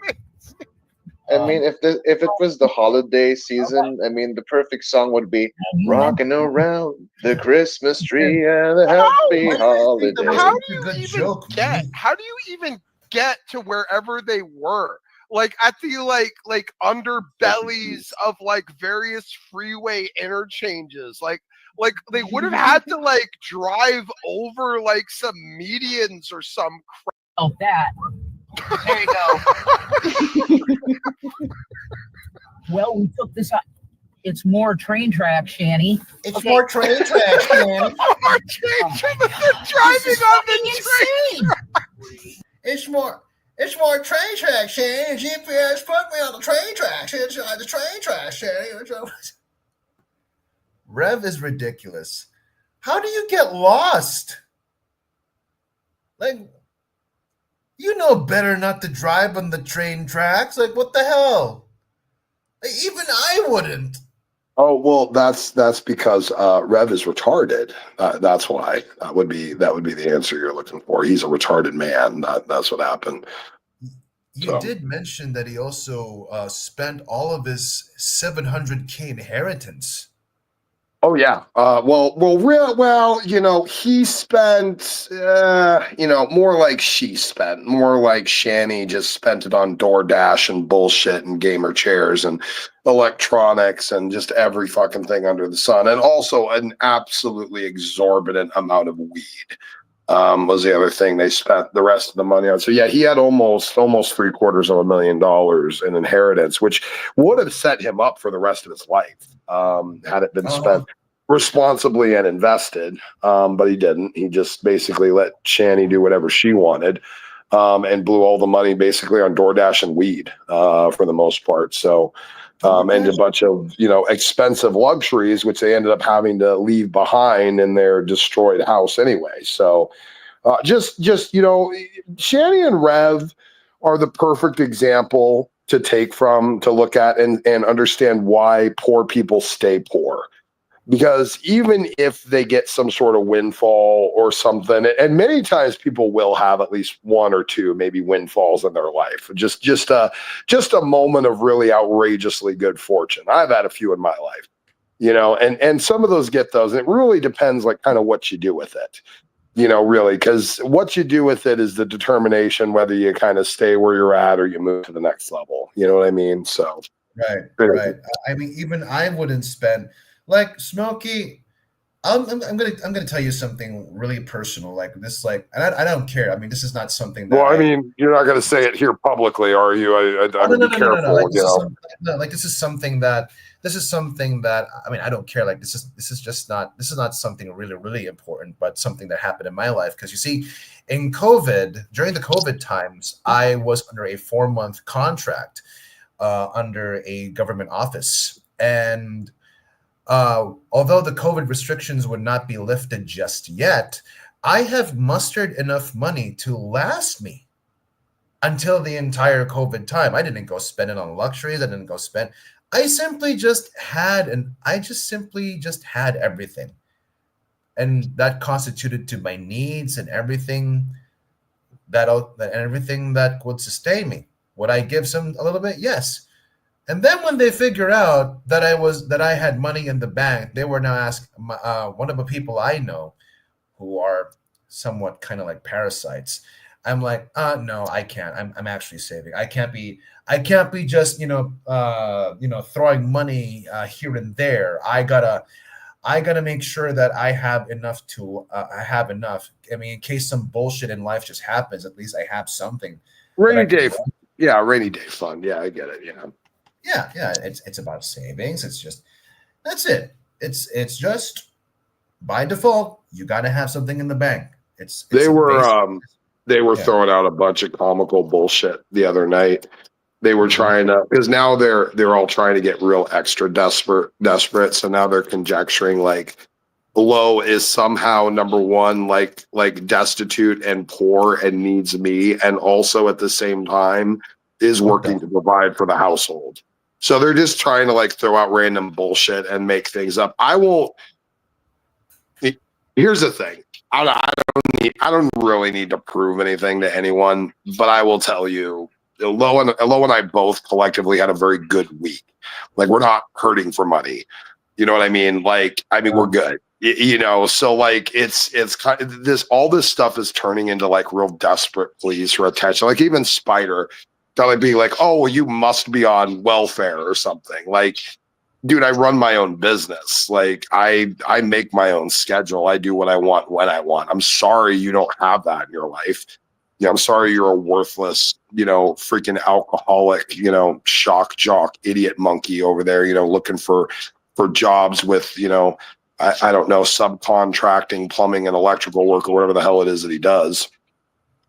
I mean, if it was the holiday season, I mean, the perfect song would be "Rocking Around the Christmas Tree and the Happy Holiday." How do a you good even joke, get? man. How do you even get to wherever they were? Like at the like underbellies of like various freeway interchanges. Like they would have had to like drive over like some medians or some crap. Oh, that. There you go. Well, we took this out. It's more train tracks, Shanny. It's Okay. more train tracks, man. More change in the driving on the train. It's more train tracks, Shanny. GPS put me on the train tracks. It's the train tracks, Shanny. Rev is ridiculous. How do you get lost? Like, you know better not to drive on the train tracks. Like, what the hell? Like, even I wouldn't. Oh well, that's because Rev is retarded. That's why. That would be the answer you're looking for. He's a retarded man. That's what happened. You did mention that he also spent all of his 700K inheritance. Oh yeah. Well, you know, he spent, more like she spent, more like Shani just spent it on DoorDash and bullshit and gamer chairs and electronics and just every fucking thing under the sun, and also an absolutely exorbitant amount of weed. was the other thing they spent the rest of the money on. So yeah, he had almost $750,000 in inheritance, which would have set him up for the rest of his life had it been spent responsibly and invested. But he didn't. He just basically let Shani do whatever she wanted, and blew all the money basically on DoorDash and weed for the most part. So. And a bunch of, expensive luxuries, which they ended up having to leave behind in their destroyed house anyway. So Shani and Rev are the perfect example to take from, to look at and understand why poor people stay poor. Because even if they get some sort of windfall or something, and many times people will have at least one or two maybe windfalls in their life, just a moment of really outrageously good fortune. I've had a few in my life, and some of those get those, and it really depends like kind of what you do with it, really, because what you do with it is the determination whether you kind of stay where you're at or you move to the next level. You know what I mean? So right. I mean, even I wouldn't spend. Like Smokey, I'm gonna tell you something really personal, like this, like, and I don't care. I mean, this is not something that. Well, I mean, you're not gonna say it here publicly, are you? I would be careful. No. Like this is something that I mean, I don't care. Like this is not something really important, but something that happened in my life. Because you see, in COVID, during the COVID times, I was under a 4-month contract under a government office, and although the COVID restrictions would not be lifted just yet, I have mustered enough money to last me until the entire COVID time. I didn't go spend it on luxuries. I simply just had everything. And that constituted to my needs and everything that would sustain me. Would I give some a little bit? Yes. And then when they figured out that I had money in the bank, they were now asking one of the people I know who are somewhat kind of like parasites. I'm like, no, I can't. I'm actually saving. I can't be just throwing money here and there. I gotta make sure that I have enough I have enough. I mean, in case some bullshit in life just happens, at least I have something. Rainy day fund. Yeah, I get it. Yeah. It's about savings. It's just that's it. It's just by default you got to have something in the bank. They were throwing out a bunch of comical bullshit the other night. They were trying to, because now they're all trying to get real extra desperate. So now they're conjecturing like Low is somehow number one, like destitute and poor and needs me, and also at the same time is working to provide for the household. So they're just trying to like throw out random bullshit and make things up. I won't. Here's the thing. I don't really need to prove anything to anyone, but I will tell you, Low and I both collectively had a very good week. Like we're not hurting for money. You know what I mean? Like, we're good. So like it's kind of all this stuff is turning into like real desperate pleas for attention. Like even Spider. They'll be like, oh, well, you must be on welfare or something. Like, dude, I run my own business. Like, I make my own schedule. I do what I want when I want. I'm sorry you don't have that in your life. I'm sorry you're a worthless, freaking alcoholic, shock jock, idiot monkey over there, looking for jobs with, I don't know, subcontracting, plumbing and electrical work or whatever the hell it is that he does.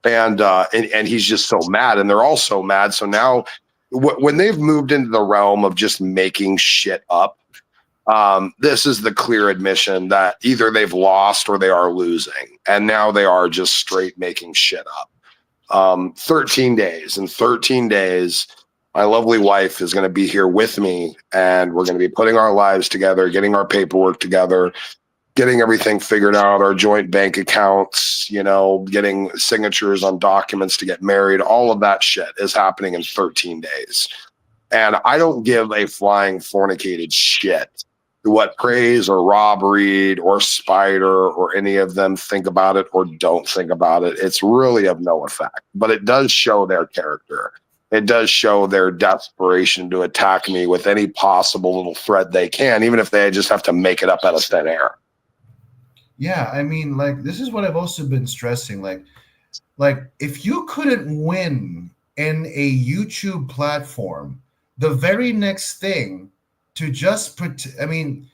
And he's just so mad, and they're all so mad. So now, when they've moved into the realm of just making shit up, this is the clear admission that either they've lost or they are losing, and now they are just straight making shit up. 13 days. In 13 days, my lovely wife is going to be here with me, and we're going to be putting our lives together, getting our paperwork together, getting everything figured out, our joint bank accounts, getting signatures on documents to get married. All of that shit is happening in 13 days. And I don't give a flying fornicated shit what Praise or Rob Reed or Spider or any of them think about it or don't think about it. It's really of no effect, but it does show their character. It does show their desperation to attack me with any possible little thread they can, even if they just have to make it up out of thin air. Yeah, I mean, like this is what I've also been stressing. Like if you couldn't win in a YouTube platform, the very next thing to just put, I mean,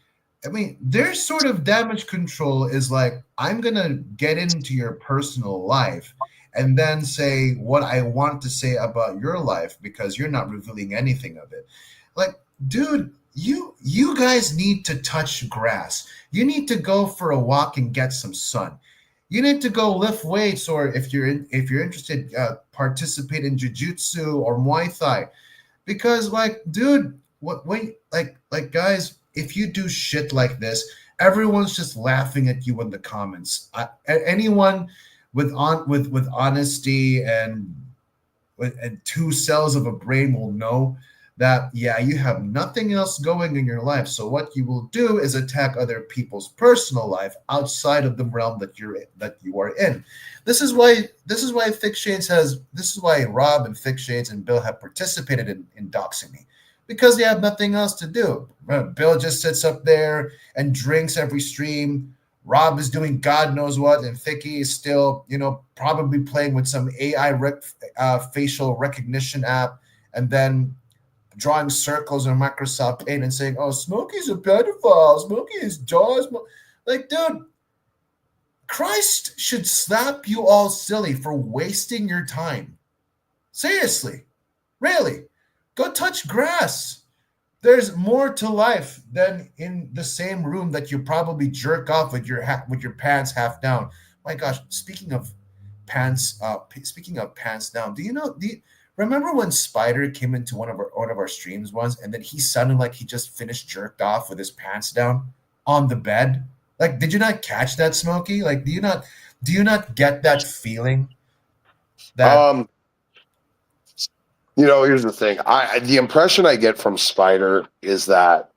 their sort of damage control is like, I'm gonna get into your personal life and then say what I want to say about your life because you're not revealing anything of it. Like, dude, you guys need to touch grass. You need to go for a walk and get some sun. You need to go lift weights, or if you're interested, participate in jujitsu or Muay Thai. Because, like, dude, what when like guys, if you do shit like this, everyone's just laughing at you in the comments. Anyone with honesty and two cells of a brain will know that, yeah, you have nothing else going in your life. So what you will do is attack other people's personal life outside of the realm that you are in. This is why Thick Shades has this is why Rob and Thick Shades and Bill have participated in doxing me. Because they have nothing else to do. Bill just sits up there and drinks every stream. Rob is doing God knows what, and Thicky is still, probably playing with some AI facial recognition app, and then drawing circles in Microsoft Paint and saying, "Oh, Smokey's a pedophile. Smokey is Jaws." Like, dude, Christ should slap you all silly for wasting your time. Seriously, really, go touch grass. There's more to life than in the same room that you probably jerk off with your pants half down. My gosh, speaking of pants down, do you remember when Spider came into one of our streams once, and then he sounded like he just finished jerked off with his pants down on the bed? Like, did you not catch that, Smokey? Like, do you not get that feeling? That here's the thing. The impression I get from Spider is that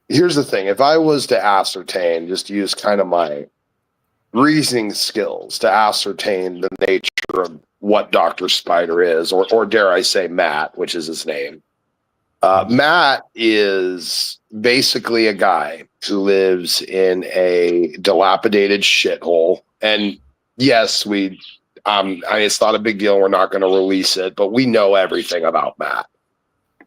here's the thing. If I was to ascertain, just use kind of my reasoning skills to ascertain the nature of what Dr. Spider is, or dare I say Matt, which is his name. Matt is basically a guy who lives in a dilapidated shithole. And yes, it's not a big deal. We're not going to release it, but we know everything about Matt.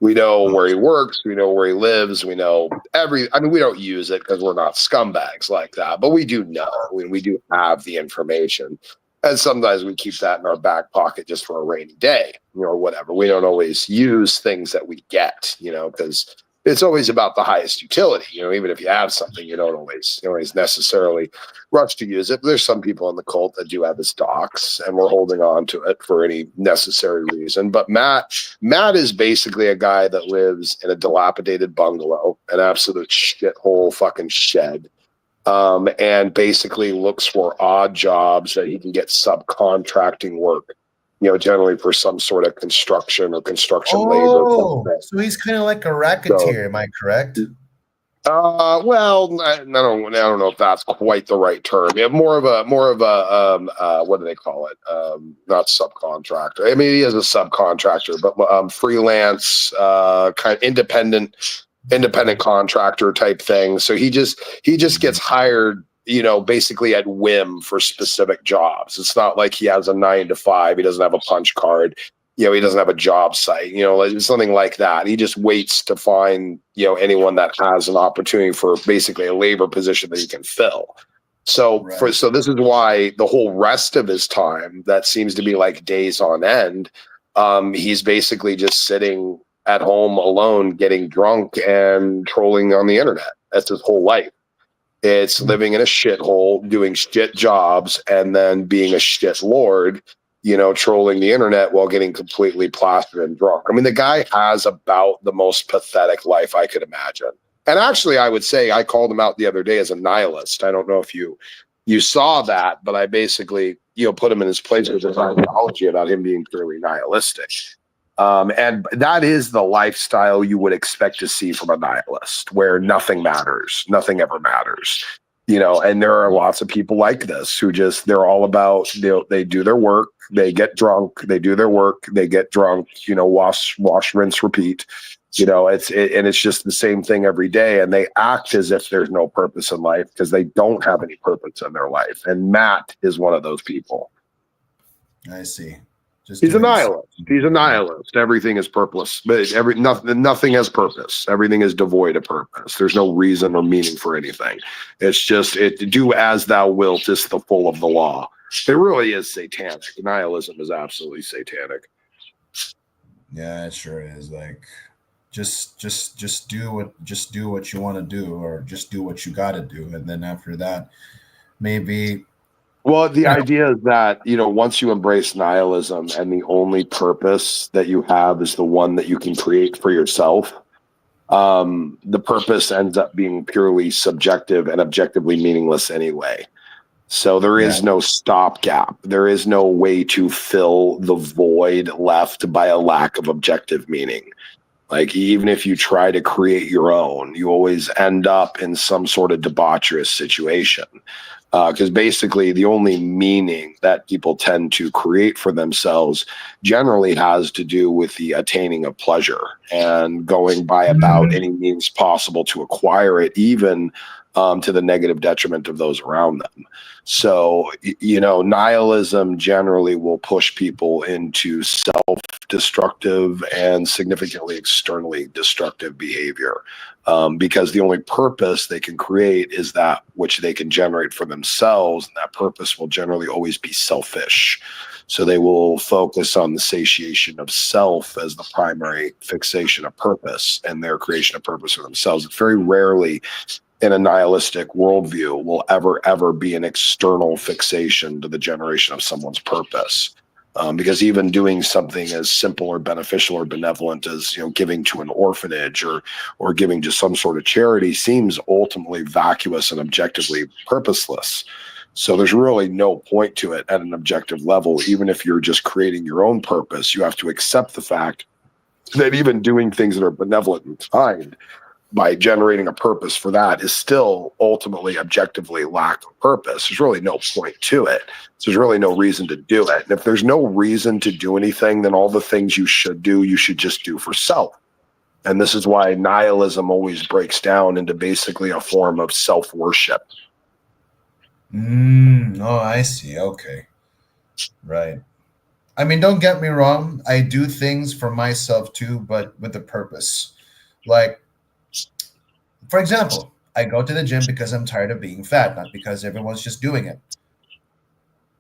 We know where he works. We know where he lives. We know we don't use it because we're not scumbags like that, but we do know. We do have the information. And sometimes we keep that in our back pocket just for a rainy day, or whatever. We don't always use things that we get, because it's always about the highest utility. Even if you have something, you don't always necessarily rush to use it. But there's some people in the cult that do have his docs, and we're holding on to it for any necessary reason. But Matt is basically a guy that lives in a dilapidated bungalow, an absolute shithole fucking shed. And basically looks for odd jobs that he can get subcontracting work, generally for some sort of construction or construction labor. Oh, so he's kind of like a racketeer, am I correct? Well, I don't know if that's quite the right term. Yeah, more of a what do they call it? Not subcontractor. I mean, he is a subcontractor, but freelance, kind of independent contractor type thing. So he just gets hired, basically at whim for specific jobs. It's not like he has a 9 to 5. He doesn't have a punch card. He doesn't have a job site, something like that. He just waits to find, anyone that has an opportunity for basically a labor position that he can fill. So so this is why the whole rest of his time, that seems to be like days on end, he's basically just sitting at home alone, getting drunk and trolling on the internet. That's his whole life. It's living in a shithole, doing shit jobs, and then being a shit lord, trolling the internet while getting completely plastered and drunk. I mean, the guy has about the most pathetic life I could imagine. And actually, I would say I called him out the other day as a nihilist. I don't know if you saw that, but I basically, put him in his place with his ideology about him being purely nihilistic. And that is the lifestyle you would expect to see from a nihilist, where nothing matters, nothing ever matters, and there are lots of people like this who they're all about, they do their work, they get drunk, they do their work, they get drunk, wash, rinse, repeat. It's just the same thing every day, and they act as if there's no purpose in life because they don't have any purpose in their life. And Matt is one of those people. I see. He's a nihilist. He's a nihilist. Everything is purposeless. But nothing has purpose. Everything is devoid of purpose. There's no reason or meaning for anything. It's just do as thou wilt is the full of the law. It really is satanic. Nihilism is absolutely satanic. Yeah, it sure is. Like, just do what you want to do, or just do what you got to do, and then after that, maybe. Well, the idea is that, once you embrace nihilism and the only purpose that you have is the one that you can create for yourself, the purpose ends up being purely subjective and objectively meaningless anyway. So there is no stopgap. There is no way to fill the void left by a lack of objective meaning. Like, even if you try to create your own, you always end up in some sort of debaucherous situation. Because basically the only meaning that people tend to create for themselves generally has to do with the attaining of pleasure and going by about any means possible to acquire it, even to the negative detriment of those around them. So, nihilism generally will push people into self-destructive and significantly externally destructive behavior, because the only purpose they can create is that which they can generate for themselves, and that purpose will generally always be selfish. So they will focus on the satiation of self as the primary fixation of purpose, and their creation of purpose for themselves. It's very rarely in a nihilistic worldview will ever be an external fixation to the generation of someone's purpose. Because even doing something as simple or beneficial or benevolent as giving to an orphanage or giving to some sort of charity seems ultimately vacuous and objectively purposeless. So there's really no point to it at an objective level. Even if you're just creating your own purpose, you have to accept the fact that even doing things that are benevolent and kind by generating a purpose for that is still ultimately objectively lack of purpose. There's really no point to it. So there's really no reason to do it. And if there's no reason to do anything, then all the things you should do, you should just do for self. And this is why nihilism always breaks down into basically a form of self-worship. Oh, I see. Okay. Right. I mean, don't get me wrong. I do things for myself too, but with a purpose. Like, for example, I go to the gym because I'm tired of being fat, not because everyone's just doing it.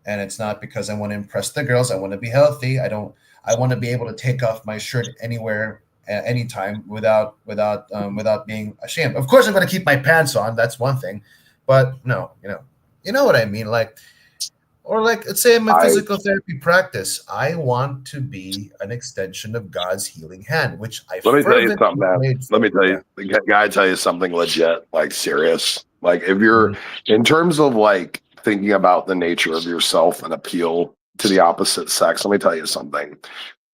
And it's not because I want to impress the girls. I want to be healthy. I want to be able to take off my shirt anywhere, anytime without being ashamed. Of course, I'm going to keep my pants on. That's one thing. But no, you know what I mean? Like, or like, let's say in my physical therapy practice, I want to be an extension of God's healing hand, which I Let me tell you something, man. Let me tell you, guy, tell you something legit, like serious. Like, if you're in terms of like thinking about the nature of yourself and appeal to the opposite sex, let me tell you something.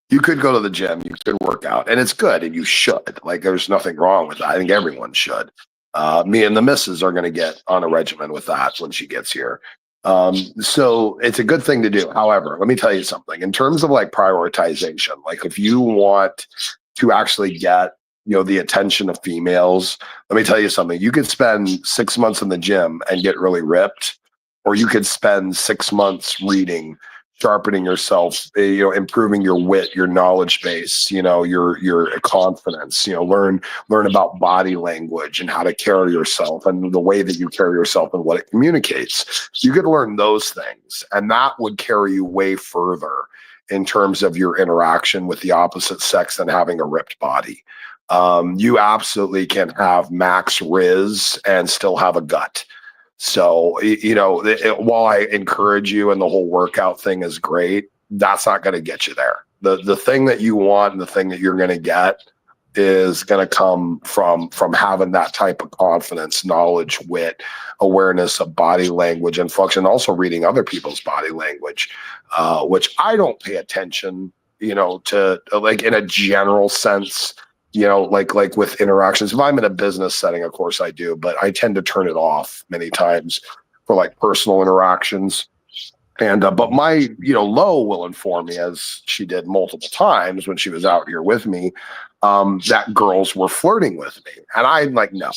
You could go to the gym, you could work out, and it's good, and you should. Like, there's nothing wrong with that. I think everyone should. Me and the missus are going to get on a regimen with that when she gets here. So it's a good thing to do. However, let me tell you something in terms of like prioritization. Like, if you want to actually get, the attention of females, let me tell you something. You could spend 6 months in the gym and get really ripped, or you could spend 6 months reading, sharpening yourself, improving your wit, your knowledge base, your confidence, learn about body language and how to carry yourself and the way that you carry yourself and what it communicates. You could learn those things, and that would carry you way further in terms of your interaction with the opposite sex than having a ripped body. You absolutely can have max Riz and still have a gut. So, while I encourage you and the whole workout thing is great, that's not going to get you there. The thing that you want and the thing that you're going to get is going to come from having that type of confidence, knowledge, wit, awareness of body language and function, also reading other people's body language, which I don't pay attention, to, like, in a general sense. Like with interactions. If I'm in a business setting, of course I do, but I tend to turn it off many times for like personal interactions. And but my, Lo will inform me, as she did multiple times when she was out here with me, that girls were flirting with me, and I'm like, no,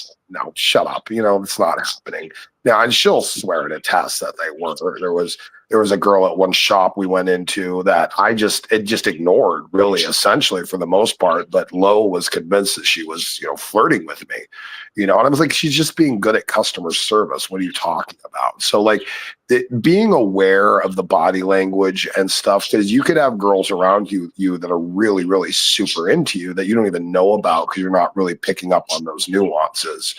shut up, it's not happening. Now, and she'll swear and attest that they weren't. There was a girl at one shop we went into that it just ignored, really, essentially, for the most part. But Lo was convinced that she was, flirting with me, and I was like, she's just being good at customer service. What are you talking about? So, like, being aware of the body language and stuff, because you could have girls around you that are really, really super into you that you don't even know about because you're not really picking up on those nuances.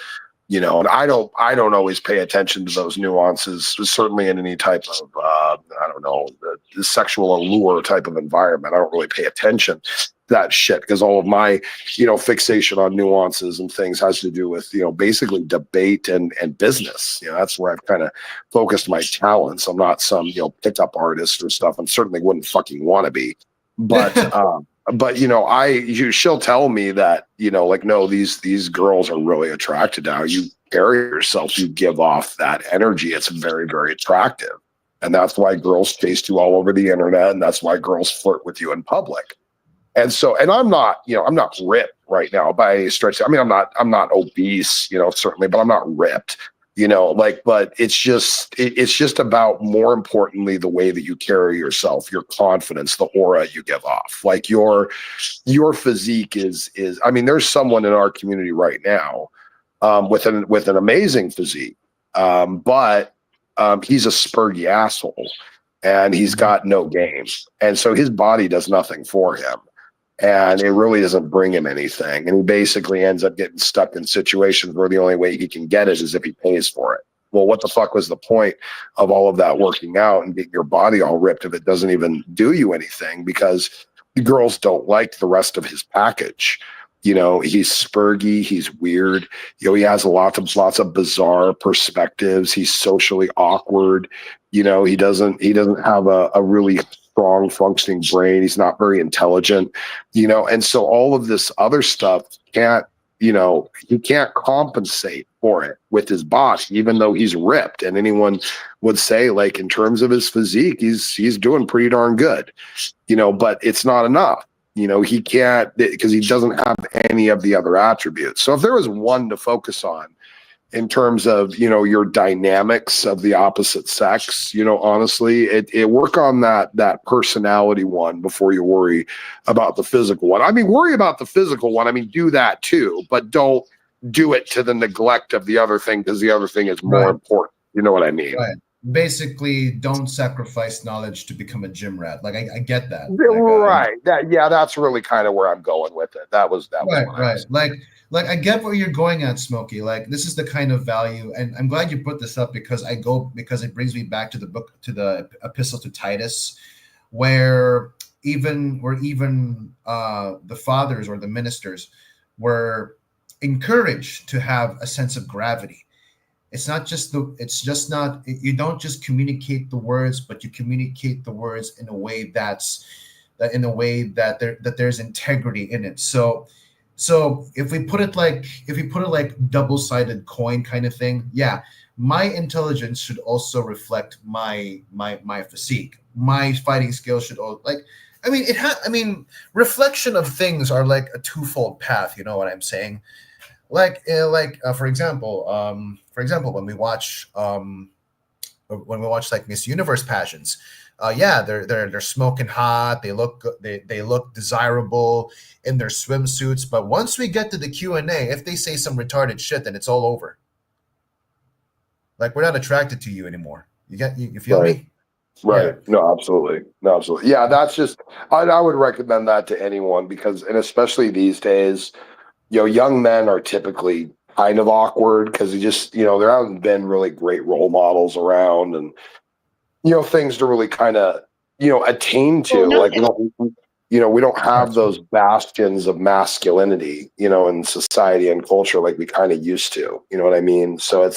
And I don't always pay attention to those nuances, certainly in any type of, the sexual allure type of environment. I don't really pay attention to that shit because all of my, fixation on nuances and things has to do with, basically debate and business. That's where I've kind of focused my talents. I'm not some, pickup artist or stuff, and certainly wouldn't fucking want to be. But, she'll tell me that, no, these girls are really attracted to how you carry yourself. You give off that energy. It's very, very attractive. And that's why girls chase you all over the internet. And that's why girls flirt with you in public. And so, and I'm not ripped right now by any stretch. I mean, I'm not obese, certainly, but I'm not ripped. But it's just about, more importantly, the way that you carry yourself, your confidence, the aura you give off. Like your physique is, I mean, there's someone in our community right now with an amazing physique, but he's a spurgy asshole and he's got no game. And so his body does nothing for him. And it really doesn't bring him anything. And he basically ends up getting stuck in situations where the only way he can get it is if he pays for it. Well, what the fuck was the point of all of that working out and getting your body all ripped if it doesn't even do you anything? Because the girls don't like the rest of his package. He's spurgy, he's weird. He has lots of bizarre perspectives. He's socially awkward. He doesn't have a really strong functioning brain. He's not very intelligent, and so all of this other stuff he can't compensate for it with his body, even though he's ripped. And anyone would say, like, in terms of his physique, he's doing pretty darn good, but it's not enough. He can't, because he doesn't have any of the other attributes. So if there was one to focus on in terms of, your dynamics of the opposite sex, honestly, it work on that personality one before you worry about the physical one. I mean, worry about the physical one. I mean, do that too, but don't do it to the neglect of the other thing, because the other thing is more important. You know what I mean? Right. Basically, don't sacrifice knowledge to become a gym rat. Like, I get that. Right. That's really kind of where I'm going with it. That was right. Like I get where you're going at, Smokey. Like, this is the kind of value, and I'm glad you put this up because it brings me back to the book, to the epistle to Titus, where even the fathers or the ministers were encouraged to have a sense of gravity. You don't just communicate the words, but you communicate the words in a way that there's integrity in it. So if we put it like double-sided coin kind of thing, yeah, my intelligence should also reflect my physique. My fighting skills should all, like, reflection of things are like a twofold path. You know what I'm saying? For example, when we watch like Miss Universe pageants, they're smoking hot. They look desirable in their swimsuits. But once we get to the Q&A, if they say some retarded shit, then it's all over. Like, we're not attracted to you anymore. You feel me? Right. Yeah. No, absolutely. Yeah, that's just, I would recommend that to anyone because, and especially these days, young men are typically kind of awkward because there haven't been really great role models around and, things to really kind of, attain to. We don't have those bastions of masculinity, in society and culture like we kind of used to. You know what I mean? So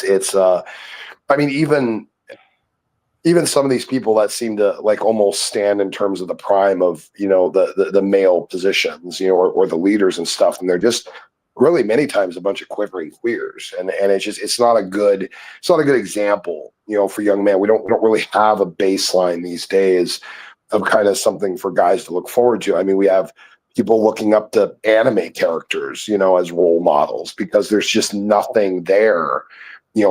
even some of these people that seem to like almost stand in terms of the prime of, the male positions, or the leaders and stuff. And they're just, really many times a bunch of quivering queers, and it's not a good example, for young men. We don't really have a baseline these days of kind of something for guys to look forward to. I mean, we have people looking up to anime characters, as role models, because there's just nothing there,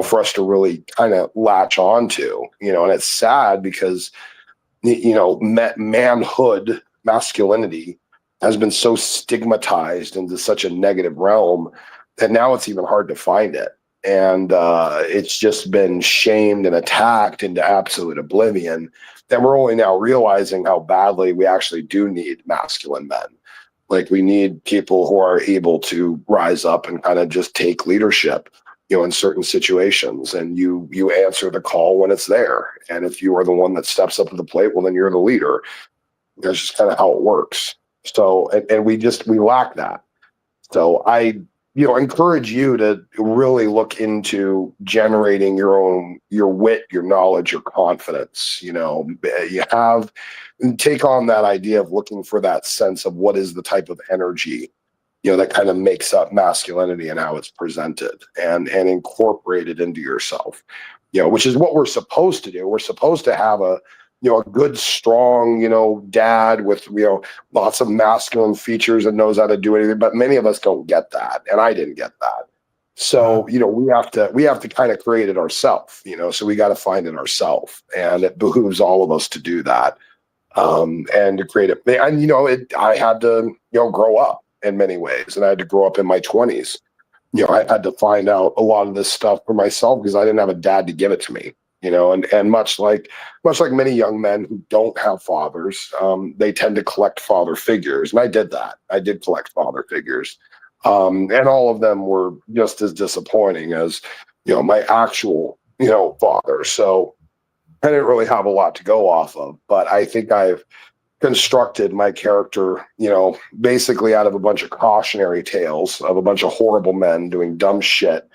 for us to really kind of latch onto, and it's sad because, manhood, masculinity has been so stigmatized into such a negative realm that now it's even hard to find it. And it's just been shamed and attacked into absolute oblivion that we're only now realizing how badly we actually do need masculine men. Like, we need people who are able to rise up and kind of just take leadership, in certain situations, and you answer the call when it's there. And if you are the one that steps up to the plate, well, then you're the leader. That's just kind of how it works. So, and we lack that. So I, encourage you to really look into generating your wit, your knowledge, your confidence. Take on that idea of looking for that sense of what is the type of energy, that kind of makes up masculinity and how it's presented, and incorporate it into yourself, which is what we're supposed to do. We're supposed to have a good, strong, dad with, lots of masculine features and knows how to do anything. But many of us don't get that. And I didn't get that. So, we have to kind of create it ourselves, so we got to find it ourselves. And it behooves all of us to do that. And to create it. And, I had to, grow up in many ways. And I had to grow up in my 20s. I had to find out a lot of this stuff for myself because I didn't have a dad to give it to me. And much like many young men who don't have fathers, they tend to collect father figures. And I did that. I did collect father figures. And all of them were just as disappointing as, my actual, father. So I didn't really have a lot to go off of, but I think I've constructed my character, basically out of a bunch of cautionary tales of a bunch of horrible men doing dumb shit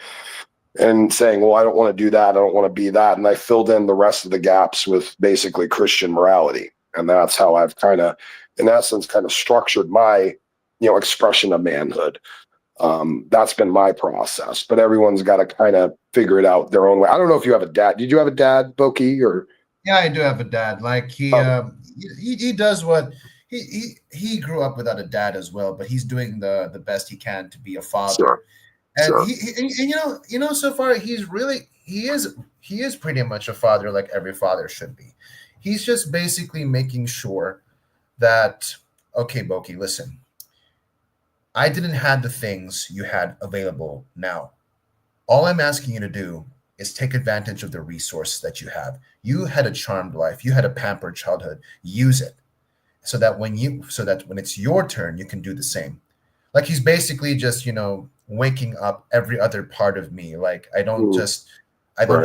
and saying, well, I don't want to do that. I don't want to be that. And I filled in the rest of the gaps with basically Christian morality. And that's how I've kind of, in essence, kind of structured my, expression of manhood. That's been my process, but everyone's got to kind of figure it out their own way. I don't know if you have a dad. Did you have a dad, Boki, or? Yeah, I do have a dad. Like he does what he grew up without a dad as well, but he's doing the best he can to be a father. Sure. And Sure. he so far he is pretty much a father like every father should be. He's just basically making sure that, okay, Boki, listen, I didn't have the things you had available now. All I'm asking you to do is take advantage of the resources that you have. You had a charmed life. You had a pampered childhood. Use it so that when it's your turn, you can do the same. Like, he's basically just, waking up every other part of me. Like, I don't just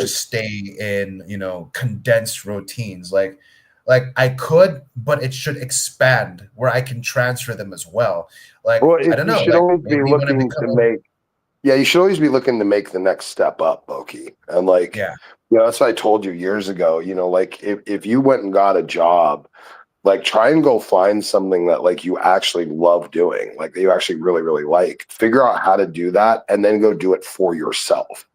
stay in, condensed routines. Like I could, but it should expand where I can transfer them as well. Like, Well, I don't know. you should Like, always be maybe when I looking become to make. Yeah, you should always be looking to make the next step up, Boki. And that's what I told you years ago. Like, if you went and got a job, like, try and go find something that, like, you actually love doing, like, that you actually really, really like. Figure out how to do that, and then go do it for yourself.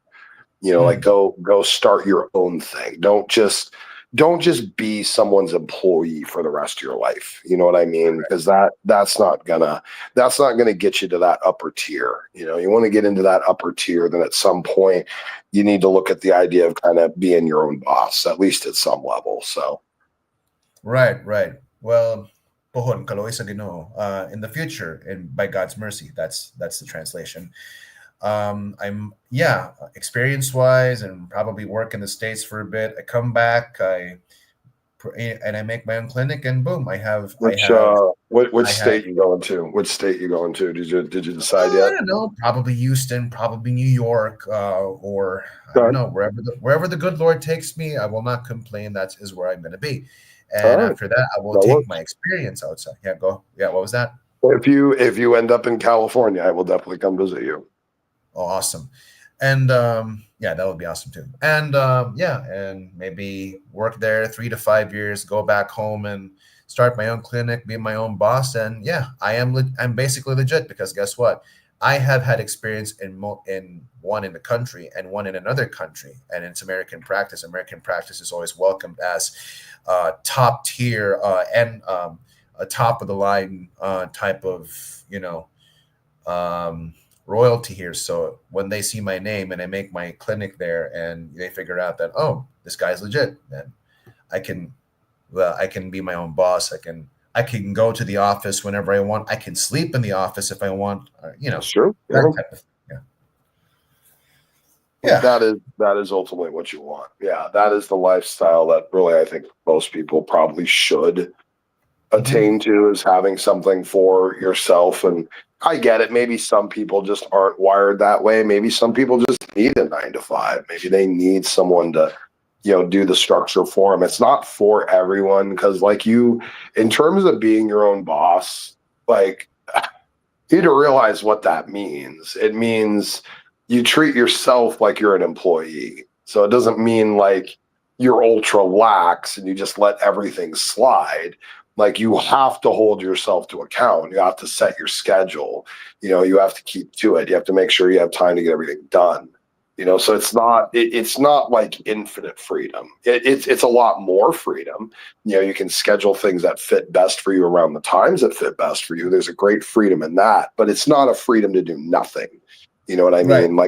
Like, go start your own thing. Don't just be someone's employee for the rest of your life. You know what I mean? Because that's not gonna get you to that upper tier. You want to get into that upper tier, then at some point you need to look at the idea of kind of being your own boss, at least at some level. So Right. Well, pohon kaloy sa Ginoo. In the future, and by God's mercy, that's the translation. I'm experience-wise, and probably work in the States for a bit. I come back, I make my own clinic, and boom, which state you going to? Which state you going to? Did you decide yet? I don't know. Probably Houston, probably New York, or I don't know, wherever the good Lord takes me. I will not complain. That is where I'm going to be. And after that, I will take my experience outside. Yeah, go. Yeah, what was that? If you end up in California, I will definitely come visit you. Oh, awesome. And that would be awesome too. And and maybe work there 3 to 5 years, go back home and start my own clinic, be my own boss. And I'm basically legit, because guess what? I have had experience in one in the country and one in another country, and it's American practice. American practice is always welcomed as top tier and a top of the line type of royalty here. So when they see my name and I make my clinic there, and they figure out that, oh, this guy's legit, then I can be my own boss. I can go to the office whenever I want. I can sleep in the office if I want. Sure. That type of thing. Yeah. That is ultimately what you want. Yeah, that is the lifestyle that really I think most people probably should attain to, is having something for yourself. And I get it. Maybe some people just aren't wired that way. Maybe some people just need a 9 to 5. Maybe they need someone to do the structure for them. It's not for everyone, because in terms of being your own boss, you need to realize what that means. It means you treat yourself like you're an employee. So it doesn't mean you're ultra lax and you just let everything slide. You have to hold yourself to account. You have to set your schedule. You have to keep to it. You have to make sure you have time to get everything done. So it's not like infinite freedom. It's a lot more freedom. You can schedule things that fit best for you around the times that fit best for you. There's a great freedom in that, but it's not a freedom to do nothing. You know what I mean?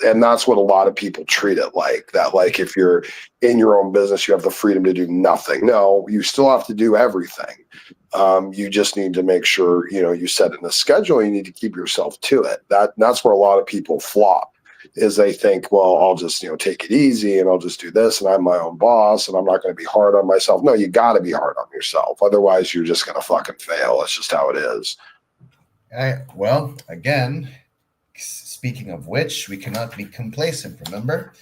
And that's what a lot of people treat it like. That if you're in your own business, you have the freedom to do nothing. No, you still have to do everything. You just need to make sure, you set it in a schedule. You need to keep yourself to it. That's where a lot of people flop, is they think, well, I'll just, take it easy and I'll just do this and I'm my own boss and I'm not going to be hard on myself. No, you got to be hard on yourself. Otherwise, you're just going to fucking fail. That's just how it is. Well, again, speaking of which, we cannot be complacent, remember?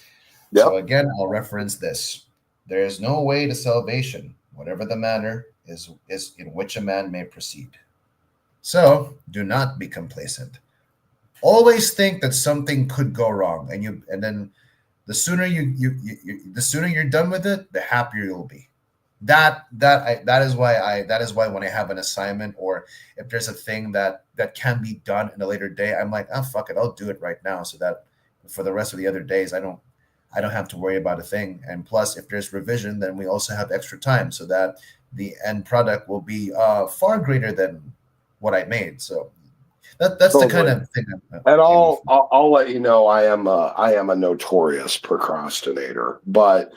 Yep. So again, I'll reference this. There is no way to salvation, whatever the manner is in which a man may proceed. So do not be complacent. Always think that something could go wrong, and then the sooner the sooner you're done with it, the happier you'll be. That is why when I have an assignment, or if there's a thing that can be done in a later day, I'm like, oh fuck it, I'll do it right now, so that for the rest of the other days I don't have to worry about a thing. And plus, if there's revision, then we also have extra time, so that the end product will be far greater than what I made. So that's totally the kind of thing. And I'll let you know, I am a notorious procrastinator, but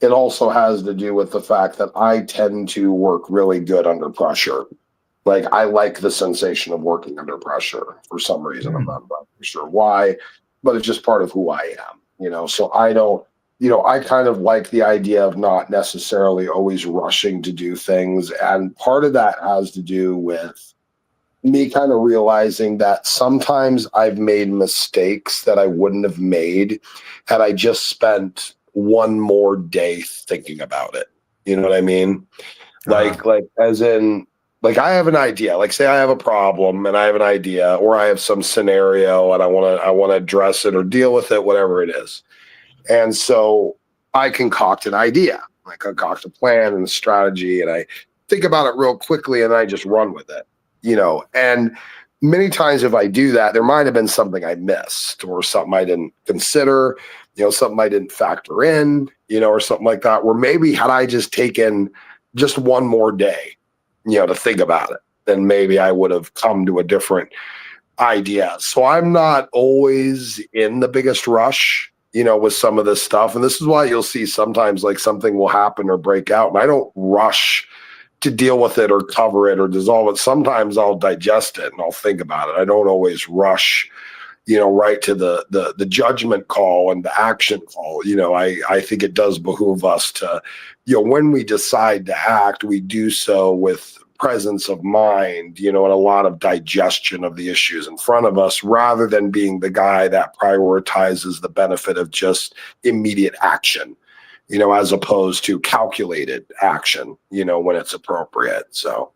it also has to do with the fact that I tend to work really good under pressure. I like the sensation of working under pressure for some reason. I'm not sure why, but it's just part of who I am, so I don't, I kind of like the idea of not necessarily always rushing to do things. And part of that has to do with me kind of realizing that sometimes I've made mistakes that I wouldn't have made had I just spent one more day thinking about it. You know what I mean? As in, I have an idea. Say I have a problem and I have an idea, or I have some scenario and I want to address it or deal with it, whatever it is. And so I concoct an idea. I concoct a plan and a strategy, and I think about it real quickly, and I just run with it. And many times if I do that, there might have been something I missed, or something I didn't consider, something I didn't factor in, or something like that, where maybe had I just taken just one more day, to think about it, then maybe I would have come to a different idea. So I'm not always in the biggest rush, with some of this stuff. And this is why you'll see sometimes something will happen or break out, and I don't rush to deal with it or cover it or dissolve it. Sometimes I'll digest it and I'll think about it. I don't always rush, right to the judgment call and the action call. I think it does behoove us to, when we decide to act, we do so with presence of mind, and a lot of digestion of the issues in front of us, rather than being the guy that prioritizes the benefit of just immediate action, as opposed to calculated action, when it's appropriate. So,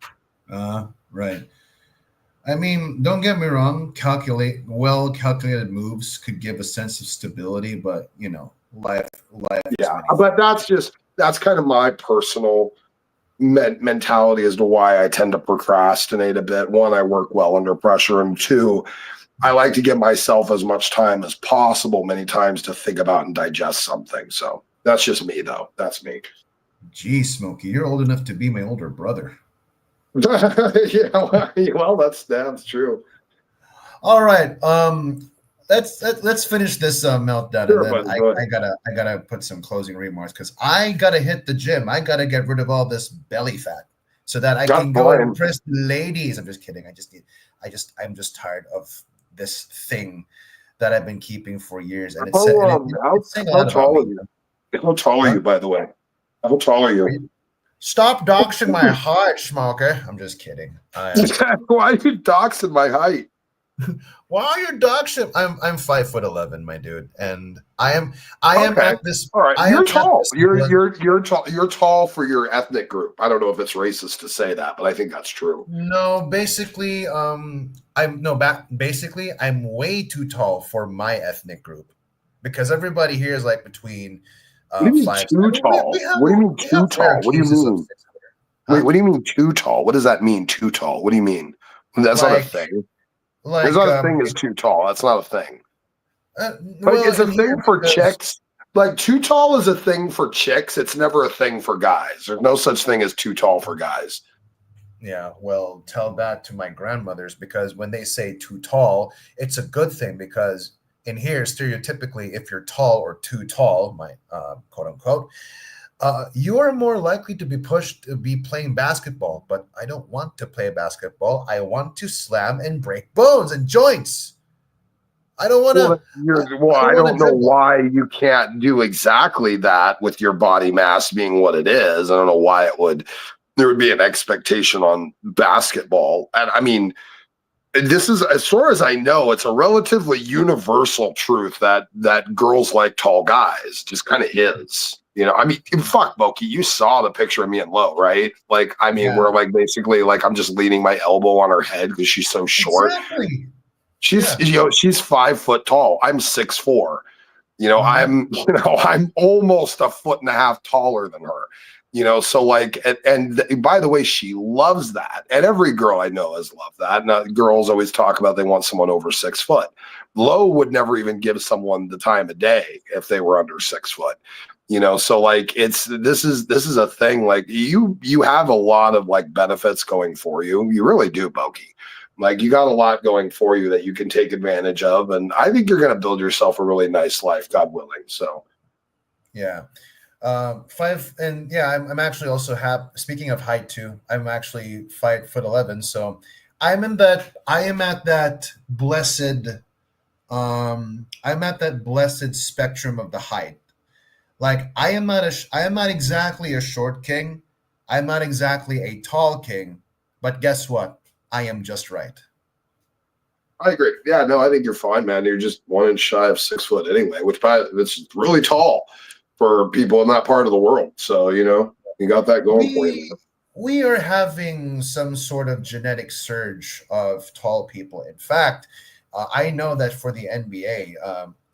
right. I mean, don't get me wrong. Calculated moves could give a sense of stability, but life. Yeah, but that's kind of my personal mentality as to why I tend to procrastinate a bit. One, I work well under pressure, and two, I like to give myself as much time as possible many times to think about and digest something. So that's just me, though. That's me. Gee, Smokey, you're old enough to be my older brother. Yeah, well, that's true. All right, let's finish this meltdown, Sure, and then bud, I gotta put some closing remarks because I gotta hit the gym. I gotta get rid of all this belly fat so that I can go and impress ladies. I'm just kidding. I'm just tired of this thing that I've been keeping for years, and it's saying a lot about me. How tall are you, by the way? How tall are you? Stop doxing my height, Smoker. I'm just kidding. Why are you doxing my height? Why are you doxing? I'm 5'11", my dude, and I am at this. All right, you're tall. You're tall. You're tall for your ethnic group. I don't know if it's racist to say that, but I think that's true. No, basically, I'm way too tall for my ethnic group because everybody here is like between. What do you mean too tall? What do you mean too tall? What do you mean? Wait, what do you mean too tall? What does that mean? Too tall? What do you mean? That's not a thing. There's not a thing as too tall. That's not a thing. It's a thing for chicks. Like too tall is a thing for chicks. It's never a thing for guys. There's no such thing as too tall for guys. Yeah, well, tell that to my grandmothers because when they say too tall, it's a good thing because in here, stereotypically, if you're tall or too tall, my quote unquote, you are more likely to be pushed to be playing basketball. But I don't want to play basketball. I want to slam and break bones and joints. I don't want to. I don't know why you can't do exactly that with your body mass being what it is. I don't know why there would be an expectation on basketball. And I mean, this is, as far as I know, it's a relatively universal truth that girls like tall guys. Just kind of is. You know, I mean, fuck, Boki, you saw the picture of me and Lo, right? Like, I mean, we're like basically like I'm just leaning my elbow on her head because she's so short. Exactly. She's 5 foot tall. I'm 6'4". I'm almost a foot and a half taller than her. So like, and by the way, she loves that. And every girl I know has loved that. Now, girls always talk about they want someone over 6 foot. Lo would never even give someone the time of day if they were under 6 foot. So like this is a thing. Like you have a lot of like benefits going for you. You really do, Boki. Like you got a lot going for you that you can take advantage of. And I think you're going to build yourself a really nice life, God willing. So. Yeah. 5 and yeah, I'm actually also speaking of height too, I'm actually 5'11", so I am at that blessed spectrum of the height. Like I am not exactly a short king, I'm not exactly a tall king, but guess what? I am just right. I agree. Yeah, no, I think you're fine, man. You're just 1 inch shy of 6 foot anyway, it's really tall for people in that part of the world. So, you got that going for you. We are having some sort of genetic surge of tall people. In fact, I know that for the NBA,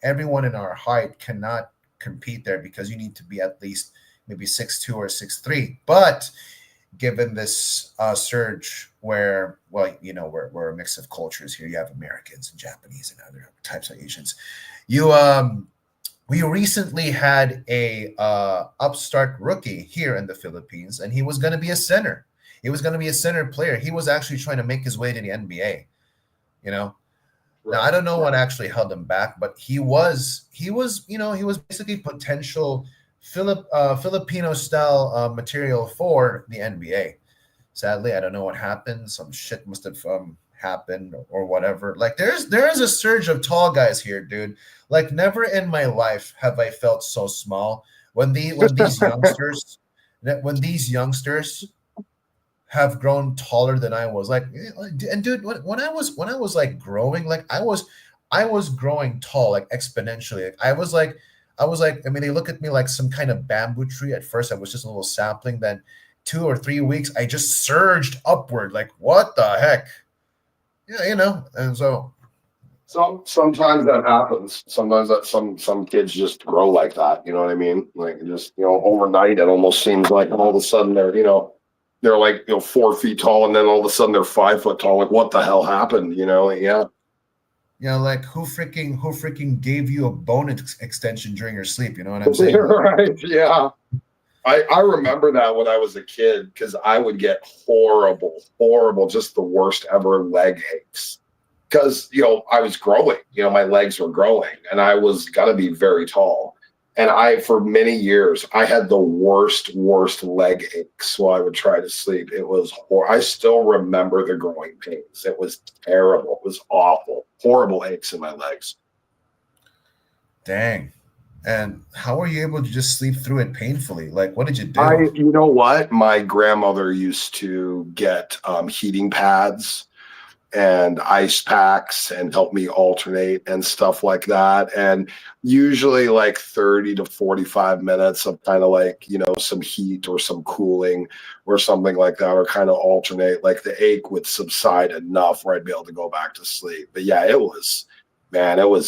everyone in our height cannot compete there because you need to be at least maybe 6'2" or 6'3". But given this surge where, well, we're a mix of cultures here. You have Americans and Japanese and other types of Asians. We recently had a upstart rookie here in the Philippines, and he was going to be a center. He was going to be a center player. He was actually trying to make his way to the NBA. Now I don't know what actually held him back, but he was basically potential Filipino style material for the NBA. Sadly, I don't know what happened. Some shit must have happened or whatever. Like there is a surge of tall guys here, dude. Like never in my life have I felt so small when these youngsters have grown taller than I was. Like, and dude, when I was like growing, like I was growing tall like exponentially. Like, I was like, I mean, they look at me like some kind of bamboo tree. At first, I was just a little sapling. Then 2 or 3 weeks, I just surged upward. Like, what the heck? Yeah, and so sometimes that happens. Sometimes that some kids just grow like that. You know what I mean? Like just overnight, it almost seems like all of a sudden they're they're like 4 feet tall, and then all of a sudden they're 5 foot tall. Like, what the hell happened? Yeah. Like who freaking gave you a bone extension during your sleep? You know what I'm saying? Right? Yeah. I remember that when I was a kid, because I would get horrible, just the worst ever leg aches. Because I was growing, my legs were growing, and I was gonna be very tall. And for many years, I had the worst leg aches while I would try to sleep. It was I still remember the growing pains. It was terrible. It was awful. Horrible aches in my legs. Dang. And how were you able to just sleep through it painfully? Like, what did you do? You know what? My grandmother used to get heating pads and ice packs and help me alternate and stuff like that. And usually like 30 to 45 minutes of kind of like, some heat or some cooling or something like that, or kind of alternate, like the ache would subside enough where I'd be able to go back to sleep. But yeah, it was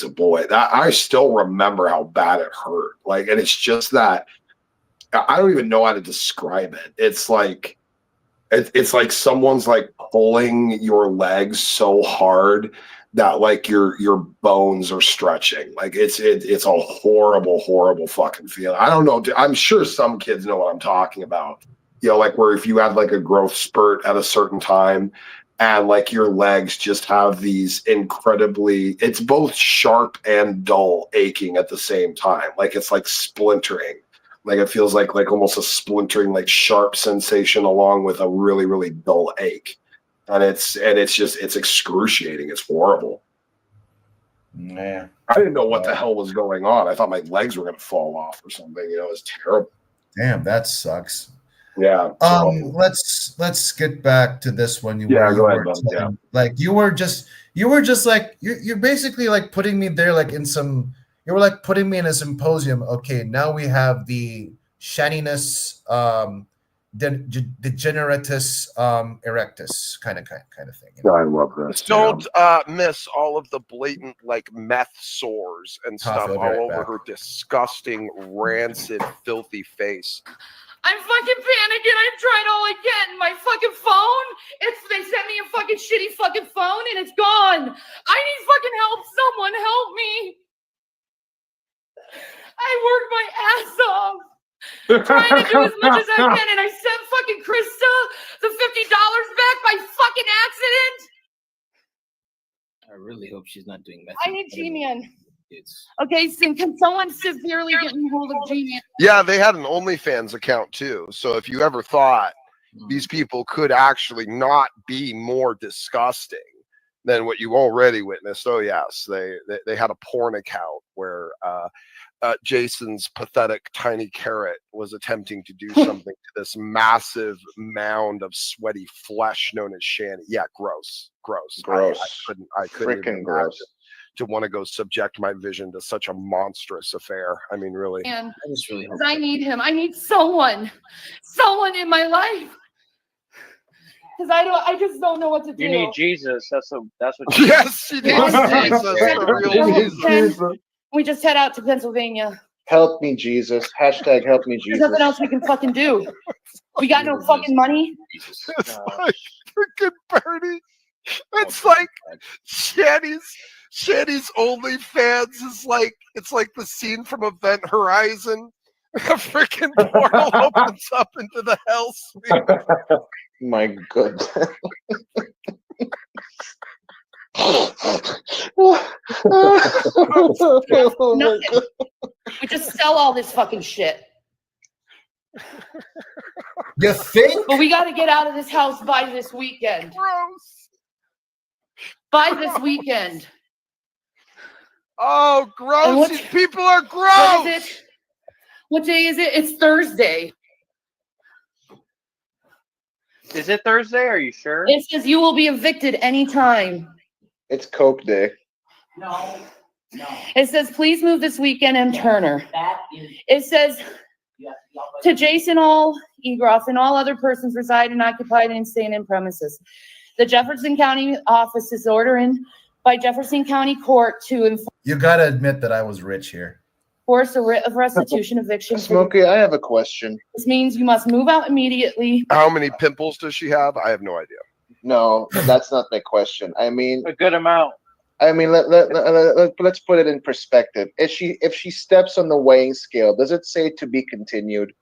a boy. That I still remember how bad it hurt. Like, and it's just that I don't even know how to describe it. It's like someone's like pulling your legs so hard that like your bones are stretching. Like it's a horrible fucking feeling. I don't know. I'm sure some kids know what I'm talking about. Like where if you had like a growth spurt at a certain time, and like your legs just have these incredibly, it's both sharp and dull aching at the same time. Like it's like splintering. Like it feels like almost a splintering, like sharp sensation along with a really, really dull ache. And it's excruciating. It's horrible. Yeah. I didn't know what the hell was going on. I thought my legs were going to fall off or something. It was terrible. Damn, that sucks. Yeah. Let's get back to this one. Go ahead, bud. Yeah. Like you were just like you're basically like putting me there like in some. You were like putting me in a symposium. Okay, now we have the shaniness, degeneratus erectus kind of thing. I love this. Don't miss all of the blatant like meth sores and stuff all over her disgusting, rancid, filthy face. I'm fucking panicking. I've tried all I can. My fucking phone, they sent me a fucking shitty fucking phone and it's gone. I need fucking help. Someone help me. I worked my ass off trying to do as much as I can, and I sent fucking Krista the $50 back by fucking accident. I really hope she's not doing meth. I need G-Man. Okay, so can someone severely get me hold of G-Man? Yeah, they had an OnlyFans account too. So if you ever thought these people could actually not be more disgusting than what you already witnessed, oh yes, they had a porn account where Jason's pathetic tiny carrot was attempting to do something to this massive mound of sweaty flesh known as Shanny. Yeah, gross. I couldn't even gross. To want to go subject my vision to such a monstrous affair. I mean, really. And I need him. I need someone in my life. Because I just don't know what to do. You need Jesus. That's what. Yes, you need Jesus. The real Jesus. We just head out to Pennsylvania. Help me, Jesus. Hashtag help me, Jesus. There's nothing else we can fucking do. We got no fucking money. It's like freaking Bernie. It's like Shanny's OnlyFans is like, it's like the scene from Event Horizon. A freaking portal opens up into the hellsphere. My goodness. Nothing. We just sell all this fucking shit. You think? But we got to get out of this house by this weekend. Gross. By this weekend. Oh, gross. These people are gross. What is it? What day is it? It's Thursday. Is it Thursday? Are you sure? It says you will be evicted anytime. It's Coke Day. No. It says, please move this weekend in Turner. It says, to Jason All, Egroff, and all other persons reside and occupied and staying in premises. The Jefferson County office is ordering by Jefferson County Court to inform. You got to admit that I was rich here. Force a writ of restitution eviction. Smokey, I have a question. This means you must move out immediately. How many pimples does she have? I have no idea. No, that's not my question. I mean, A good amount. I mean, let's put it in perspective. If she steps on the weighing scale, does it say to be continued?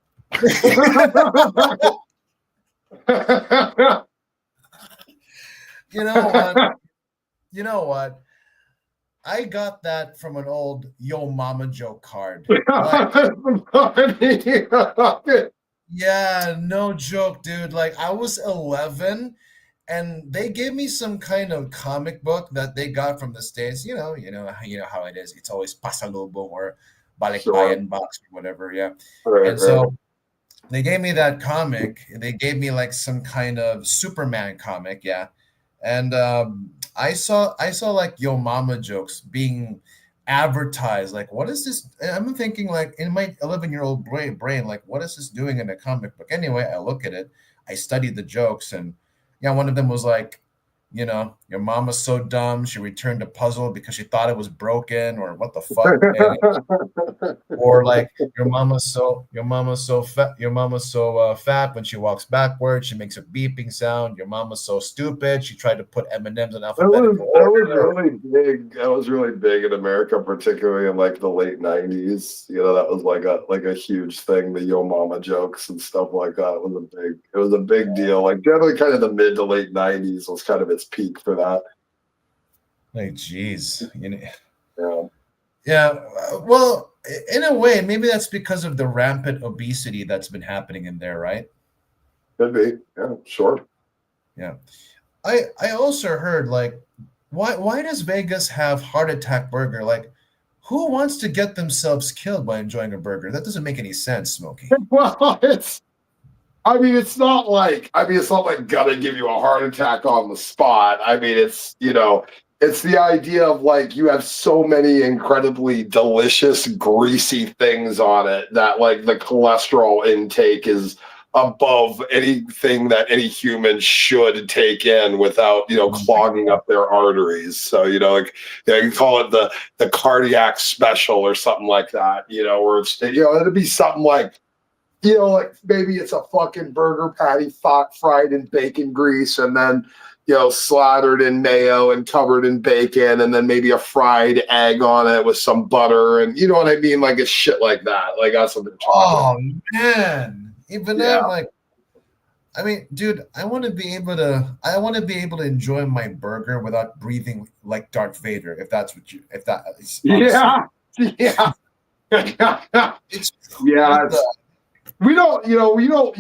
You know what? You know what? I got that from an old Yo Mama joke card. Yeah, no joke, dude. Like I was 11 and they gave me some kind of comic book that they got from the States. You know how it is. It's always Pasalubong or Balikbayan box or whatever. Yeah. And so they gave me that comic. They gave me like some kind of Superman comic, yeah. And I saw like Yo Mama jokes being advertised. Like, what is this? And I'm thinking like in my 11-year-old brain, like, what is this doing in a comic book? Anyway, I look at it, I studied the jokes, and yeah, one of them was like, you know, your mama's so dumb she returned a puzzle because she thought it was broken, or what the fuck. Or like your mama's so fat when she walks backwards she makes a beeping sound. Your mama's so stupid she tried to put M&Ms in alphabetical order. That was really big in America, particularly in like the late 90s. You know, that was like a huge thing. The Yo Mama jokes and stuff like that it was a big deal. Like generally kind of the mid to late 90s was kind of its peak for that. Like, geez, you know. Yeah. Yeah, well, in a way, maybe that's because of the rampant obesity that's been happening in there, right? Could be, yeah, sure. Yeah, I also heard like, why does Vegas have Heart Attack Burger? Like, who wants to get themselves killed by enjoying a burger? That doesn't make any sense, Smokey. Well, it's not like gonna give you a heart attack on the spot. I mean, it's, you know, it's the idea of like you have so many incredibly delicious, greasy things on it that like the cholesterol intake is above anything that any human should take in without, you know, clogging up their arteries. So, you know, like you can call it the cardiac special or something like that, you know, or it's, you know, it'd be something like, you know, like maybe it's a fucking burger patty fried in bacon grease and then, you know, slathered in mayo and covered in bacon, and then maybe a fried egg on it with some butter, and you know what I mean? Like it's shit like that. Like that's what they're talking about. Man. Even then, like, I mean, dude, I want to be able to enjoy my burger without breathing like Darth Vader, if that is. Yeah. It's you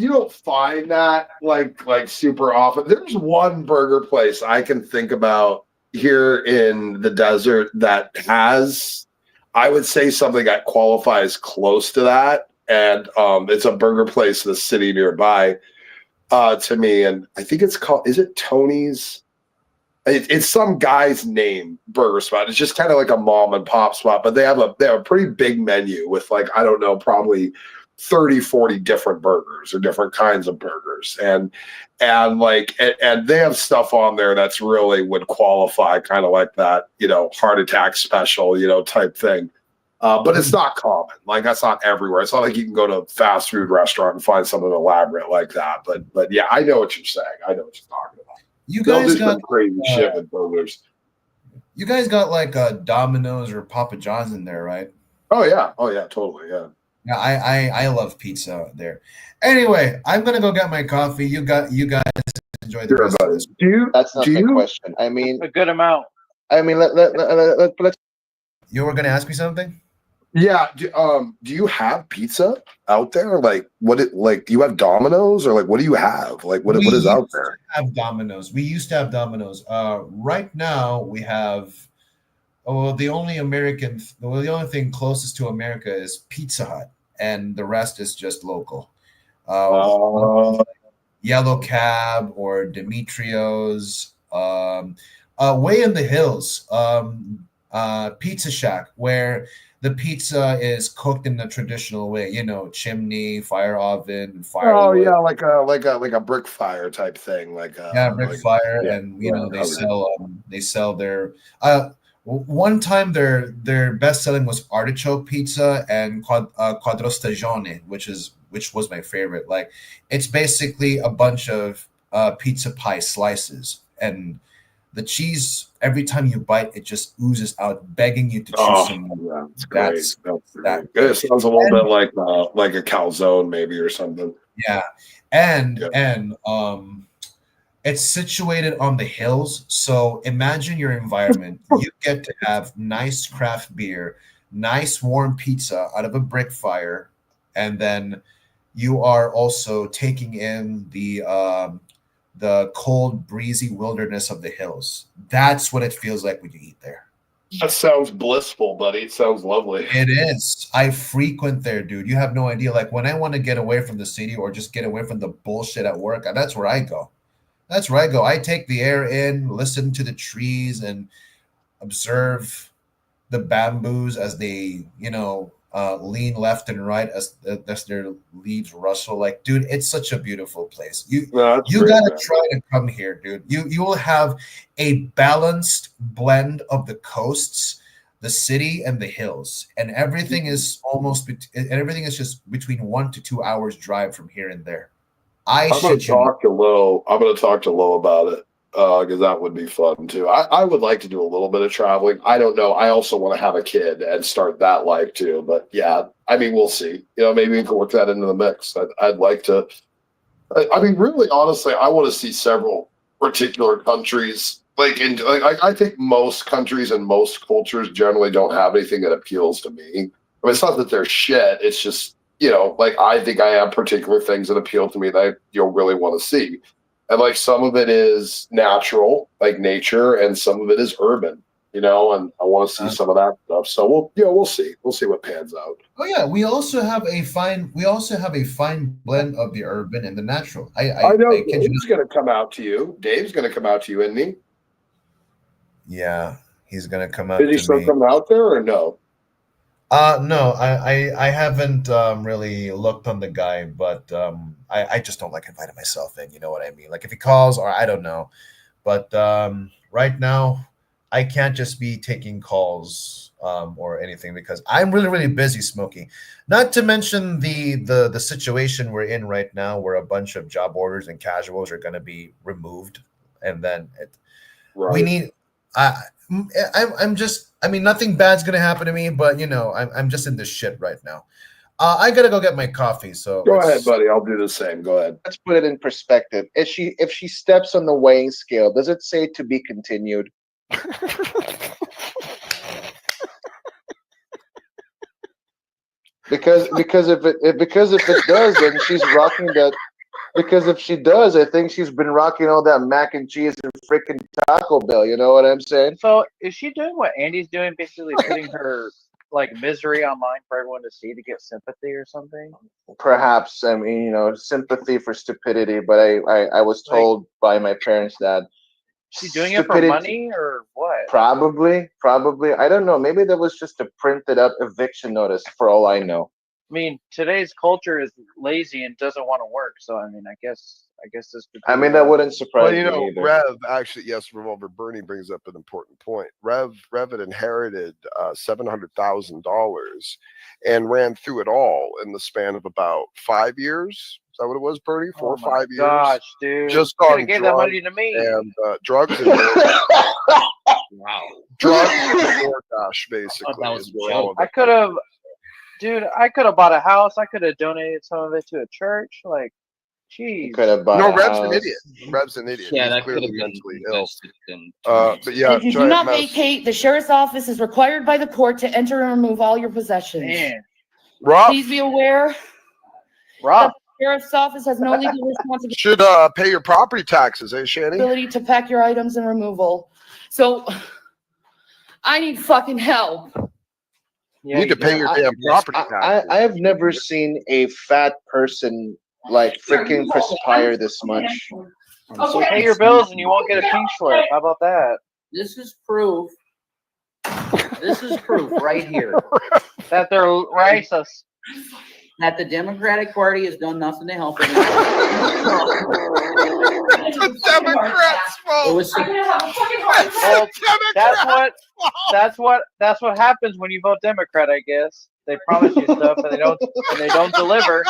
don't find that like super often. There's one burger place I can think about here in the desert that has, I would say, something that qualifies close to that. And it's a burger place in the city nearby to me. And I think it's called, is it Tony's? It's some guy's name burger spot. It's just kind of like a mom and pop spot, but they have a pretty big menu with like, I don't know, probably 30, 40 different burgers or different kinds of burgers. And they have stuff on there that's really would qualify kind of like that, you know, heart attack special, you know, type thing. But it's not common. Like that's not everywhere. It's not like you can go to a fast food restaurant and find something elaborate like that. But yeah, I know what you're saying. I know what you're talking about. You guys got some crazy shit with burgers. You guys got like Domino's or Papa John's in there, right? Oh yeah, totally, yeah. Yeah, I love pizza there. Anyway, I'm gonna go get my coffee. You guys enjoy the rest of this. That's not the question. I mean, a good amount. I mean, let's. You were gonna ask me something? Yeah. Do you have pizza out there? Like do you have Domino's or like what do you have? Like what is out there? Have Domino's. We used to have Domino's. Right now we have. Oh, the only thing closest to America is Pizza Hut, and the rest is just local. Yellow Cab or Demetrio's. Way in the hills, Pizza Shack, where the pizza is cooked in the traditional way. You know, chimney, fire oven, firewood. Oh yeah, like a brick fire type thing. Brick fire, and you know they sell their. One time their best selling was artichoke pizza and quattro stagione, which was my favorite. Like, it's basically a bunch of pizza pie slices, and the cheese, every time you bite, it just oozes out, begging you to choose some more. Yeah, it's great. That's that. It sounds a little bit like a calzone maybe or something. Yeah, and it's situated on the hills, so imagine your environment. You get to have nice craft beer, nice warm pizza out of a brick fire, and then you are also taking in the cold, breezy wilderness of the hills. That's what it feels like when you eat there. That sounds blissful, buddy. It sounds lovely. It is. I frequent there, dude. You have no idea. Like, when I want to get away from the city or just get away from the bullshit at work, that's where I go. That's where I go. I take the air in, listen to the trees, and observe the bamboos as they, lean left and right as their leaves rustle. Like, dude, it's such a beautiful place. You gotta try to come here, dude. You will have a balanced blend of the coasts, the city, and the hills, and everything is just between 1 to 2 hours drive from here and there. I'm going to talk to Lo about it because that would be fun too. I would like to do a little bit of traveling. I don't know. I also want to have a kid and start that life too. But yeah, I mean, we'll see. Maybe we can work that into the mix. I'd like to. I mean, really, honestly, I want to see several particular countries. I think most countries and most cultures generally don't have anything that appeals to me. I mean, it's not that they're shit. It's just, I think I have particular things that appeal to me that you'll really want to see. And some of it is natural, like nature, and some of it is urban, and I want to see some of that stuff. So we'll see. We'll see what pans out. Oh yeah, we also have a fine blend of the urban and the natural. I know Dave's going to come out to you. Dave's going to come out to you, isn't he? Yeah, he's going to come out. Did he still come out there or no? No, I haven't really looked on the guy, but I just don't like inviting myself in. You know what I mean? Like, if he calls, or I don't know, but right now I can't just be taking calls or anything because I'm really, really busy smoking. Not to mention the situation we're in right now, where a bunch of job orders and casuals are going to be removed, and then we need. Nothing bad's gonna happen to me, but I'm just in this shit right now. I gotta go get my coffee. So go ahead, buddy. I'll do the same. Go ahead. Let's put it in perspective. If she steps on the weighing scale, does it say to be continued? Because if it does, then she's rocking that. Because if she does, I think she's been rocking all that mac and cheese and freaking Taco Bell. You know what I'm saying? So is she doing what Andy's doing, basically putting her misery online for everyone to see to get sympathy or something? Perhaps. I mean, sympathy for stupidity. But I was told by my parents that she's doing it for money or what? Probably. I don't know. Maybe that was just a printed up eviction notice for all I know. I mean, today's culture is lazy and doesn't want to work. So, I mean, I guess this could. I mean, that wouldn't surprise me either. Rev actually, yes, Revolver Bernie brings up an important point. Rev had inherited $700,000 and ran through it all in the span of about 5 years. Is that what it was, Bernie? 4 or 5 years? Gosh, dude! Just on gave that money to me and drugs. And wow. Drugs and DoorDash, basically. I could have. Dude, I could have bought a house. I could have donated some of it to a church. Like, geez. Rev's an idiot. Rev's an idiot. Yeah, he's that clearly could have mentally been ill. But yeah, if you do not vacate, the sheriff's office is required by the court to enter and remove all your possessions. Man. Rob, please be aware. Rob, the sheriff's office has no legal responsibility. Should pay your property taxes, Shanny? Ability to pack your items and removal. So, I need fucking help. You need to pay your damn property taxes. I have never seen a fat person freaking perspire this much. So pay your bills and you won't get a pink slip. How about that? This is proof. This is proof right here that they're racist. That the Democratic Party has done nothing to help it. Democrats' fault. was I'm gonna have a fucking heart attack. Well, Democrats' that's what happens when you vote Democrat. I guess they promise you stuff and they don't deliver.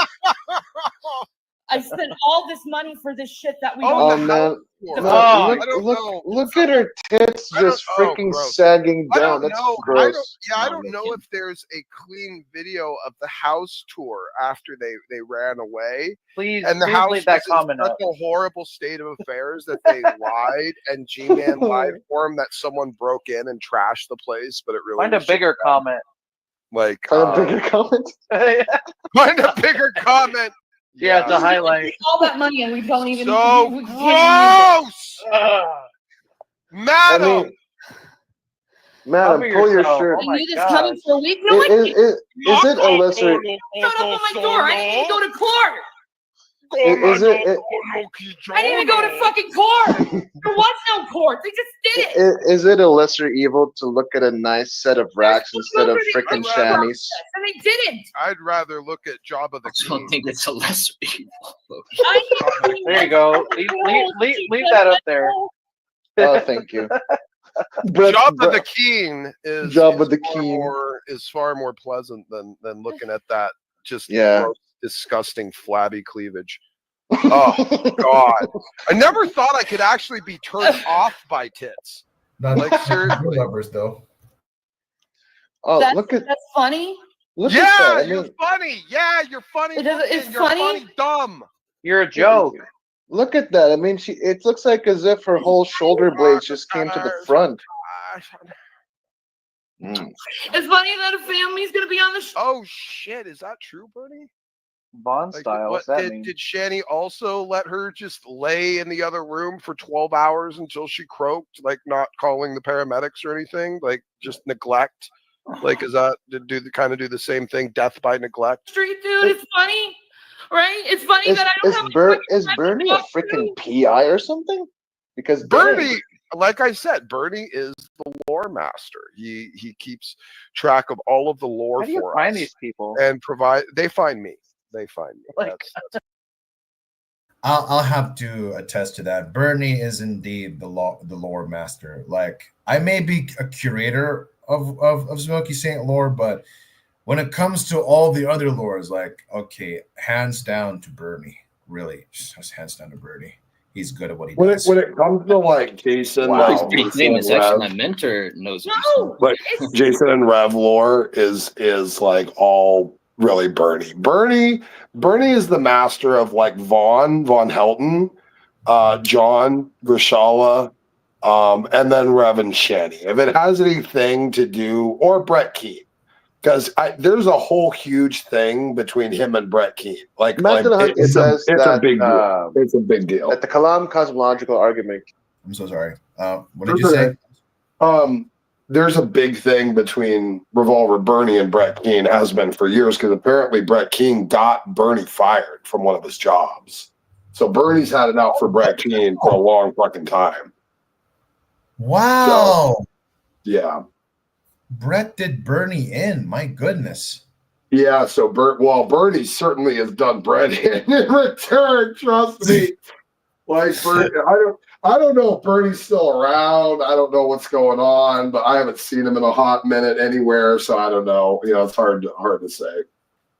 I spent all this money for this shit that we Oh don't. man, Oh, look at her tits just freaking sagging I down. don't That's know. gross. I don't know if there's a clean video of the house tour after they ran away. Please, And the please house leave that was in comment such up. a horrible state of affairs that they lied and G-Man lied for him that someone broke in and trashed the place, but it really Find a was just bigger comment. like Find a bigger comment. find a bigger comment. Yeah, to highlight. All that money and we don't even. So we can't use it. gross, I madam. mean, madam, Cover pull your yourself. shirt. Oh I my knew this God. coming for a week. No, I Is it a lesser? shut up on my door. I didn't even go to court. Is it? I didn't even go to fucking court. There was no court. They just did it. Is it a lesser evil to look at a nice set of racks instead of freaking shanties? And they didn't. I'd rather look at Jabba the I don't King. think it's a lesser evil. There you go. Leave that up there. Oh, thank you. Brett, Jabba the King is Jabba the far King. is far more pleasant than looking at that just Yeah. gross, disgusting flabby cleavage. Oh God! I never thought I could actually be turned off by tits. Not Like seriously. lovers though. Oh, That's, look at that's funny. look Yeah, at that. I you're mean, funny. Yeah, you're funny. It doesn't- it's looking. You're funny. dumb. You're a joke. look at that. I mean, it looks like as if her whole shoulder blades just came to the front. Mm. It's funny that a family's gonna be on the show. Oh shit! Is that true, Bernie? Bond Like, style. What's what, that did, mean? did Shani also let her just lay in the other room for 12 hours until she croaked, like not calling the paramedics or anything, like just neglect? Like, is that to do the kind of do the same thing, death by neglect? Street dude, it's funny, right? It's funny that I don't have Is Bernie a freaking PI or something? Because Bernie, like I said, Bernie is the lore master. He keeps track of all of the lore How do you for find us these people? and provide. They find me. They find me. Like- That's I'll have to attest to that. Bernie is indeed the lore master. Like, I may be a curator of Smoky Saint lore, but when it comes to all the other lores, like, okay, hands down to Bernie. Really, just hands down to Bernie. He's good at what he does. When it comes to like Jason, Wow. like Pretty Jason famous, and actually. Rev, My mentor knows. No, but Jason and Rev lore is like all really Bernie. Bernie is the master of like Von Helton, John Grishala, and then Rev and Shani. If it has anything to do, or Brett Keane, because there's a whole huge thing between him and Brett Keane. Imagine how it it's says a that, big deal. It's a big deal. At the Kalam cosmological argument. I'm so sorry. What did you say? There's a big thing between Revolver Bernie and Brett Keane, has been for years, because apparently Brett Keane got Bernie fired from one of his jobs. So Bernie's had it out for Brett Keane for a long fucking time. Wow. So, yeah. Brett did Bernie in. My goodness. Yeah, so Bernie certainly has done Brett in return, trust me. Like, I don't know if Bernie's still around. I don't know what's going on, but I haven't seen him in a hot minute anywhere, so I don't know. You know, it's hard to say.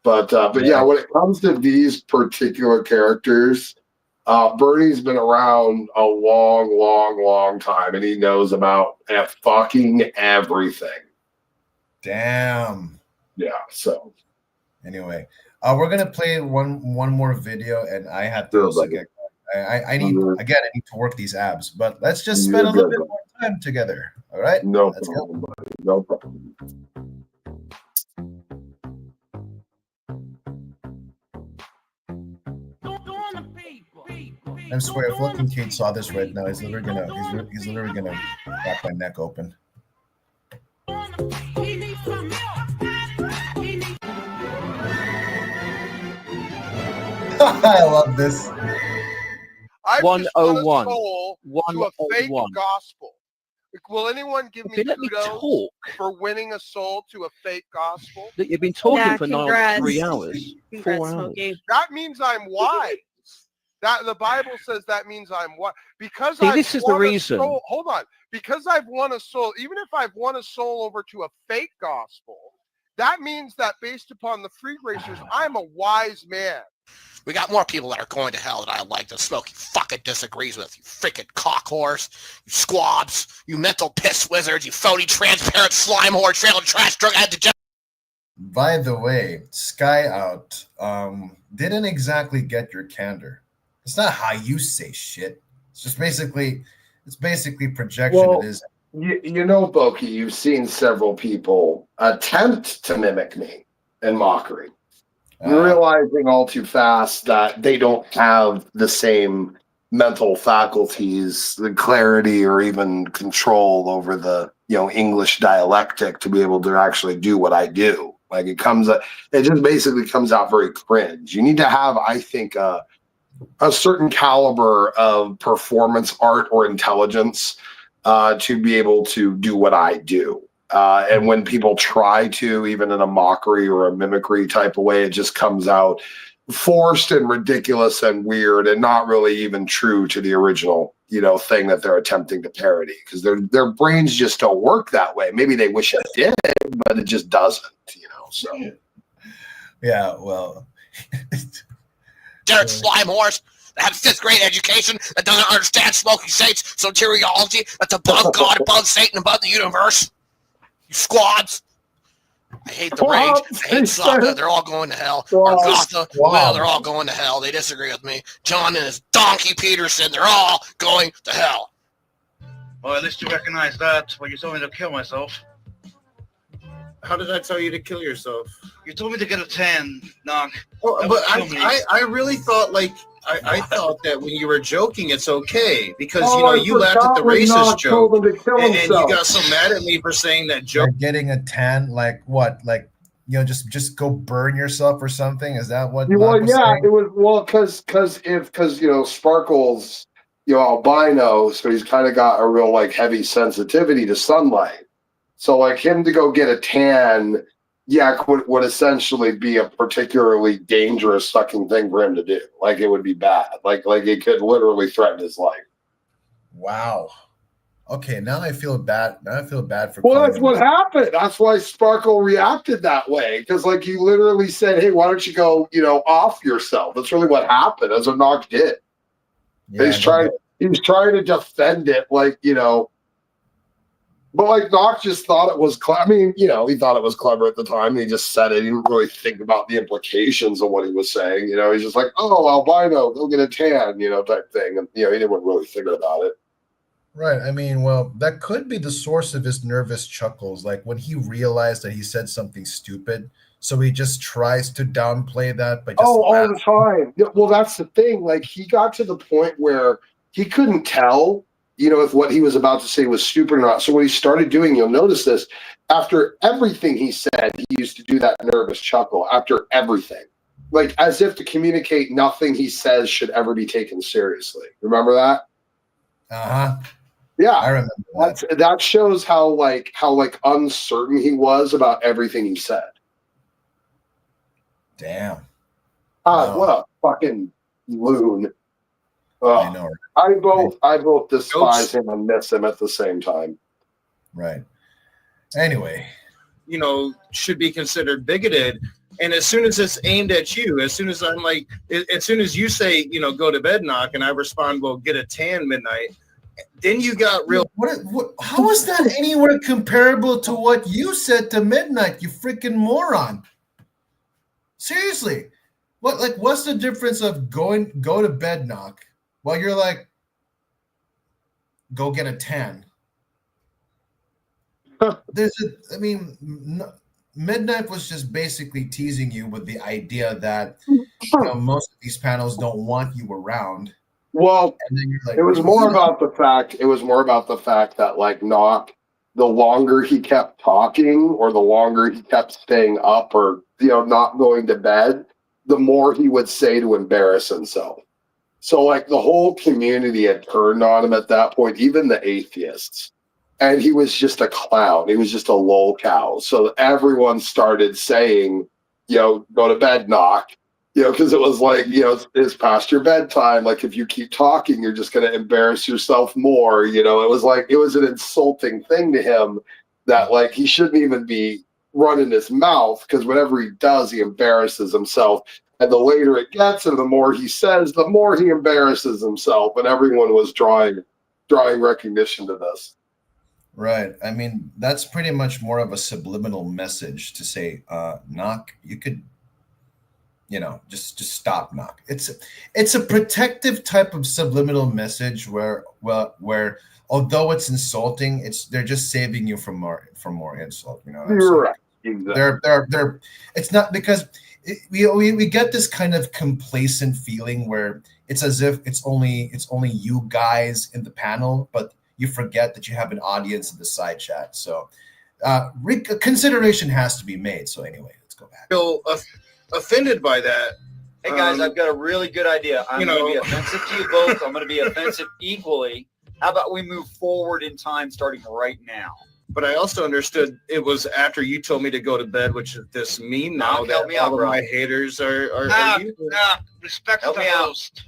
But yeah, when it comes to these particular characters, Bernie's been around a long time, and he knows about fucking everything. Damn. Yeah. So anyway, we're gonna play one more video, and I have to also get. I need to work these abs, but let's just spend a little bit more time together. All right? No Let's problem. No problem. I swear, if fucking Kate saw this right now, he's literally gonna crack my neck open. I love this. I've 101. To a fake 101. gospel. Will anyone give Okay, me let me kudos talk. for winning a soul to a fake gospel? Look, you've been talking Yeah, for congrats. 3 hours. Congrats, 4 hours. Smokey. That means I'm wise. That the Bible says that means I'm what? Because See, I've this is the won a reason. soul. Hold on. Because I've won a soul, even if I've won a soul over to a fake gospel, that means that based upon the free gracers, I'm a wise man. We got more people that are going to hell that I like to smoke. He fucking disagrees with. You freaking cock whores. You squabs. You mental piss wizards. You phony transparent slime whore. Trailer trash drug head degenerate. By the way, Sky Out didn't exactly get your candor. It's not how you say shit. It's just basically projection. Well, it is. You know, Boki, you've seen several people attempt to mimic me in mockery. Realizing all too fast that they don't have the same mental faculties, the clarity, or even control over the English dialectic to be able to actually do what I do. Like it just basically comes out very cringe. You need to have, I think, a certain caliber of performance art or intelligence to be able to do what I do. And when people try to, even in a mockery or a mimicry type of way, it just comes out forced and ridiculous and weird and not really even true to the original, thing that they're attempting to parody, because their brains just don't work that way. Maybe they wish it did, but it just doesn't, so. Yeah, well. Jared slime whores that have 5th grade education that doesn't understand smoking saints, soteriology, that's above God, above Satan, above the universe. You squads. I hate the rage. I hate Sokka. They're all going to hell. Or Gotha. Well, they're all going to hell. They disagree with me. John and his donkey Peterson, they're all going to hell. Well, at least you recognize that when you told me to kill myself. How did I tell you to kill yourself? You told me to get a tan, knock. Oh, but I really thought I thought that when you were joking, it's okay because you laughed at the racist joke, and you got so mad at me for saying that joke. You're getting a tan, like what? Like just go burn yourself or something? Is that what? Well, was yeah, saying? it was because Sparkle's albino, so he's kind of got a real heavy sensitivity to sunlight. So him to go get a tan, would essentially be a particularly dangerous fucking thing for him to do. It would be bad. Like it could literally threaten his life. Wow. Okay, now I feel bad. Now I feel bad for. Well, that's what happened. That's why Sparkle reacted that way, because he literally said, "Hey, why don't you go, off yourself?" That's really what happened. That's what Knock did. Yeah, He's trying to defend it, But Knock just thought it was clever. I mean, he thought it was clever at the time. And he just said it. He didn't really think about the implications of what he was saying. He's just like, "Oh, albino, go get a tan," type thing. And he didn't really think about it. Right. I mean, well, that could be the source of his nervous chuckles. Like when he realized that he said something stupid, so he just tries to downplay that. But all the time. Well, that's the thing. He got to the point where he couldn't tell. If what he was about to say was stupid or not. So what he started doing, you'll notice this, after everything he said, he used to do that nervous chuckle after everything. As if to communicate nothing he says should ever be taken seriously. Remember that? Uh-huh. Yeah. I remember that. That shows how uncertain he was about everything he said. Damn. What a fucking loon. I know. I both despise him and miss him at the same time. Right. Anyway, should be considered bigoted. And as soon as it's aimed at you, as soon as you say, go to bed, Knock, and I respond, well, get a tan midnight, then you got real. How is that anywhere comparable to what you said to Midnight, you freaking moron? Seriously. What's the difference of go to bed, Knock, while you're go get a tan? Midnight was just basically teasing you with the idea that most of these panels don't want you around. Well, and then you're it was more about the fact. It was more about the fact that Knock, the longer he kept talking, or the longer he kept staying up, or not going to bed, the more he would say to embarrass himself. So the whole community had turned on him at that point, even the atheists. And he was just a clown. He was just a lol cow. So everyone started saying, go to bed, Knock. You know, because it was like, you know, it's past your bedtime. Like, if you keep talking, you're just going to embarrass yourself more. You know, it was like, it was an insulting thing to him that, like, he shouldn't even be running his mouth, because whatever he does, he embarrasses himself. And the later it gets and the more he says, the more he embarrasses himself. And everyone was drawing recognition to this. Right. I mean, that's pretty much more of a subliminal message to say, knock, you could, you know, just stop, knock. It's a protective type of subliminal message where although it's insulting, they're just saving you from more insult. You know, You're right. Exactly. They're it's not because we get this kind of complacent feeling where it's as if it's only you guys in the panel, but you forget that you have an audience in the side chat. So consideration has to be made. So anyway, let's go back. Feel offended by that. Hey guys, I've got a really good idea. I'm going to be offensive to you both. I'm going to be offensive equally. How about we move forward in time starting right now? But I also understood it was after you told me to go to bed, which is this meme now that all of my haters are you. Respect the host.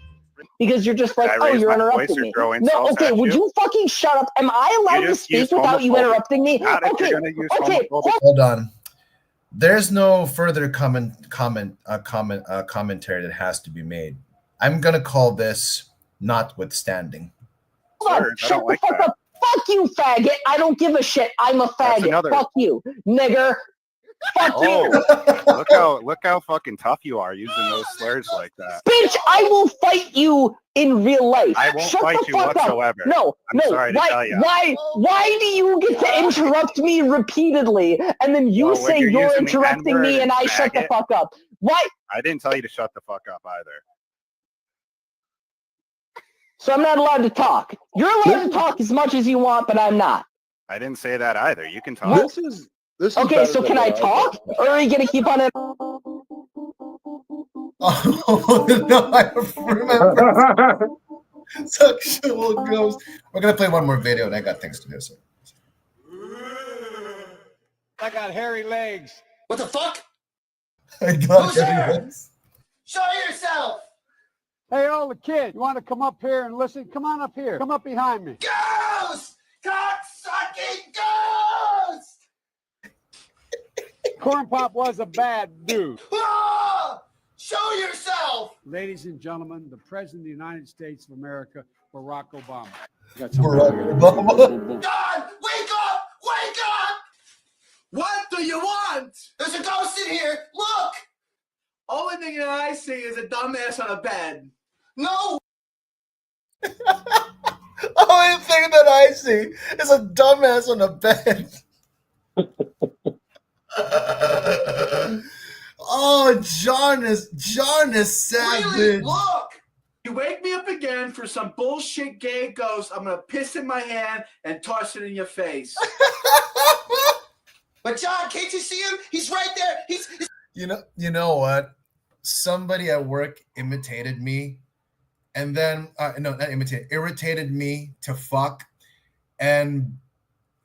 Because you're just like, oh, you're interrupting me. No, okay, would you fucking shut up? Am I allowed to speak without you interrupting me? Okay, okay. Hold on. There's no further commentary that has to be made. I'm gonna call this notwithstanding. Hold on, shut the fuck up. Fuck you, faggot. I don't give a shit. I'm a faggot. Fuck you, nigger. Fuck you. Look how fucking tough you are using those slurs like that. Bitch, I will fight you in real life. I won't Shut fight the you fuck whatsoever. Up. No, I'm sorry to tell you. Why do you get to interrupt me repeatedly and then you say you're interrupting me and I shut the fuck up? Why? I didn't tell you to shut the fuck up either. So I'm not allowed to talk. You're allowed to talk as much as you want, but I'm not. I didn't say that either. You can talk. This is okay, so can I talk? Or are you going to keep on it? Oh, no, I remember. Sexual ghost. We're going to play one more video, and I got things to do. So. I got hairy legs. What the fuck? I got hairy legs. Show yourself. Hey, all the kids, you want to come up here and listen? Come on up here. Come up behind me. Ghost! Cock-sucking ghost! Corn Pop was a bad dude. Ah! Show yourself! Ladies and gentlemen, the President of the United States of America, Barack Obama. Barack Obama. God, wake up! Wake up! What do you want? There's a ghost in here. Look! Only thing that I see is a dumbass on a bed. No! Only thing that I see is a dumbass on a bed. Oh, John is savage. Really? Look! You wake me up again for some bullshit gay ghost, I'm gonna piss in my hand and toss it in your face. But John, can't you see him? He's right there. He's... You know what? Somebody at work imitated me, and then irritated me to fuck. And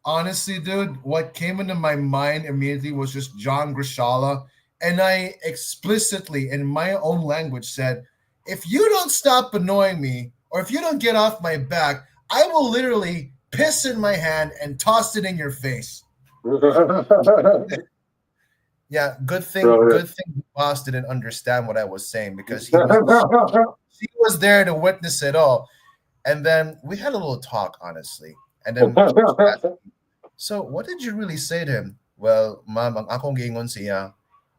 honestly, dude, what came into my mind immediately was just John Grishala, and I explicitly, in my own language, said, "If you don't stop annoying me, or if you don't get off my back, I will literally piss in my hand and toss it in your face." Yeah, good thing boss didn't understand what I was saying, because he was there to witness it all. And then we had a little talk, honestly. And then so what did you really say to him? Well, ma'am, ang akong giingon siya,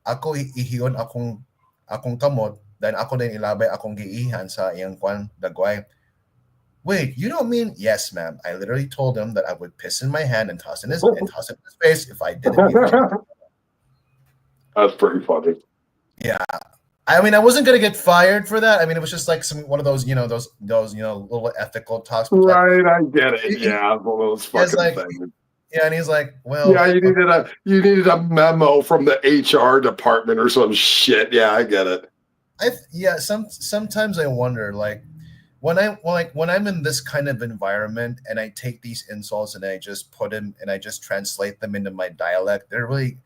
ako ihiyon akong kamot, then ako din ilabay akong giihan sa iyang kwan dagway. Wait, you don't mean? Yes, ma'am. I literally told him that I would piss in my hand and toss it in his face if I didn't. That's pretty funny. Yeah, I mean, I wasn't gonna get fired for that. I mean, it was just like one of those, those little ethical talks. Right, I get it. Yeah, one of those fucking things. Yeah, and he's like, well, yeah, you needed a memo from the HR department or some shit. Yeah, I get it. Sometimes I wonder, like, when I'm in this kind of environment and I take these insults and I just put them and I just translate them into my dialect, I really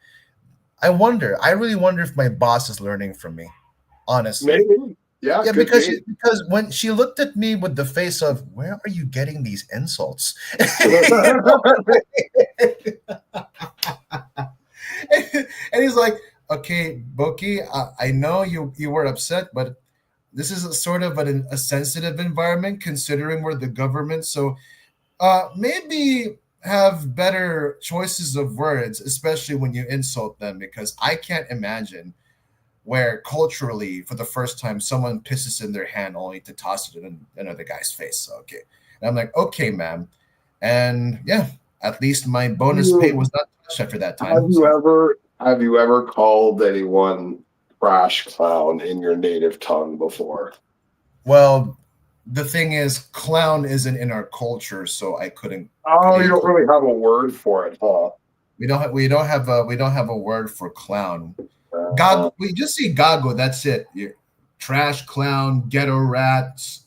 wonder if my boss is learning from me. honestly. Maybe. Yeah, could because be. because when she looked at me with the face of, where are you getting these insults? And he's like, okay, Boki, I know you were upset, but this is a sort of a sensitive environment considering we're the government. So maybe have better choices of words, especially when you insult them, because I can't imagine where culturally, for the first time, someone pisses in their hand only to toss it in another guy's face. So, okay. And I'm like, okay, ma'am. And yeah, at least my bonus pay was not touched after that time. Have you ever called anyone trash clown in your native tongue before? Well, the thing is, clown isn't in our culture, so I couldn't. Oh, you don't really have a word for it, huh? We don't have a word for clown. Gago, we just say gago. That's it. Trash clown, ghetto rats,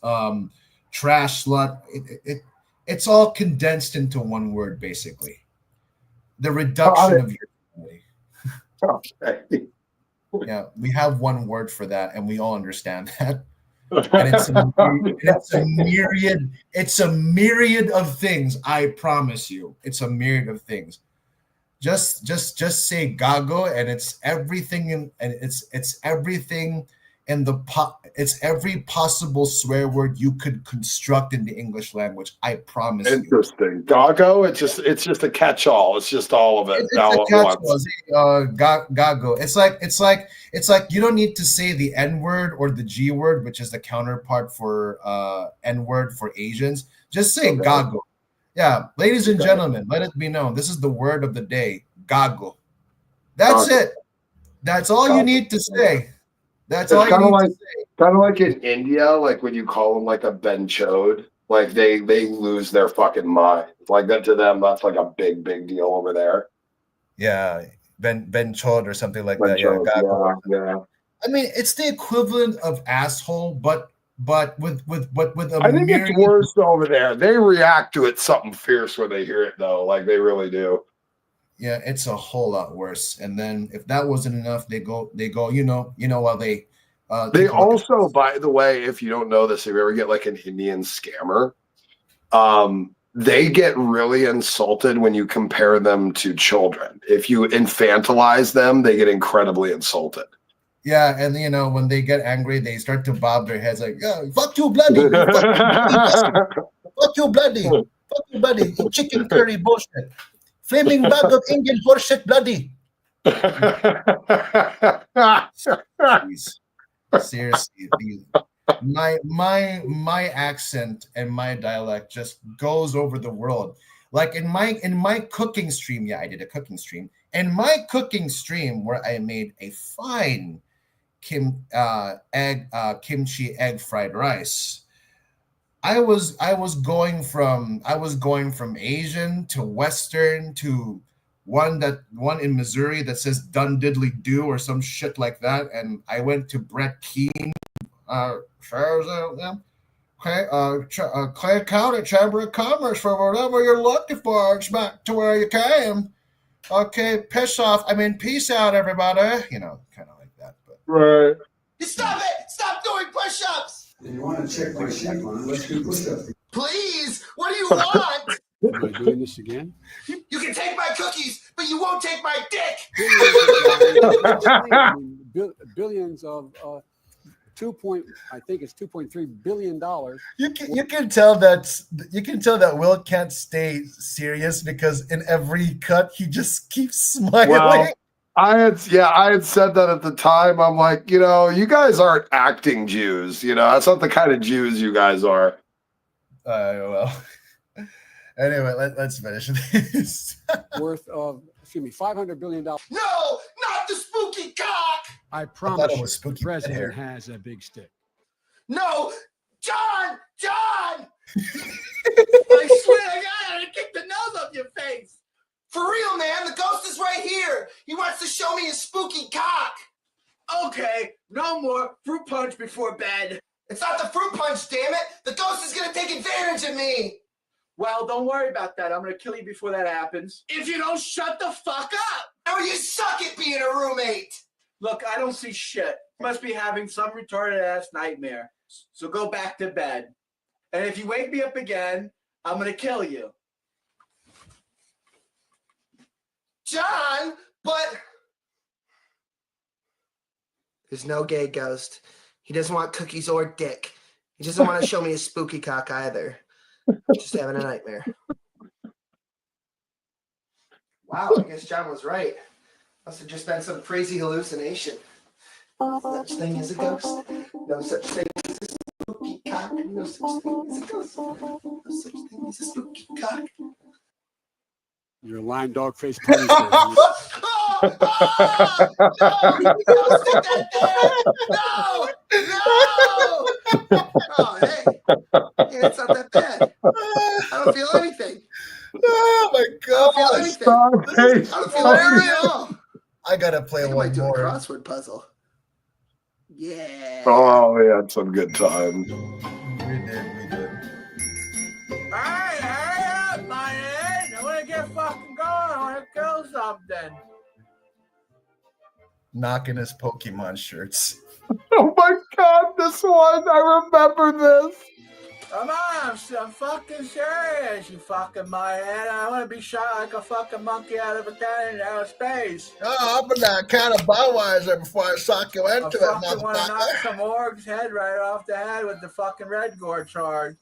trash slut. It's all condensed into one word, basically. The reduction of your family. Okay. Yeah, we have one word for that, and we all understand that. And it's a myriad of things. I promise you, it's a myriad of things. Just say gago, and it's everything it's everything in it's every possible swear word you could construct in the English language. I promise. Interesting. Gago, it's just a catch-all. It's just all of it. It's a catch-all. Gago. It's like you don't need to say the N word or the G word, which is the counterpart for N word for Asians. Just say gago. Yeah, ladies and gentlemen, let it be known. This is the word of the day, gago. That's it. That's all you need to say. That's all you need to say. Kind of like in India, like when you call them like a benchode, like they lose their fucking mind. Like that to them, that's like a big deal over there. Yeah, benchode or something like that. Yeah, gago. Yeah. I mean, it's the equivalent of asshole, but with a I think it's worse over there. They react to it something fierce when they hear it, though. Like they really do. Yeah, it's a whole lot worse. And then if that wasn't enough, they go. While they also, by the way, if you don't know this, if you ever get like an Indian scammer, they get really insulted when you compare them to children. If you infantilize them, they get incredibly insulted. Yeah, and when they get angry, they start to bob their heads like, "Oh, fuck you, bloody! Fuck you, bloody! Fuck you, bloody! Chicken curry bullshit! Flaming bag of Indian horseshit, bloody!" Seriously, my accent and my dialect just goes over the world. Like in my cooking stream, I did a cooking stream. In my cooking stream, where I made a fine kimchi egg fried rice, I was going from Asian to Western to one in Missouri that says "done diddly do" or some shit like that, and I went to Brett Keane, Clay County Chamber of Commerce for whatever you're looking for. It's back to where you came. Okay, peace out, everybody. Kind of like that. But right. You stop it! Stop doing push-ups! You want to check my sheet on? Let's do push-ups. Please! What do you want? Am I doing this again? You can take my cookies, but you won't take my dick! Billions of I think it's $2.3 billion. You can tell that Will can't stay serious because in every cut he just keeps smiling. Well, I had said that at the time. I'm like, you guys aren't acting Jews. That's not the kind of Jews you guys are. Well. Anyway, let's finish this. Worth of $500 billion. No, not the spooky cock. I promise it was spooky the president has a big stick. No, John. I swear to God, I'm gonna kick the nose off your face. For real, man, the ghost is right here. He wants to show me his spooky cock. Okay, no more fruit punch before bed. It's not the fruit punch, damn it. The ghost is gonna take advantage of me. Well, don't worry about that. I'm gonna kill you before that happens. If you don't shut the fuck up. Oh, you suck at being a roommate. Look, I don't see shit. must be having some retarded ass nightmare. So go back to bed. And if you wake me up again, I'm gonna kill you. John, but there's no gay ghost. He doesn't want cookies or dick. He doesn't want to show me his spooky cock either. Just having a nightmare. Wow, I guess John was right. Must have just been some crazy hallucination. No such thing as a ghost. No such thing as a spooky cock. No such thing as a ghost. No such thing as a spooky cock. You're a lying dog face pony. No! Oh, hey. It's not that bad. I don't feel anything. Oh my god! I don't feel anything. I don't feel anything at all. I gotta play I one might do a more. crossword puzzle. Yeah. Oh, we had some good times. We did. Hey, hurry up, my head. I want to get fucking going. I want to kill something. Knocking his Pokemon shirts. Oh my god, this one! I remember this. Come on, I'm fucking serious, you fucking my head. I want to be shot like a fucking monkey out of a cannon out of space. Oh, I'm gonna kind of Budweiser before I sock you into I it, fucking want to knock motherfucker. some org's head right off the head with the fucking red gore charge.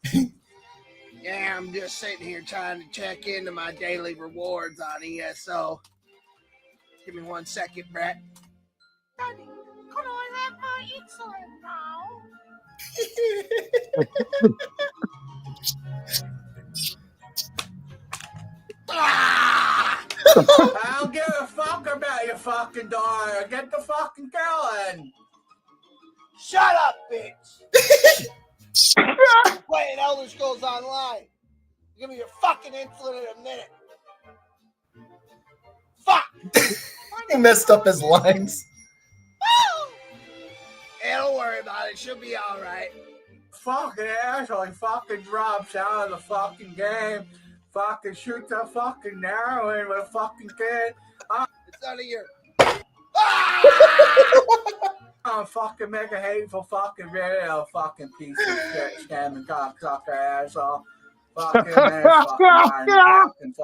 Yeah, I'm just sitting here trying to check into my daily rewards on ESO. Give me 1 second, Brett. Daddy, can I have my insulin now? I don't give a fuck about your fucking daughter. Get the fucking killing. Shut up, bitch! Playing Elder Scrolls Online. Give me your fucking insulin in a minute. Fuck! He messed up his lines. Hey, don't worry about it. She'll be all right. Fucking asshole. He fucking drops out of the fucking game. Fucking shoots a fucking heroin with a fucking kid. It's none of your... I'm fucking make a hateful fucking video, fucking piece of shit, scamming cocksucker asshole. Fucking man, fucking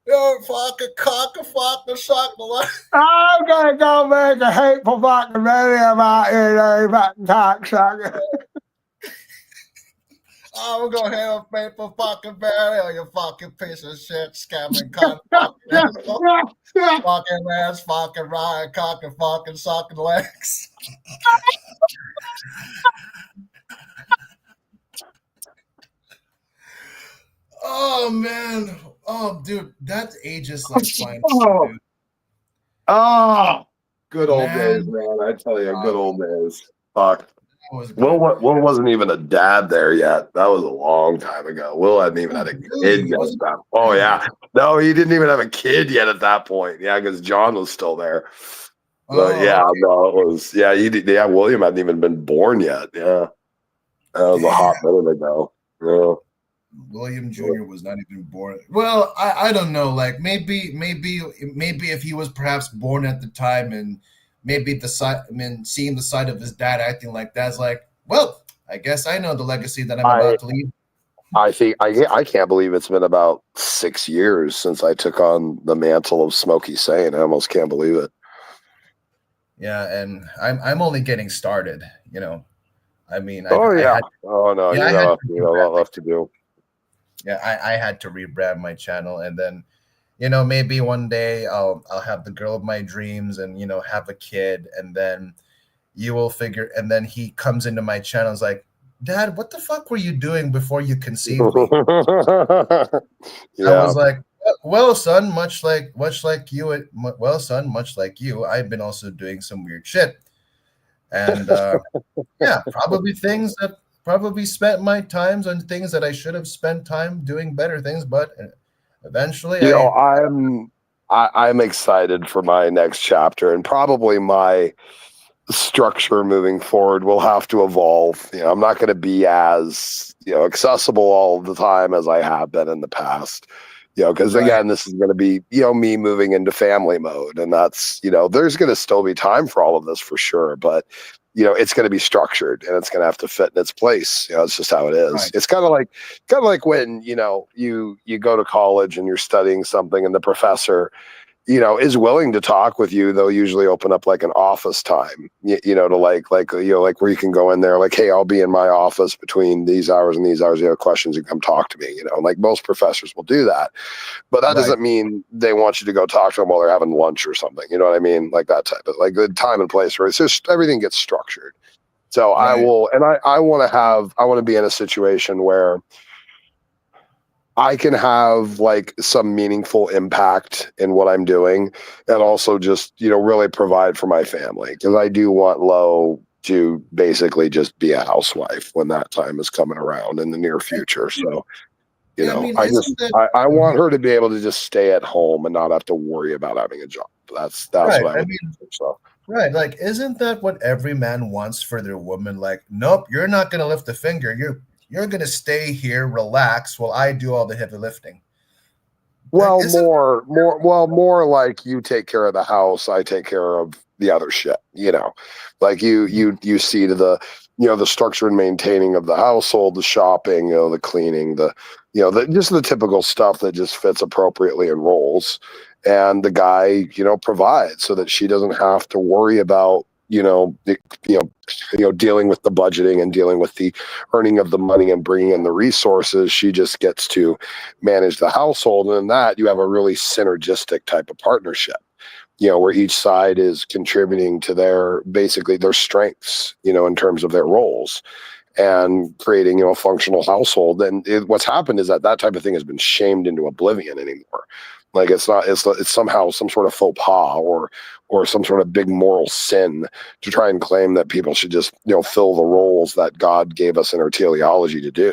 Yo, fucking cock a fucking suck the line. I'm gonna go make a hateful fucking video about you, you fucking cocksucker. I'm gonna have a paper fucking burial, you fucking piece of shit, scamming cunt, fucking asshole. Fucking ass, fucking riot, cock and fucking sucking legs. Oh man, oh dude, that ages like fine. Oh. Dude. Oh, good old Man. days, man. I tell you, good old days. Fuck. Was Will wasn't even a dad there yet. That was a long time ago. Will hadn't even had a kid yet. At that. Oh yeah, no, he didn't even have a kid yet at that point. Yeah, because John was still there. But yeah, no, it was. Yeah, he did. Yeah, William hadn't even been born yet. Yeah, that was a hot minute ago. Yeah. William Jr. was not even born. Well, I don't know. Like maybe if he was perhaps born at the time and maybe the side, I mean, seeing the side of his dad acting like that's like, well, I guess I know the legacy that I'm about to leave. I think I can't believe it's been about 6 years since I took on the mantle of Smokey Saint. I almost can't believe it. Yeah, and I'm only getting started. You know, I mean, Oh I yeah. had, Oh no, yeah, I you had know, to you know, a lot left to do. yeah, I had to rebrand my channel, and then, you know, maybe one day I'll have the girl of my dreams, and you know, have a kid, and then you will figure. And then he comes into my channel, and is like, Dad, what the fuck were you doing before you conceived me? I Yeah. was like, well, son, much like you, well, son, much like you, I've been also doing some weird shit, and yeah, probably spent my times on things that I should have spent time doing better things, but eventually, You know, I'm excited for my next chapter, and probably my structure moving forward will have to evolve. You know, I'm not going to be as, you know, accessible all the time as I have been in the past. You know, because again, this is going to be, you know, me moving into family mode, and that's, you know, there's going to still be time for all of this for sure, but you know, it's going to be structured and it's going to have to fit in its place. You know, it's just how it is. Right. It's kind of like when, you know, you go to college and you're studying something and the professor, you know, is willing to talk with you. They'll usually open up like an office time, you know, to like, you know, like where you can go in there, like, hey, I'll be in my office between these hours and these hours. You have questions, you come talk to me, you know, like most professors will do that, but that doesn't mean they want you to go talk to them while they're having lunch or something. You know what I mean? Like that type of, like the time and place where it's just, everything gets structured. So I will, and I want to be in a situation where I can have like some meaningful impact in what I'm doing, and also just, you know, really provide for my family, because I do want Lo to basically just be a housewife when that time is coming around in the near future. So, you know, I want her to be able to just stay at home and not have to worry about having a job. That's Right, what I I would mean, do. So. Right. Like, isn't that what every man wants for their woman? Like, nope, you're not going to lift a finger. You're going to stay here, relax while I do all the heavy lifting. Well, more like you take care of the house, I take care of the other shit, you know, like you see to the, you know, the structure and maintaining of the household, the shopping, you know, the cleaning, the, you know, just the typical stuff that just fits appropriately in roles. And the guy, you know, provides so that she doesn't have to worry about, you know, dealing with the budgeting and dealing with the earning of the money and bringing in the resources. She just gets to manage the household. And in that, you have a really synergistic type of partnership, you know, where each side is contributing to their strengths, you know, in terms of their roles, and creating, you know, a functional household. And what's happened is that type of thing has been shamed into oblivion anymore. Like it's somehow some sort of faux pas or some sort of big moral sin to try and claim that people should just, you know, fill the roles that God gave us in our teleology to do,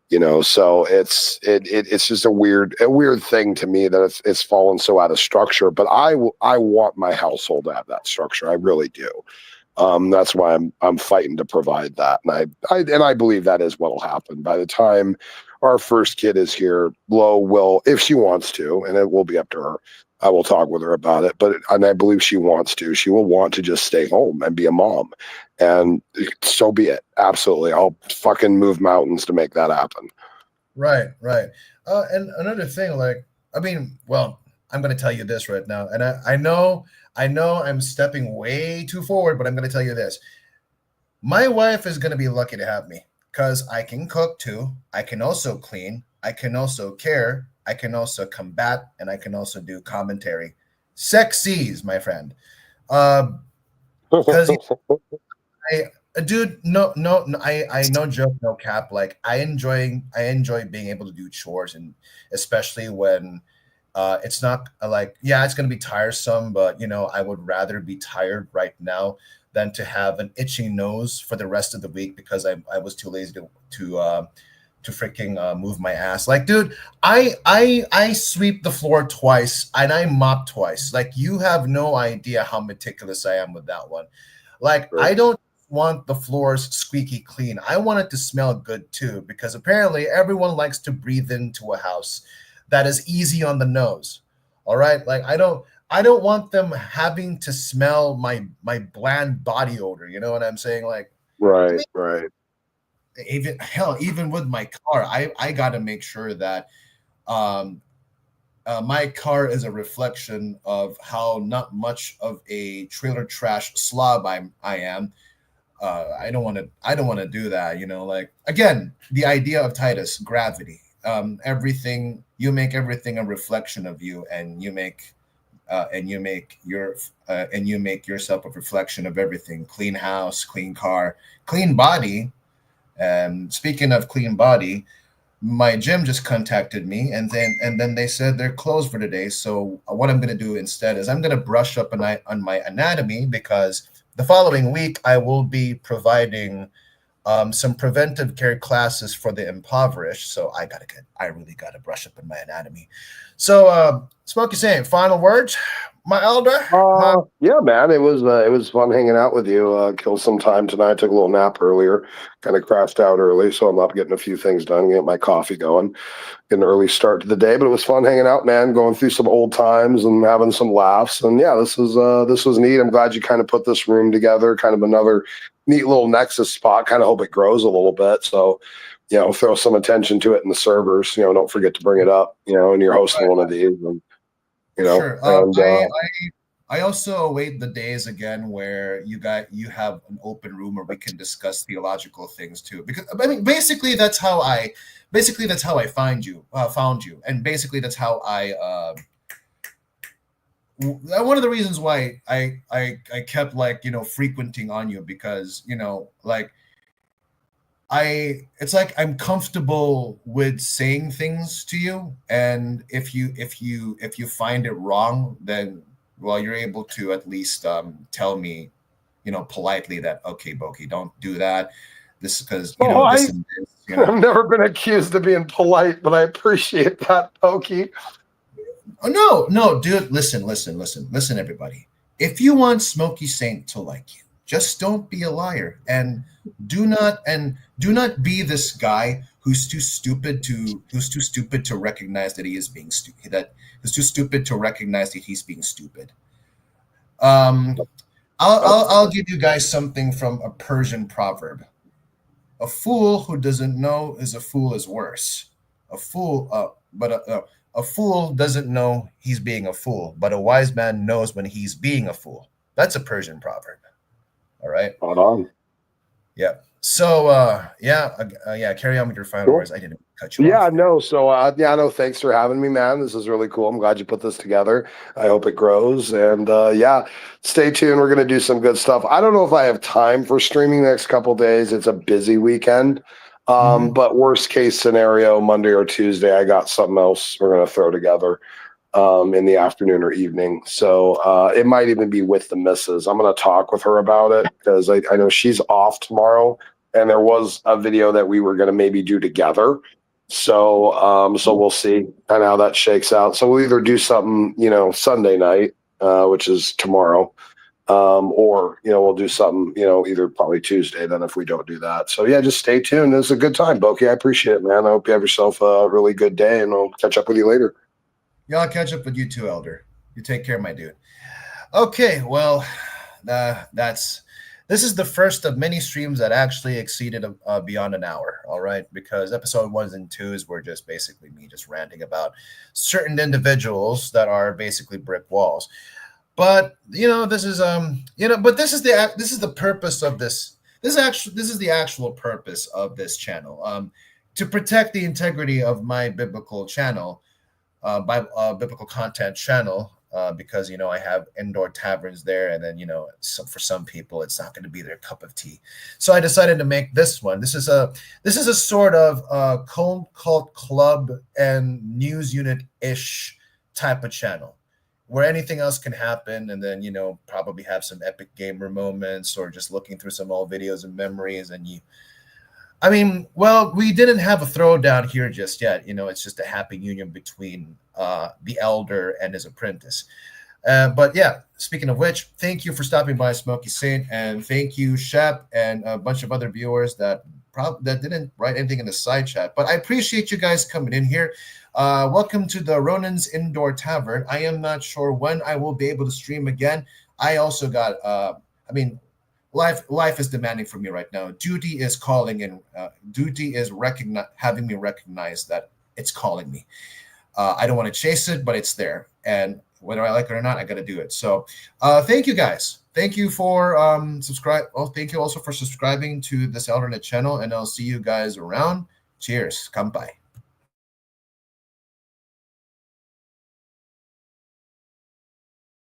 you know. So it's just a weird thing to me that it's fallen so out of structure. But I want my household to have that structure. I really do. That's why I'm fighting to provide that, and I believe that is what'll happen by the time our first kid is here. Lo will, if she wants to, and it will be up to her. I will talk with her about it, and I believe she wants to. She will want to just stay home and be a mom, and so be it. Absolutely, I'll fucking move mountains to make that happen. Right. And another thing, like, I mean, well, I'm going to tell you this right now, and I know I'm stepping way too forward, but I'm going to tell you this. My wife is going to be lucky to have me, because I can cook too. I can also clean. I can also care. I can also combat, and I can also do commentary. Sexies, my friend. Because dude, no, I no joke, no cap. Like I enjoy being able to do chores, and especially when it's not like, yeah, it's gonna be tiresome, but you know, I would rather be tired right now than to have an itching nose for the rest of the week because I was too lazy to freaking move my ass. Like, dude, I sweep the floor twice and I mop twice. Like, you have no idea how meticulous I am with that one. Like, I don't want the floors squeaky clean. I want it to smell good too, because apparently everyone likes to breathe into a house that is easy on the nose. All right, like I don't want them having to smell my bland body odor. You know what I'm saying? Like, right. Even with my car, I got to make sure that my car is a reflection of how not much of a trailer trash slob I am. I don't want to do that. You know, like, again, the idea of Titus, gravity. Everything, you make everything a reflection of you, and you make yourself a reflection of everything. Clean house, clean car, clean body. And speaking of clean body, my gym just contacted me, and then they said they're closed for today. So what I'm going to do instead is I'm going to brush up on my anatomy, because the following week I will be providing some preventive care classes for the impoverished. So I really gotta brush up on my anatomy. So Smokey Saint, final words, my elder. Yeah, man, it was fun hanging out with you. Killed some time tonight. Took a little nap earlier. Kind of crashed out early, so I'm up getting a few things done. Get my coffee going. Get an early start to the day, but it was fun hanging out, man. Going through some old times and having some laughs. And yeah, this was neat. I'm glad you kind of put this room together. Kind of another neat little nexus spot. Kind of hope it grows a little bit. So, throw some attention to it in the servers. Don't forget to bring it up. And you're hosting one of these. And, Sure. I also await the days again where you have an open room where we can discuss theological things too. Because I mean, basically that's how I found you, and basically that's how one of the reasons why I kept frequenting on you, because it's like I'm comfortable with saying things to you, and if you find it wrong, then you're able to at least tell me, politely that, okay, Boki, don't do that. This is because this and this. I've never been accused of being polite, but I appreciate that, Boki. Oh no, dude, listen, everybody. If you want Smokey Saint to like you, just don't be a liar, and do not be this guy who's too stupid to recognize that he is being stupid. That is too stupid to recognize that he's being stupid. I'll give you guys something from a Persian proverb. A fool who doesn't know is a fool is worse. A fool doesn't know he's being a fool, but a wise man knows when he's being a fool. That's a Persian proverb. All right. Hold on. Yeah. So carry on with your final words. I didn't cut you off. No. So no, thanks for having me, man. This is really cool. I'm glad you put this together. I hope it grows. And stay tuned. We're gonna do some good stuff. I don't know if I have time for streaming the next couple days. It's a busy weekend. But worst case scenario, Monday or Tuesday, I got something else we're gonna throw together in the afternoon or evening. So it might even be with the missus. I'm going to talk with her about it because I know she's off tomorrow, and there was a video that we were going to maybe do together. So we'll see kind of how that shakes out. So we'll either do something, Sunday night, which is tomorrow, or, we'll do something, either probably Tuesday then if we don't do that. So yeah, just stay tuned. It was a good time, Boki. I appreciate it, man. I hope you have yourself a really good day, and I'll catch up with you later. Yeah, I'll catch up with you too, Elder. You take care, my dude. Okay, well, this is the first of many streams that actually exceeded beyond an hour, all right? Because episode 1 and 2s were just basically me just ranting about certain individuals that are basically brick walls. But this is the purpose of this. This is the actual purpose of this channel. To protect the integrity of my biblical channel. Biblical content channel, because I have indoor taverns there, and then for some people it's not going to be their cup of tea. So I decided to make this one. This is a sort of cult club and news unit ish type of channel where anything else can happen, and then probably have some epic gamer moments or just looking through some old videos and memories. And we didn't have a throwdown here just yet. It's just a happy union between the elder and his apprentice. But yeah, speaking of which, thank you for stopping by, Smokey Saint, and thank you, Shep, and a bunch of other viewers that didn't write anything in the side chat. But I appreciate you guys coming in here. Welcome to the Ronin's Indoor Tavern. I am not sure when I will be able to stream again. I also got, Life is demanding from me right now. Duty is calling, and duty is having me recognize that it's calling me. I don't want to chase it, but it's there, and whether I like it or not, I got to do it. So, thank you guys. Thank you for subscribe. Oh, thank you also for subscribing to this Eldernet channel, and I'll see you guys around. Cheers. Come by.